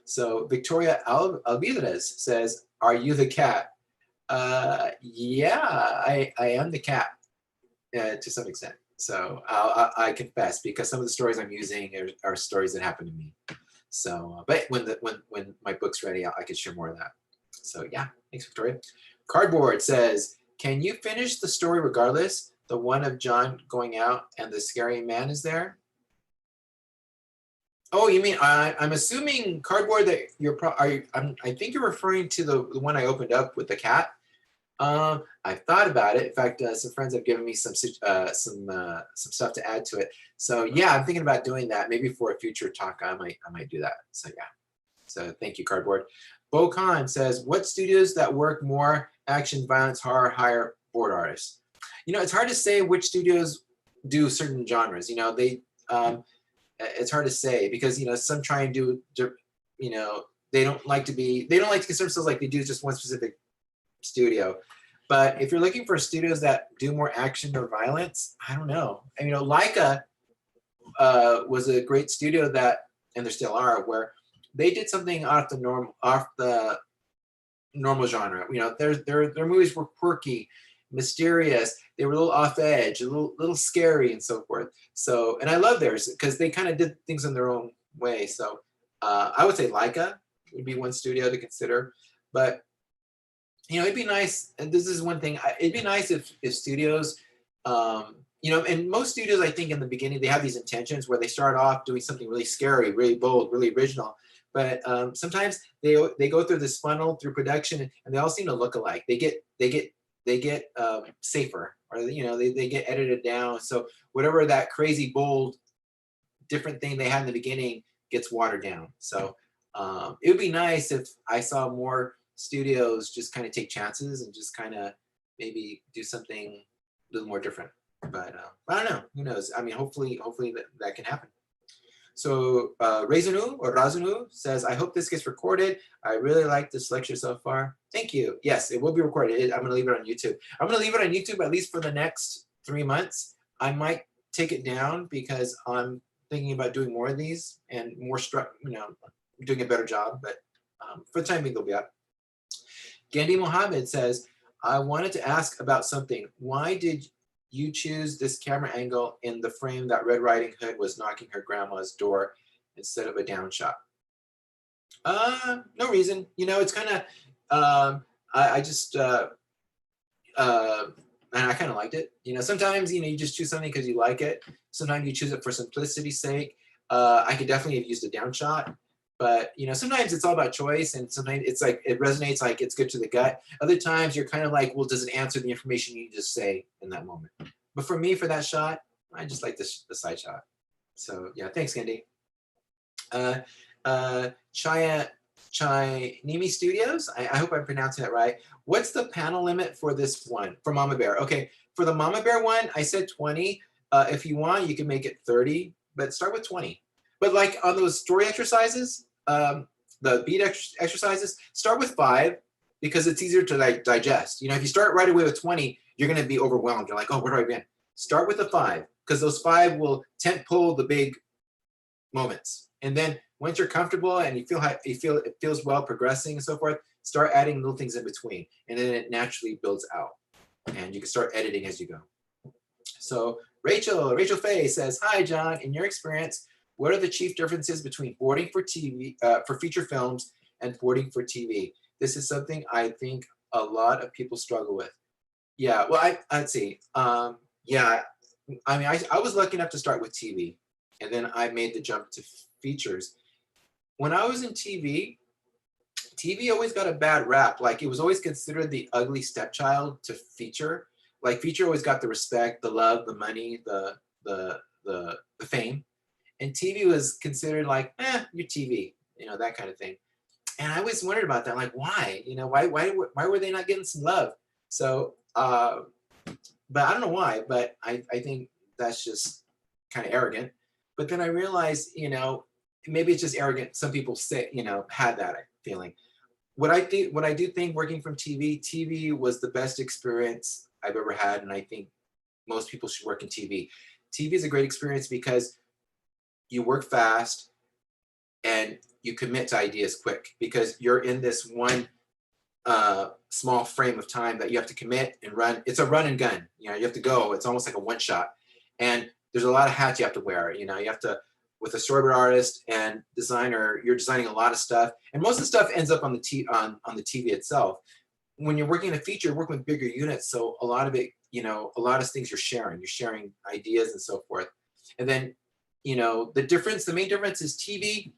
So Victoria Alvidez says, "Are you the cat?" Yeah, I am the cat to some extent. So I confess, because some of the stories I'm using are stories that happened to me. So, but when my book's ready, I can share more of that. So yeah, thanks, Victoria. Cardboard says, "Can you finish the story regardless? The one of John going out and the scary man is there?" Oh, you mean I'm assuming, Cardboard, that I think you're referring to the one I opened up with the cat. I've thought about it. In fact, some friends have given me some stuff to add to it. So yeah, I'm thinking about doing that. Maybe for a future talk, I might do that. So yeah. So thank you, Cardboard. Bo Khan says, "What studios that work more action, violence, horror hire board artists?" You know, it's hard to say which studios do certain genres. You know, it's hard to say, because, you know, some try and do, you know, they don't like to consider themselves like they do just one specific studio. But if you're looking for studios that do more action or violence, I don't know. And, you know, Leica was a great studio that, and there still are, where they did something off the normal genre. You know, their movies were quirky, mysterious. They were a little off edge, a little scary, and so forth. So, and I love theirs because they kind of did things in their own way. So, I would say Leica would be one studio to consider. But, you know, it'd be nice. And this is one thing. It'd be nice if studios, you know, and most studios, I think in the beginning, they have these intentions where they start off doing something really scary, really bold, really original. But sometimes they go through this funnel through production, and they all seem to look alike. They get safer, or, you know, they get edited down. So whatever that crazy, bold, different thing they had in the beginning gets watered down. So it would be nice if I saw more studios just kind of take chances and just kind of maybe do something a little more different. But I don't know. Who knows? I mean, hopefully that can happen. So Razanu says, "I hope this gets recorded. I really like this lecture so far." Thank you. Yes, it will be recorded. I'm going to leave it on YouTube. I'm going to leave it on YouTube at least for the next 3 months. I might take it down because I'm thinking about doing more of these and more, you know, doing a better job. But for the time being, they'll be up. Gandhi Mohammed says, "I wanted to ask about something. Why did you choose this camera angle in the frame that Red Riding Hood was knocking her grandma's door instead of a down shot?" No reason. You know, it's kind of, I just, and I kind of liked it. You know, sometimes, you know, you just choose something because you like it. Sometimes you choose it for simplicity's sake. I could definitely have used a down shot. But, you know, sometimes it's all about choice, and sometimes it's like it resonates, like it's good to the gut. Other times you're kind of like, well, does it answer the information you just say in that moment? But for me, for that shot, I just like the side shot. So yeah, thanks, Candy. Nimi Studios, I hope I'm pronouncing that right. "What's the panel limit for this one, for Mama Bear?" Okay, for the Mama Bear one, I said 20. If you want, you can make it 30, but start with 20. But like on those story exercises, the beat exercises, start with 5 because it's easier to like digest. You know, if you start right away with 20, you're going to be overwhelmed. You're like, oh, where do I begin? Start with the 5 because those 5 will tent pole the big moments. And then once you're comfortable and you feel it feels well progressing and so forth, start adding little things in between, and then it naturally builds out, and you can start editing as you go. So Rachel Faye says, hi, John. In your experience, what are the chief differences between boarding for TV, for feature films and boarding for TV? This is something I think a lot of people struggle with. Yeah, well, I'd see. Yeah, I mean, I was lucky enough to start with TV, and then I made the jump to features. When I was in TV always got a bad rap. Like, it was always considered the ugly stepchild to feature. Like, feature always got the respect, the love, the money, the fame, and TV was considered like, you're TV, you know, that kind of thing. And I always wondered about that, like, why, you know, why were they not getting some love? So, but I don't know why, but I think that's just kind of arrogant. But then I realized, you know, maybe it's just arrogant. Some people say, you know, had that feeling. What I do think working from TV was the best experience I've ever had. And I think most people should work in TV. TV is a great experience because you work fast and you commit to ideas quick, because you're in this one small frame of time that you have to commit and run. It's a run and gun. You know, you have to go. It's almost like a one shot. And there's a lot of hats you have to wear. You know, you have to, with a storyboard artist and designer, you're designing a lot of stuff. And most of the stuff ends up on the TV itself. When you're working in a feature, you're working with bigger units. So a lot of it, you know, a lot of things you're sharing ideas and so forth. And then, you know, the main difference is TV,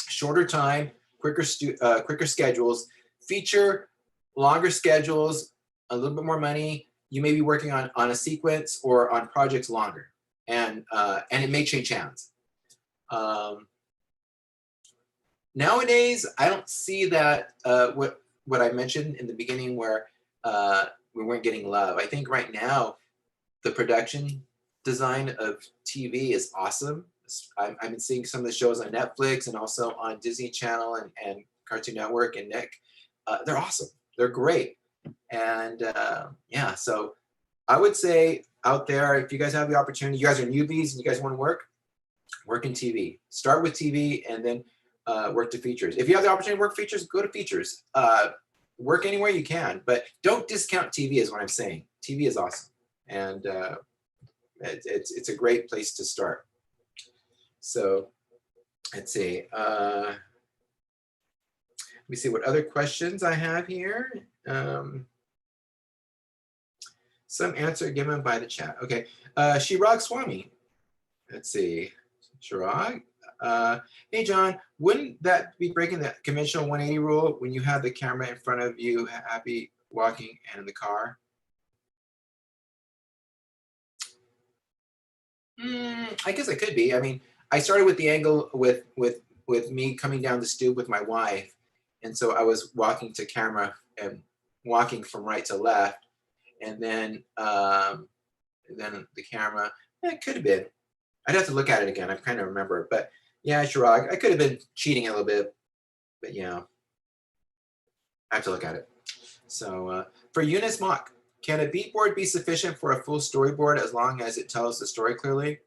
shorter time, quicker schedules. Feature, longer schedules, a little bit more money. You may be working on a sequence or on projects longer, and it may change hands. Nowadays, I don't see that what I mentioned in the beginning, where we weren't getting love. I think right now, the production design of TV is awesome. I've been seeing some of the shows on Netflix and also on Disney Channel and Cartoon Network and Nick. They're awesome. They're great. And yeah, so I would say out there, if you guys have the opportunity, you guys are newbies and you guys want to work in TV. Start with TV and then work to features. If you have the opportunity to work features, go to features. Work anywhere you can, but don't discount TV is what I'm saying. TV is awesome. And it's a great place to start. So let's see. Let me see what other questions I have here. Some answer given by the chat. Okay, Shirag Swami. Let's see, Shirag. Hey John, wouldn't that be breaking the conventional 180 rule when you have the camera in front of you, happy walking and in the car? I guess it could be. I mean, I started with the angle with me coming down the stoop with my wife. And so I was walking to camera and walking from right to left. And then the camera, it could have been. I'd have to look at it again. I kind of remember. But yeah, Shirag, I could have been cheating a little bit. But yeah, I have to look at it. So for Eunice Mock, can a beat board be sufficient for a full storyboard as long as it tells the story clearly?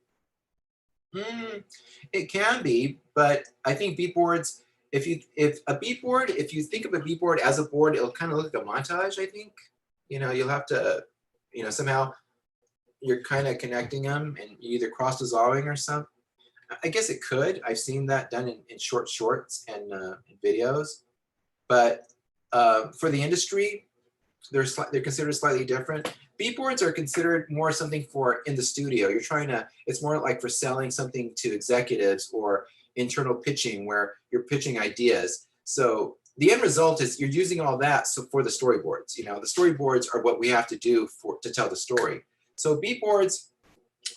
It can be, but I think beat boards, if you think of a beat board as a board, it'll kind of look like a montage, I think. You know, you'll have to, you know, somehow you're kind of connecting them and you either cross dissolving or something. I guess it could. I've seen that done in shorts and in videos. But for the industry, they're considered slightly different. Beat boards are considered more something for in the studio. It's more like for selling something to executives or internal pitching where you're pitching ideas. So the end result is you're using all that for the storyboards. You know, the storyboards are what we have to do to tell the story. So beat boards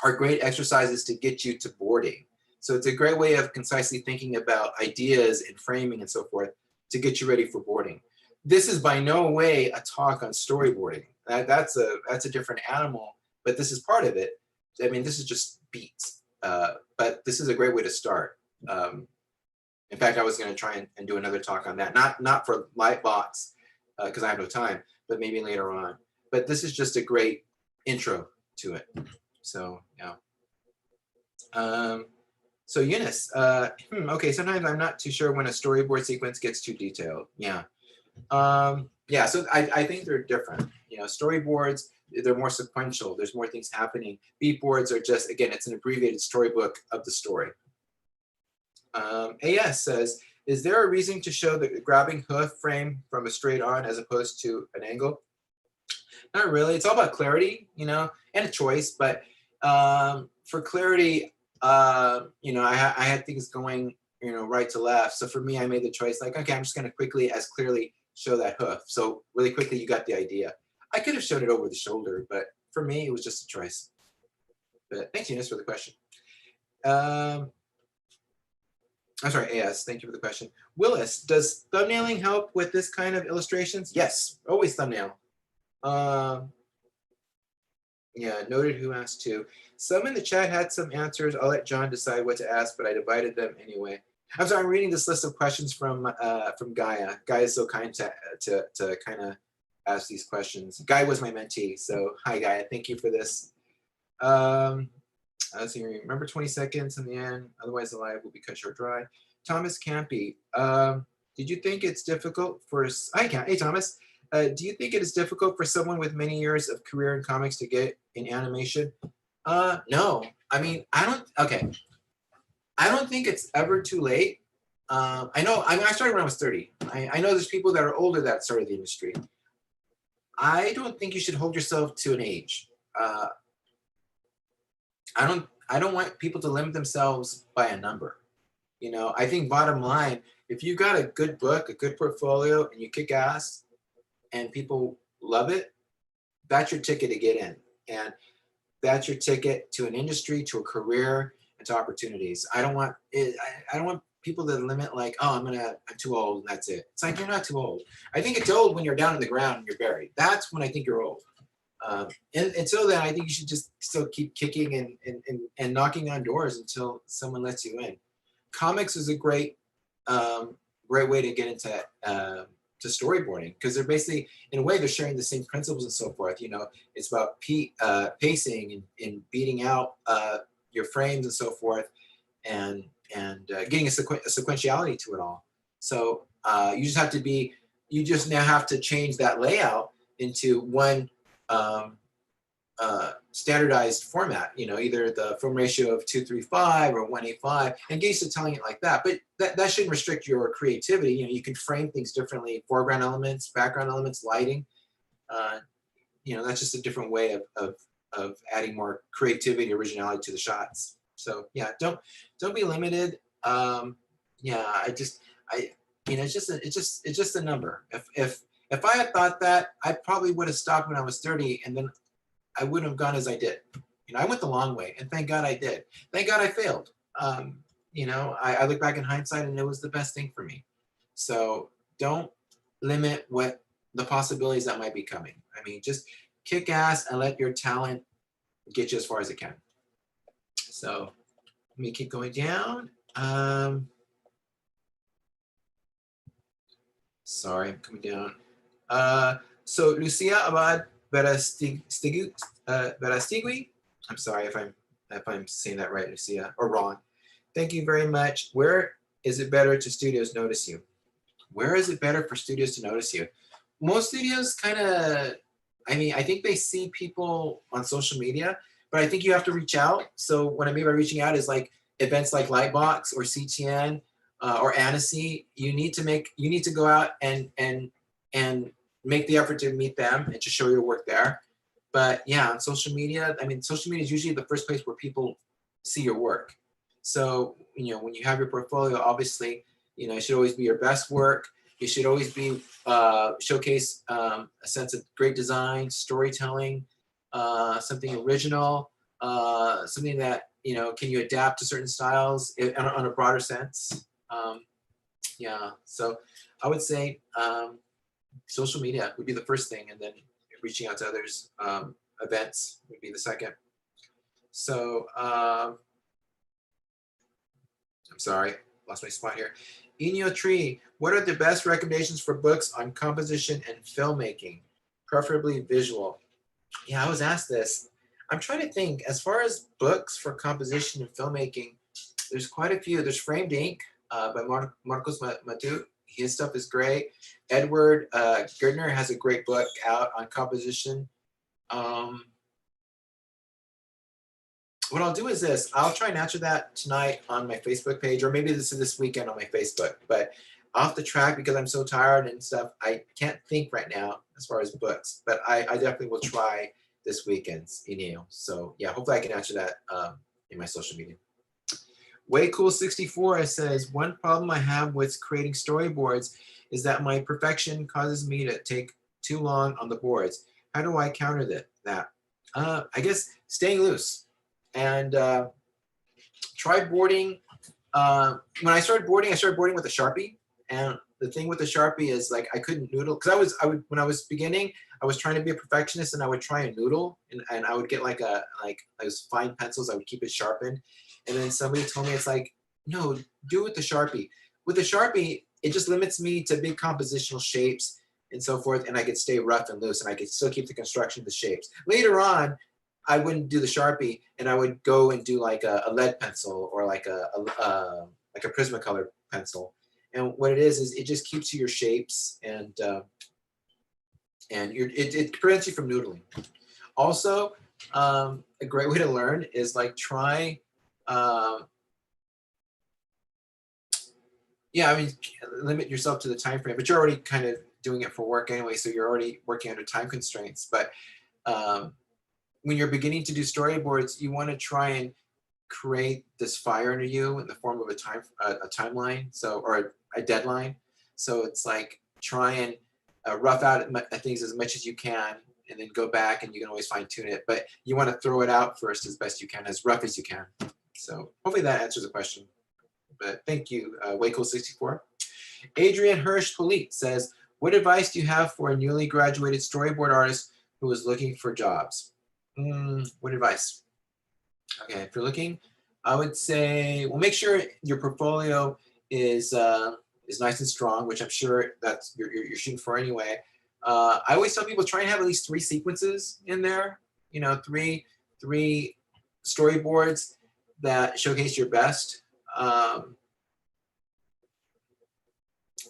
are great exercises to get you to boarding. So it's a great way of concisely thinking about ideas and framing and so forth to get you ready for boarding. This is by no way a talk on storyboarding. That's a different animal, but this is part of it. I mean, this is just beats, but this is a great way to start. In fact, I was going to try and do another talk on that, not for Lightbox, because I have no time, but maybe later on. But this is just a great intro to it. So yeah. So Eunice, okay, sometimes I'm not too sure when a storyboard sequence gets too detailed. Yeah. Yeah, so I think they're different. You You know, storyboards, they're more sequential. There's more things happening. Beat boards are just, again, it's an abbreviated storybook of the story. AS says, is there a reason to show the grabbing hoof frame from a straight on as opposed to an angle? Not really. It's all about clarity, you know, and a choice. But for clarity, you know, I had things going, you know, right to left. So for me, I made the choice like, okay, I'm just going to quickly, as clearly show that hoof. So really quickly, you got the idea. I could have showed it over the shoulder, but for me, it was just a choice. But thanks, Eunice, for the question. I'm sorry, AS, thank you for the question. Willis, does thumbnailing help with this kind of illustrations? Yes, always thumbnail. Yeah, noted who asked too. Some in the chat had some answers. I'll let John decide what to ask, but I divided them anyway. I'm sorry, I'm reading this list of questions from Gaia. Gaia is so kind to kind of ask these questions. Gaia was my mentee, so hi Gaia, thank you for this. Let's see, remember 20 seconds in the end, otherwise the live will be cut short dry. Thomas Campy, did you think it's difficult for, hey Thomas, do you think it is difficult for someone with many years of career in comics to get in animation? No, I mean, I don't think it's ever too late. I know, I started when I was 30. I know there's people that are older that started the industry. I don't think you should hold yourself to an age. I don't want people to limit themselves by a number. You know, I think bottom line, if you got a good book, a good portfolio, and you kick ass, and people love it, that's your ticket to get in, and that's your ticket to an industry, to a career, and to opportunities. I don't want it. I don't want people to limit like, oh, I'm too old, and that's it. It's like you're not too old. I think it's old when you're down in the ground and you're buried. That's when I think you're old. And until then, I think you should just still keep kicking and knocking on doors until someone lets you in. Comics is a great way to get into to storyboarding, because they're basically, in a way, they're sharing the same principles and so forth. You know, it's about pacing and beating out your frames and so forth, and getting a sequentiality to it all. So you just now have to change that layout into one standardized format, you know, either the film ratio of 2:3:5 or 1:8:5, and get used to telling it like that. But that shouldn't restrict your creativity. You know, you can frame things differently, foreground elements, background elements, lighting. You know, that's just a different way of adding more creativity, originality to the shots. So yeah, don't be limited. Yeah, you know, it's just a number. If I had thought that, I probably would have stopped when I was 30, and then I wouldn't have gone as I did. You know, I went the long way, and thank God I did. Thank God I failed. You know, I look back in hindsight, and it was the best thing for me. So don't limit what the possibilities that might be coming. I mean, just kick ass and let your talent get you as far as it can. So let me keep going down. Sorry, I'm coming down. So Lucia Abad Verastigui, I'm sorry if I'm saying that right, Lucia, or wrong. Thank you very much. Where is it better to studios notice you? Where is it better for studios to notice you? Most studios kind of, I mean, I think they see people on social media, but I think you have to reach out. So what I mean by reaching out is like events like Lightbox or CTN or Annecy. You need to go out and make the effort to meet them and to show your work there. But yeah, on social media, I mean, social media is usually the first place where people see your work. So, you know, when you have your portfolio, obviously, you know, it should always be your best work. It should always be showcase a sense of great design, storytelling, something original, something that, you know, can you adapt to certain styles on a broader sense. Yeah, so I would say social media would be the first thing, and then reaching out to others. Events would be the second. So I'm sorry, lost my spot here. Inyo Tree, what are the best recommendations for books on composition and filmmaking, preferably visual? Yeah, I was asked this. I'm trying to think, as far as books for composition and filmmaking, there's quite a few. There's Framed Ink by Marcos Matu. His stuff is great. Edward Gardner has a great book out on composition. What I'll do is this. I'll try and answer that tonight on my Facebook page, or maybe this weekend on my Facebook. But off the track, because I'm so tired and stuff, I can't think right now as far as books. But I definitely will try this weekend's email. So yeah, hopefully I can answer that in my social media. WayCool64 says, one problem I have with creating storyboards is that my perfection causes me to take too long on the boards. How do I counter that? I guess staying loose and try boarding. When I started boarding with a Sharpie, and the thing with the Sharpie is like I couldn't noodle because when I was beginning, I was trying to be a perfectionist and I would try and noodle and I would get like those fine pencils. I would keep it sharpened, and then somebody told me it's like, no, do it with the Sharpie. With the Sharpie, it just limits me to big compositional shapes and so forth, and I could stay rough and loose, and I could still keep the construction of the shapes. Later on, I wouldn't do the Sharpie, and I would go and do like a lead pencil or like a Prismacolor pencil. And what it is it just keeps you your shapes, and it prevents you from noodling. Also, a great way to learn is like try. Yeah, I mean, limit yourself to the time frame, but you're already kind of doing it for work anyway, so you're already working under time constraints. But when you're beginning to do storyboards, you want to try and create this fire under you in the form of a timeline, or a deadline. So it's like try and rough out things as much as you can, and then go back, and you can always fine tune it. But you want to throw it out first as best you can, as rough as you can. So hopefully that answers the question. But thank you, Waco64. Adrian Hirsch Polit says, what advice do you have for a newly graduated storyboard artist who is looking for jobs? What advice? Okay, if you're looking, I would say, well, make sure your portfolio is nice and strong, which I'm sure that's you're shooting for anyway. I always tell people try and have at least 3 sequences in there. You know, three storyboards that showcase your best.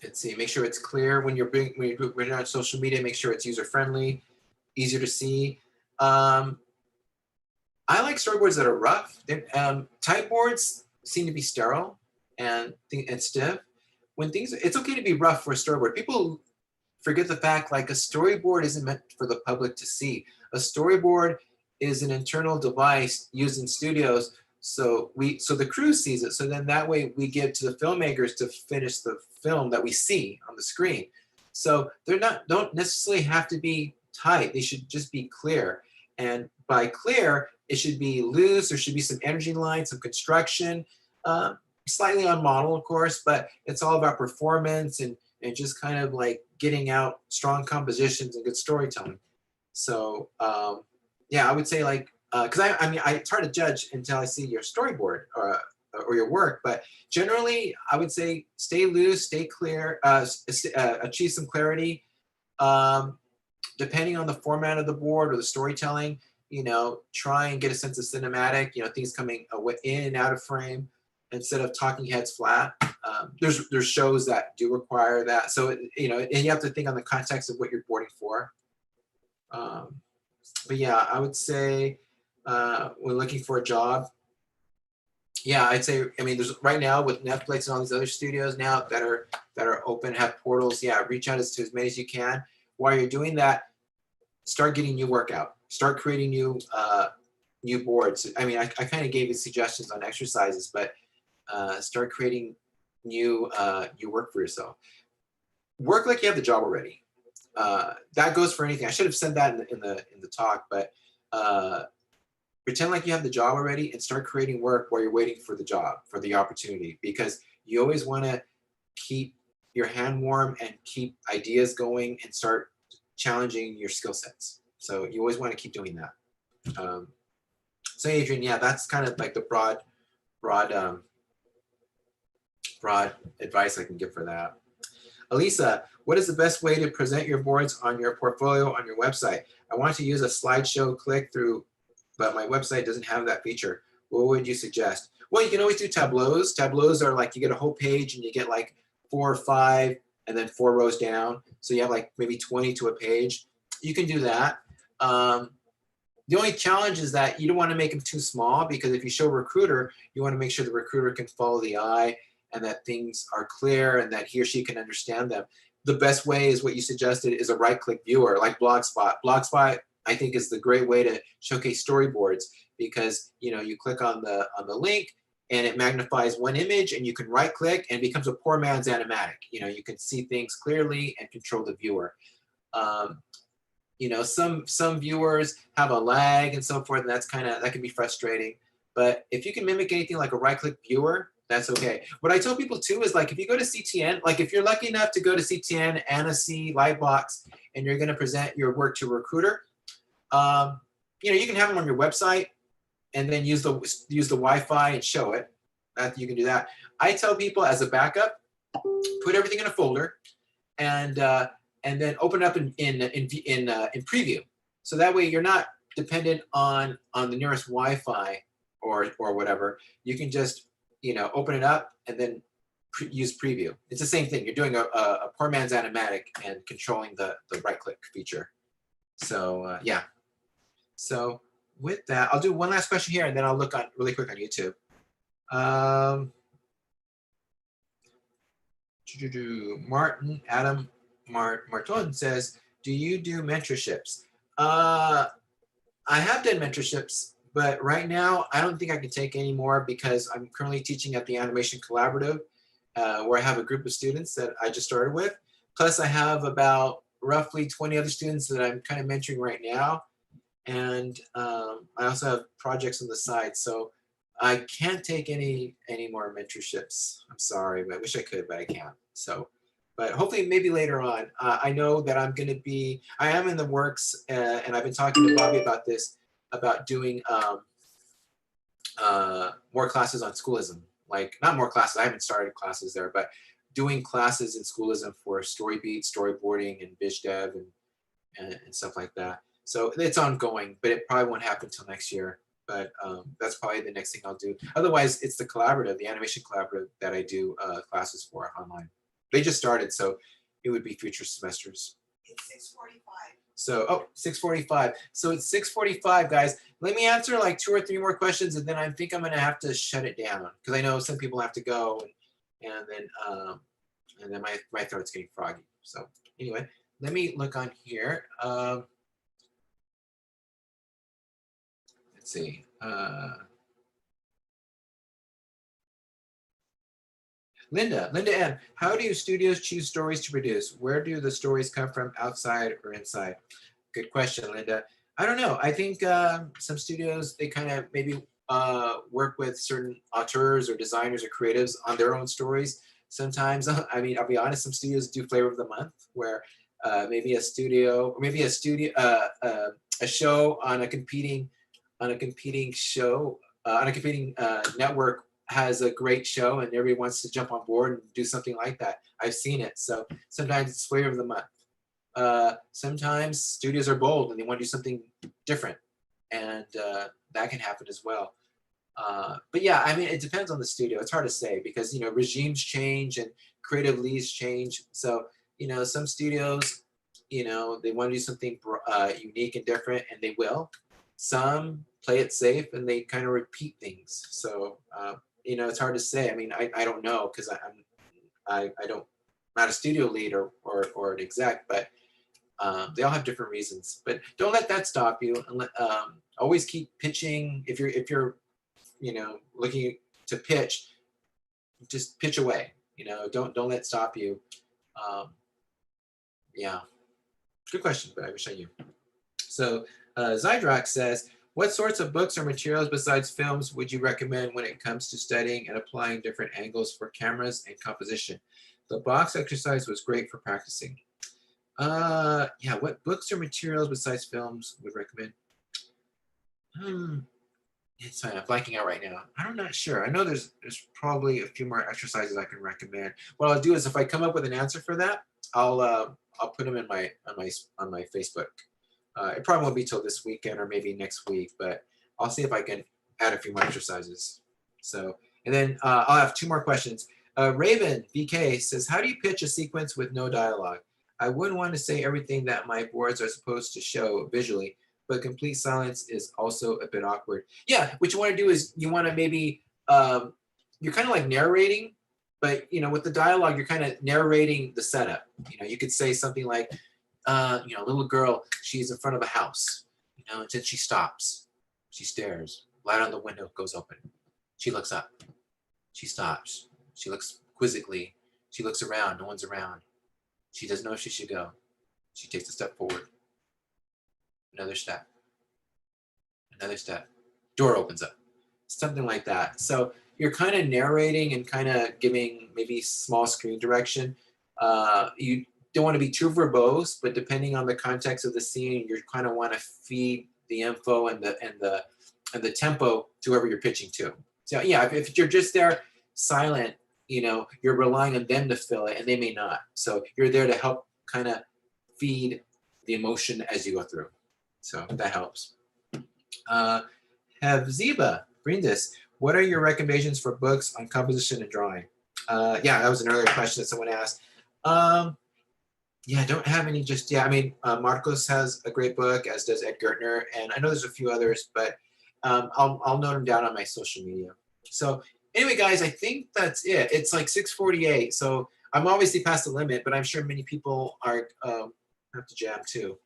Let's see. Make sure it's clear when you're putting it on social media. Make sure it's user friendly, easier to see. I like storyboards that are rough. Type boards seem to be sterile and stiff. When it's okay to be rough for a storyboard. People forget the fact like a storyboard isn't meant for the public to see. A storyboard is an internal device used in studios, so the crew sees it. So then that way we give to the filmmakers to finish the film that we see on the screen. So don't necessarily have to be tight. They should just be clear. And by clear, it should be loose. There should be some energy lines, some construction, slightly on model, of course, but it's all about performance and just kind of like getting out strong compositions and good storytelling. So yeah, I would say like, because I mean, it's hard to judge until I see your storyboard or your work, but generally I would say stay loose, stay clear, achieve some clarity. Depending on the format of the board or the storytelling, you know, try and get a sense of cinematic, you know, things coming in and out of frame instead of talking heads flat. There's shows that do require that. So, you know, and you have to think on the context of what you're boarding for. But yeah, I would say when looking for a job, yeah, I'd say, I mean, there's right now with Netflix and all these other studios now that are open, have portals. Yeah, reach out to as many as you can. While you're doing that, start getting new work out. Start creating new boards. I mean, I kind of gave you suggestions on exercises, but start creating new work for yourself. Work like you have the job already. That goes for anything. I should have said that in the talk, but pretend like you have the job already and start creating work while you're waiting for the job, for the opportunity, because you always want to keep your hand warm and keep ideas going and start challenging your skill sets. So you always want to keep doing that. So Adrian, yeah, that's kind of like the broad advice I can give for that. Elisa, what is the best way to present your boards on your portfolio on your website? I want to use a slideshow click through, but my website doesn't have that feature. What would you suggest? Well, you can always do tableaus. Tableaus are like you get a whole page and you get like 4 or 5 and then 4 rows down. So you have like maybe 20 to a page. You can do that. The only challenge is that you don't want to make them too small, because if you show recruiter, you want to make sure the recruiter can follow the eye and that things are clear and that he or she can understand them. The best way is what you suggested, is a right-click viewer like Blogspot. Blogspot, I think, is the great way to showcase storyboards, because you click on the link and it magnifies one image, and you can right-click and it becomes a poor man's animatic. You can see things clearly and control the viewer. Some viewers have a lag and so forth, and that can be frustrating. But if you can mimic anything like a right-click viewer, that's okay. What I tell people too is, like, if you go to CTN, like if you're lucky enough to go to CTN, Annecy, Lightbox, and you're going to present your work to a recruiter, you can have them on your website and then use the Wi-Fi and show it. You can do that. I tell people, as a backup, put everything in a folder and then open it up in preview. So that way you're not dependent on the nearest Wi-Fi or whatever. You can just open it up and then use preview. It's the same thing. You're doing a poor man's animatic and controlling the right-click feature. So yeah. So with that, I'll do one last question here, and then I'll look on really quick on YouTube. Adam Marton says, do you do mentorships? I have done mentorships, but right now I don't think I can take any more, because I'm currently teaching at the Animation Collaborative, where I have a group of students that I just started with. Plus I have about roughly 20 other students that I'm kind of mentoring right now. And I also have projects on the side. So I can't take any more mentorships. I'm sorry, but I wish I could, but I can't. So, but hopefully maybe later on. I know that I am in the works, and I've been talking to Bobby about this, about doing more classes on schoolism. Like, not more classes, I haven't started classes there, but doing classes in schoolism for storybeat, storyboarding, and biz dev and stuff like that. So it's ongoing, but it probably won't happen until next year. But that's probably the next thing I'll do. Otherwise, it's the collaborative, the animation collaborative, that I do classes for online. They just started, so it would be future semesters. It's 6:45. So, 6:45. So it's 6:45, guys. Let me answer like 2 or 3 more questions, and then I think I'm gonna have to shut it down, because I know some people have to go, and then my throat's getting froggy. So anyway, let me look on here. Let's see. Linda M, how do studios choose stories to produce? Where do the stories come from, outside or inside? Good question, Linda. I don't know. I think some studios, they kind of maybe work with certain auteurs or designers or creatives on their own stories. Sometimes, I mean, I'll be honest, some studios do flavor of the month, where maybe a studio, or maybe a show on a competing show, on a competing network has a great show, and everybody wants to jump on board and do something like that. I've seen it. So sometimes it's flavor of the month. Sometimes studios are bold and they want to do something different, and that can happen as well. But yeah, I mean, it depends on the studio. It's hard to say, because regimes change and creative leads change. So some studios, they want to do something unique and different, and they will. Some play it safe and they kind of repeat things. So it's hard to say. I mean, I don't know, because I'm not a studio lead or an exec, but they all have different reasons. But don't let that stop you, and always keep pitching. If you're looking to pitch, just pitch away. Don't let it stop you. Yeah, good question, but I wish I knew. So Zydrox says, what sorts of books or materials besides films would you recommend when it comes to studying and applying different angles for cameras and composition? The box exercise was great for practicing. Yeah, what books or materials besides films would recommend? It's fine, I'm blanking out right now. I'm not sure. I know there's probably a few more exercises I can recommend. What I'll do is, if I come up with an answer for that, I'll put them in on my Facebook. It probably won't be till this weekend or maybe next week, but I'll see if I can add a few more exercises. So, and then I'll have 2 more questions. Raven VK says, how do you pitch a sequence with no dialogue? I wouldn't want to say everything that my boards are supposed to show visually, but complete silence is also a bit awkward. Yeah, what you want to do is you want to maybe, you're kind of like narrating, but you know, with the dialogue, you're kind of narrating the setup. You know, you could say something like, you know, little girl, she's in front of a house, you know, and then she stops, she stares, light on the window goes open. She looks up, she stops, she looks quizzically, she looks around, no one's around. She doesn't know if she should go. She takes a step forward, another step, door opens up, something like that. So you're kind of narrating and kind of giving maybe small screen direction. You don't want to be too verbose, but depending on the context of the scene, you kind of want to feed the info and the tempo to whoever you're pitching to. So yeah, if you're just there silent, you know, you're relying on them to fill it, and they may not. So you're there to help kind of feed the emotion as you go through. So that helps. Have Ziba, Brindis, what are your recommendations for books on composition and drawing? Yeah, that was an earlier question that someone asked. Yeah, I don't have any just yet. I mean, Marcos has a great book, as does Ed Gertner, and I know there's a few others, but I'll note them down on my social media. So anyway, guys, I think that's it. It's like 6:48, so I'm obviously past the limit, but I'm sure many people are have to jam too.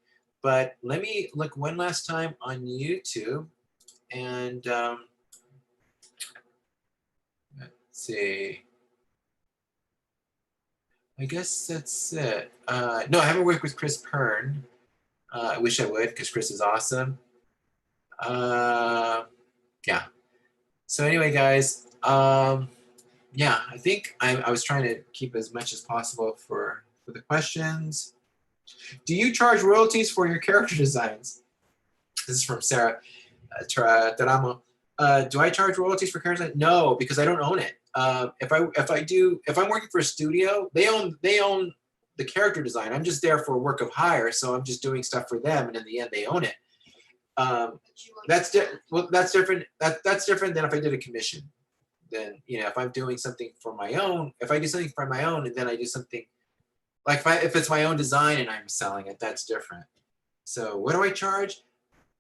But let me look one last time on YouTube, and let's see. I guess that's it. No, I haven't worked with Chris Pern. I wish I would, because Chris is awesome. Yeah. So anyway, guys, yeah, I think I was trying to keep as much as possible for the questions. Do you charge royalties for your character designs? This is from Sarah Teramo. Do I charge royalties for character design? No, because I don't own it. If I'm working for a studio, they own the character design. I'm just there for work of hire, so I'm just doing stuff for them, and in the end, they own it. That's different. That's different than if I did a commission. Then, you know, if I'm doing something for my own, if I do something for my own, and then I do something like if it's my own design and I'm selling it, that's different. So what do I charge?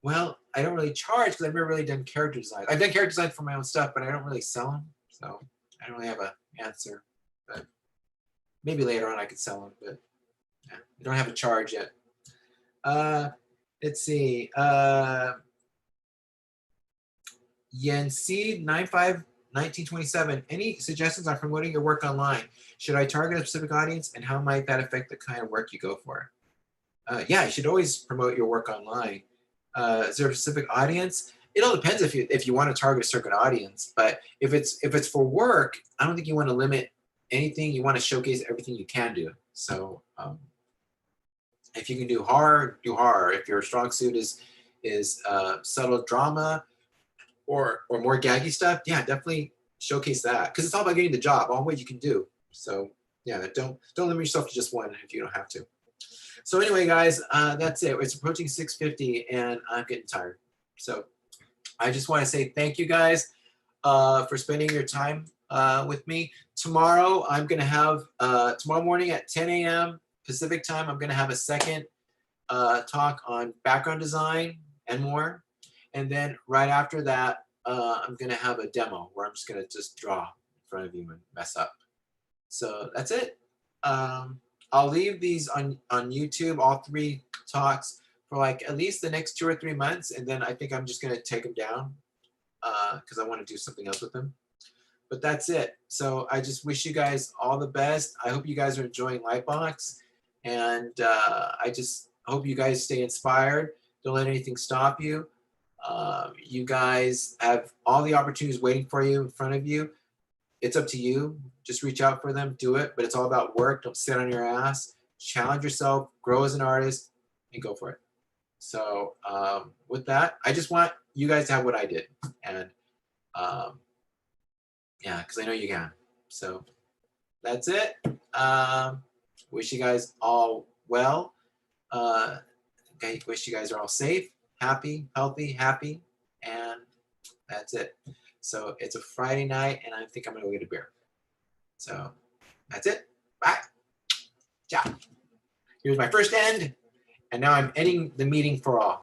Well, I don't really charge because I've never really done character design. I've done character design for my own stuff, but I don't really sell them. So I don't really have an answer. But maybe later on I could sell them, but yeah, I don't have a charge yet. Let's see. Yenseed 1927. Any suggestions on promoting your work online? Should I target a specific audience, and how might that affect the kind of work you go for? Yeah, you should always promote your work online. Is there a specific audience? It all depends if you want to target a certain audience. But if it's for work, I don't think you want to limit anything. You want to showcase everything you can do. So if you can do horror, do horror. If your strong suit is subtle drama or more gaggy stuff, yeah, definitely showcase that, because it's all about getting the job. All what you can do. So yeah, don't limit yourself to just one if you don't have to. So anyway, guys, that's it. It's approaching 6:50, and I'm getting tired. So I just want to say thank you guys for spending your time with me. Tomorrow, I'm going to have, tomorrow morning at 10 a.m. Pacific time, I'm going to have a second talk on background design and more. And then right after that, I'm going to have a demo where I'm just going to just draw in front of you and mess up. So that's it. I'll leave these on YouTube, all 3 talks, for like at least the next 2 or 3 months. And then I think I'm just going to take them down because I want to do something else with them. But that's it. So I just wish you guys all the best. I hope you guys are enjoying Lightbox. And I just hope you guys stay inspired. Don't let anything stop you. You guys have all the opportunities waiting for you in front of you. It's up to you. Just reach out for them, do it. But it's all about work. Don't sit on your ass. Challenge yourself, grow as an artist, and go for it. So with that, I just want you guys to have what I did. And yeah, because I know you can. So that's it. Wish you guys all well. Okay, wish you guys are all safe, happy, healthy, and that's it. So it's a Friday night, and I think I'm gonna go get a beer. So that's it. Bye. Ciao. Here's my first end. And now I'm ending the meeting for all.